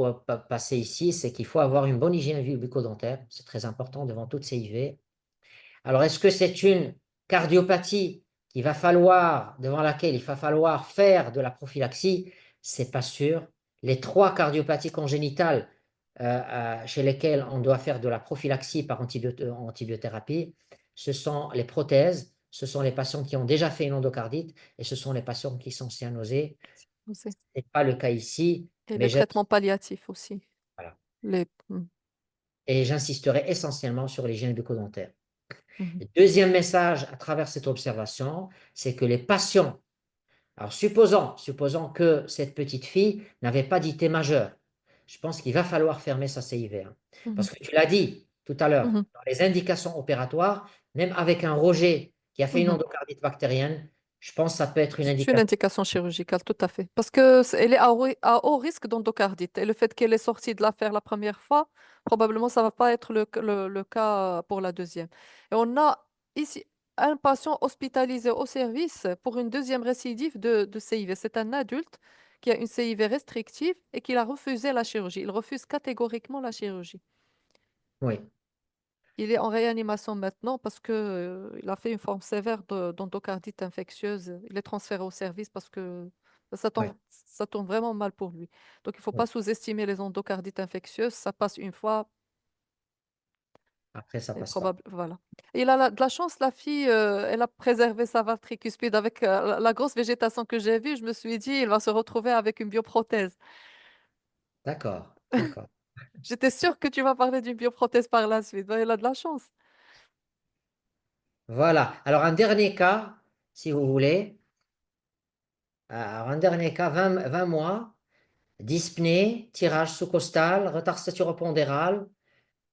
passer ici, c'est qu'il faut avoir une bonne hygiène bucco-dentaire. C'est très important devant toutes ces IV. Alors, est-ce que c'est une cardiopathie devant laquelle il va falloir faire de la prophylaxie? C'est pas sûr. Les 3 cardiopathies congénitales chez lesquelles on doit faire de la prophylaxie par antibiothérapie, ce sont les prothèses, ce sont les patients qui ont déjà fait une endocardite et ce sont les patients qui sont cyanosés. Ce Aussi. n'est pas le cas ici, Et mais les traitements palliatifs aussi. voilà. Mhm. Et j'insisterai essentiellement sur l'hygiène bucco-dentaire. Mhm. Le deuxième message à travers cette observation, c'est que les patients, alors supposons que cette petite fille n'avait pas d'IT majeure, je pense qu'il va falloir fermer sa CIV, hein. Mhm. Parce que tu l'as dit tout à l'heure, Mhm. dans les indications opératoires, même avec un Roger qui a fait une Mhm. endocardite bactérienne, je pense que ça peut être une C'est une indication. indication chirurgicale, tout à fait. Parce que elle est à haut risque d'endocardite. Et le fait qu'elle est sortie de l'affaire la première fois, probablement, ça ne va pas être le cas pour la deuxième. Et on a ici un patient hospitalisé au service pour une deuxième récidive de CIV. C'est un adulte qui a une CIV restrictive et qui a refusé la chirurgie. Il refuse catégoriquement la chirurgie. Oui, Il est en réanimation maintenant parce que, il a fait une forme sévère d'endocardite infectieuse. Il est transféré au service parce que oui, ça tourne vraiment mal pour lui. Donc, il ne faut oui. pas sous-estimer les endocardites infectieuses. Ça passe une fois Après, ça et passe pas. voilà. Et il a de la chance, la fille, elle a préservé sa valve tricuspide avec la grosse végétation que j'ai vue. Je me suis dit, il va se retrouver avec une bioprothèse. D'accord, d'accord. J'étais sûre que tu vas parler d'une bioprothèse par la suite. Ben, elle a de la chance. Voilà. Alors, un dernier cas, si vous voulez. Alors, un dernier cas, 20 mois, dyspnée, tirage sous-costal, retard staturo-pondéral.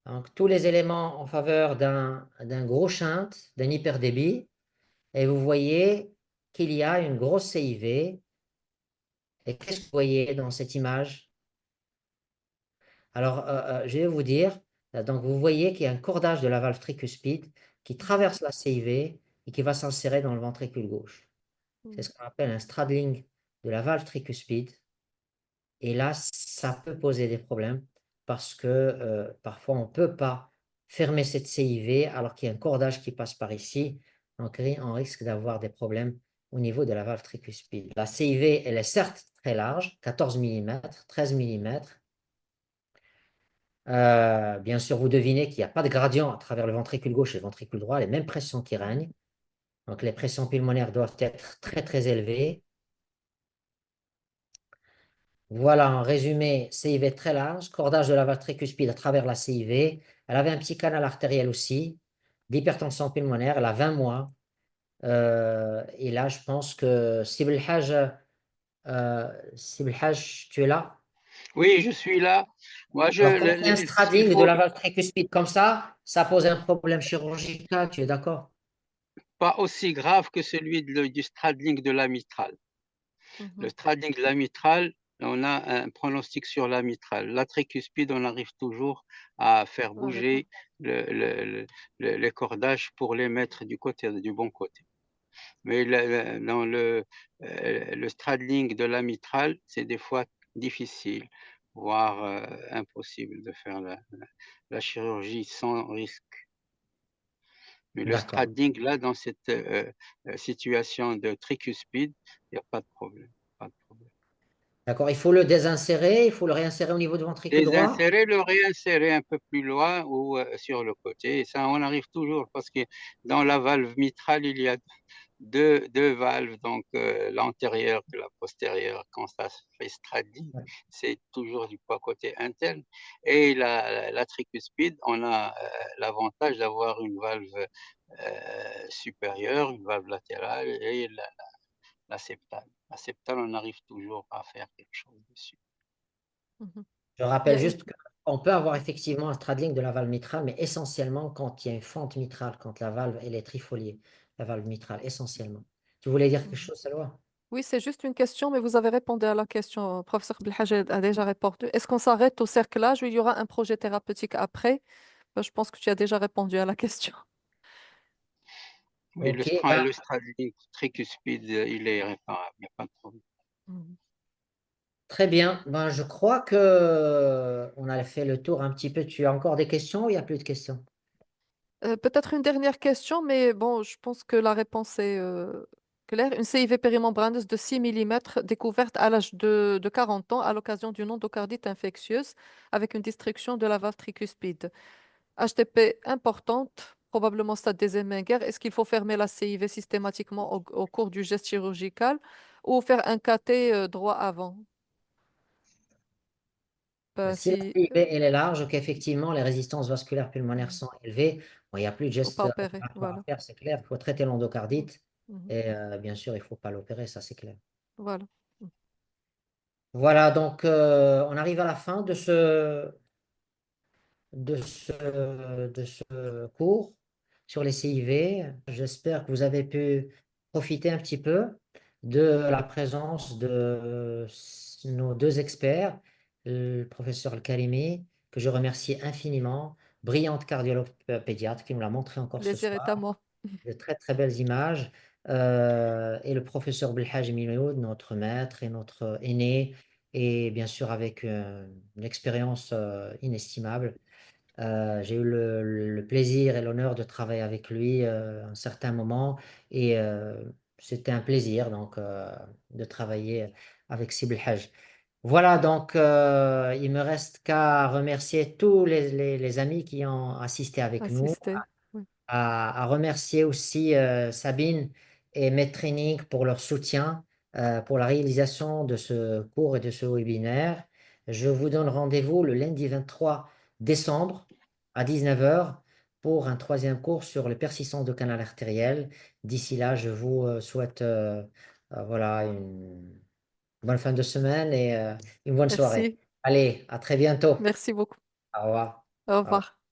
Donc, tous les éléments en faveur d'un gros shunt, d'un hyperdébit. Et vous voyez qu'il y a une grosse CIV. Et qu'est-ce que vous voyez dans cette image? Alors, je vais vous dire, donc vous voyez qu'il y a un cordage de la valve tricuspide qui traverse la CIV et qui va s'insérer dans le ventricule gauche. C'est ce qu'on appelle un straddling de la valve tricuspide. Et là, ça peut poser des problèmes parce que parfois, on ne peut pas fermer cette CIV alors qu'il y a un cordage qui passe par ici. Donc, on risque d'avoir des problèmes au niveau de la valve tricuspide. La CIV, elle est certes très large, 14 mm, 13 mm. Bien sûr, vous devinez qu'il n'y a pas de gradient à travers le ventricule gauche et le ventricule droit, les mêmes pressions qui règnent. Donc, les pressions pulmonaires doivent être très, très élevées. Voilà, en résumé, CIV très large, cordage de la valve tricuspide à travers la CIV. Elle avait un petit canal artériel aussi, d'hypertension pulmonaire, elle a 20 mois. Et là, je pense que Sib El Hadj, tu es là? Oui, je suis là. Moi, Alors, quand il y a un ce qu'il straddling de faut, la valve tricuspide comme ça pose un problème chirurgical, tu es d'accord? pas aussi grave que celui du straddling de la mitrale. Le straddling de la mitrale, on a un pronostic sur la mitrale. La tricuspide, on arrive toujours à faire bouger les cordages pour les mettre du bon côté. Mais dans le straddling de la mitrale, c'est des fois difficile, voire impossible de faire la chirurgie sans risque. Mais le D'accord. straddling, là, dans cette situation de tricuspide, il n'y a pas de problème. Pas de problème. D'accord. Il faut le désinsérer, il faut le réinsérer au niveau du ventricule droit. Désinsérer, le réinsérer un peu plus loin ou sur le côté. Et ça, on arrive toujours parce que dans la valve mitrale, il y a deux valves, donc l'antérieure et la postérieure. Quand ça se fait straddling, Ouais. c'est toujours du côté interne. Et la tricuspide, on a l'avantage d'avoir une valve supérieure, une valve latérale et la septale. La septale, on arrive toujours à faire quelque chose dessus. Je Il y rappelle a une... juste qu'on peut avoir effectivement un straddling de la valve mitrale, mais essentiellement quand il y a une fente mitrale, quand la valve elle est trifoliée, la valve mitrale, essentiellement. Tu voulais dire quelque chose, Salwa? Oui, c'est juste une question, mais vous avez répondu à la question. Professeur Belhaj a déjà répondu. Est-ce qu'on s'arrête au cerclage ou il y aura un projet thérapeutique après? Ben, je pense que tu as déjà répondu à la question. Oui, Ok, ben, le straddling tricuspide, il est réparable, il n'y a pas de problème. très bien. Ben, je crois que on a fait le tour un petit peu. Tu as encore des questions ou il n'y a plus de questions? Peut-être une dernière question, mais bon, je pense que la réponse est claire. Une CIV périmembraneuse de 6 mm découverte à l'âge de 40 ans à l'occasion d'une endocardite infectieuse avec une destruction de la valve tricuspide. HTP importante, probablement stade des Emmengers. Est-ce qu'il faut fermer la CIV systématiquement au cours du geste chirurgical ou faire un cathé droit avant? Ben, Si la si, CIV elle est large, qu'effectivement les résistances vasculaires pulmonaires mhm, sont élevées, bon, il n'y a plus de faut geste pas opérer. opératoire à Voilà. faire, c'est clair. Il faut traiter l'endocardite Mhm, et bien sûr, il ne faut pas l'opérer, ça c'est clair. voilà. Voilà, donc on arrive à la fin de ce cours sur les CIV. J'espère que vous avez pu profiter un petit peu de la présence de nos deux experts, le professeur Al-Karimi, que je remercie infiniment, brillante cardiologue pédiatre qui nous l'a montré encore ce Plaisir est à soir, moi. de très très belles images, et le professeur Belhaj Miloud, notre maître et notre aîné, et bien sûr avec une expérience inestimable. J'ai eu le plaisir et l'honneur de travailler avec lui un certain moment et c'était un plaisir donc de travailler avec Sib El Hadj. Voilà, donc il me reste qu'à remercier tous les amis qui ont assisté avec nous, Assister. Oui. à remercier aussi Sabine et Medtraining pour leur soutien pour la réalisation de ce cours et de ce webinaire. Je vous donne rendez-vous le lundi 23 décembre à 19 h pour un troisième cours sur les persistance de canal artériel. D'ici là, je vous souhaite voilà, une bonne fin de semaine et une bonne soirée. Merci. Allez, à très bientôt. Merci beaucoup. Au revoir. Au Au revoir. revoir.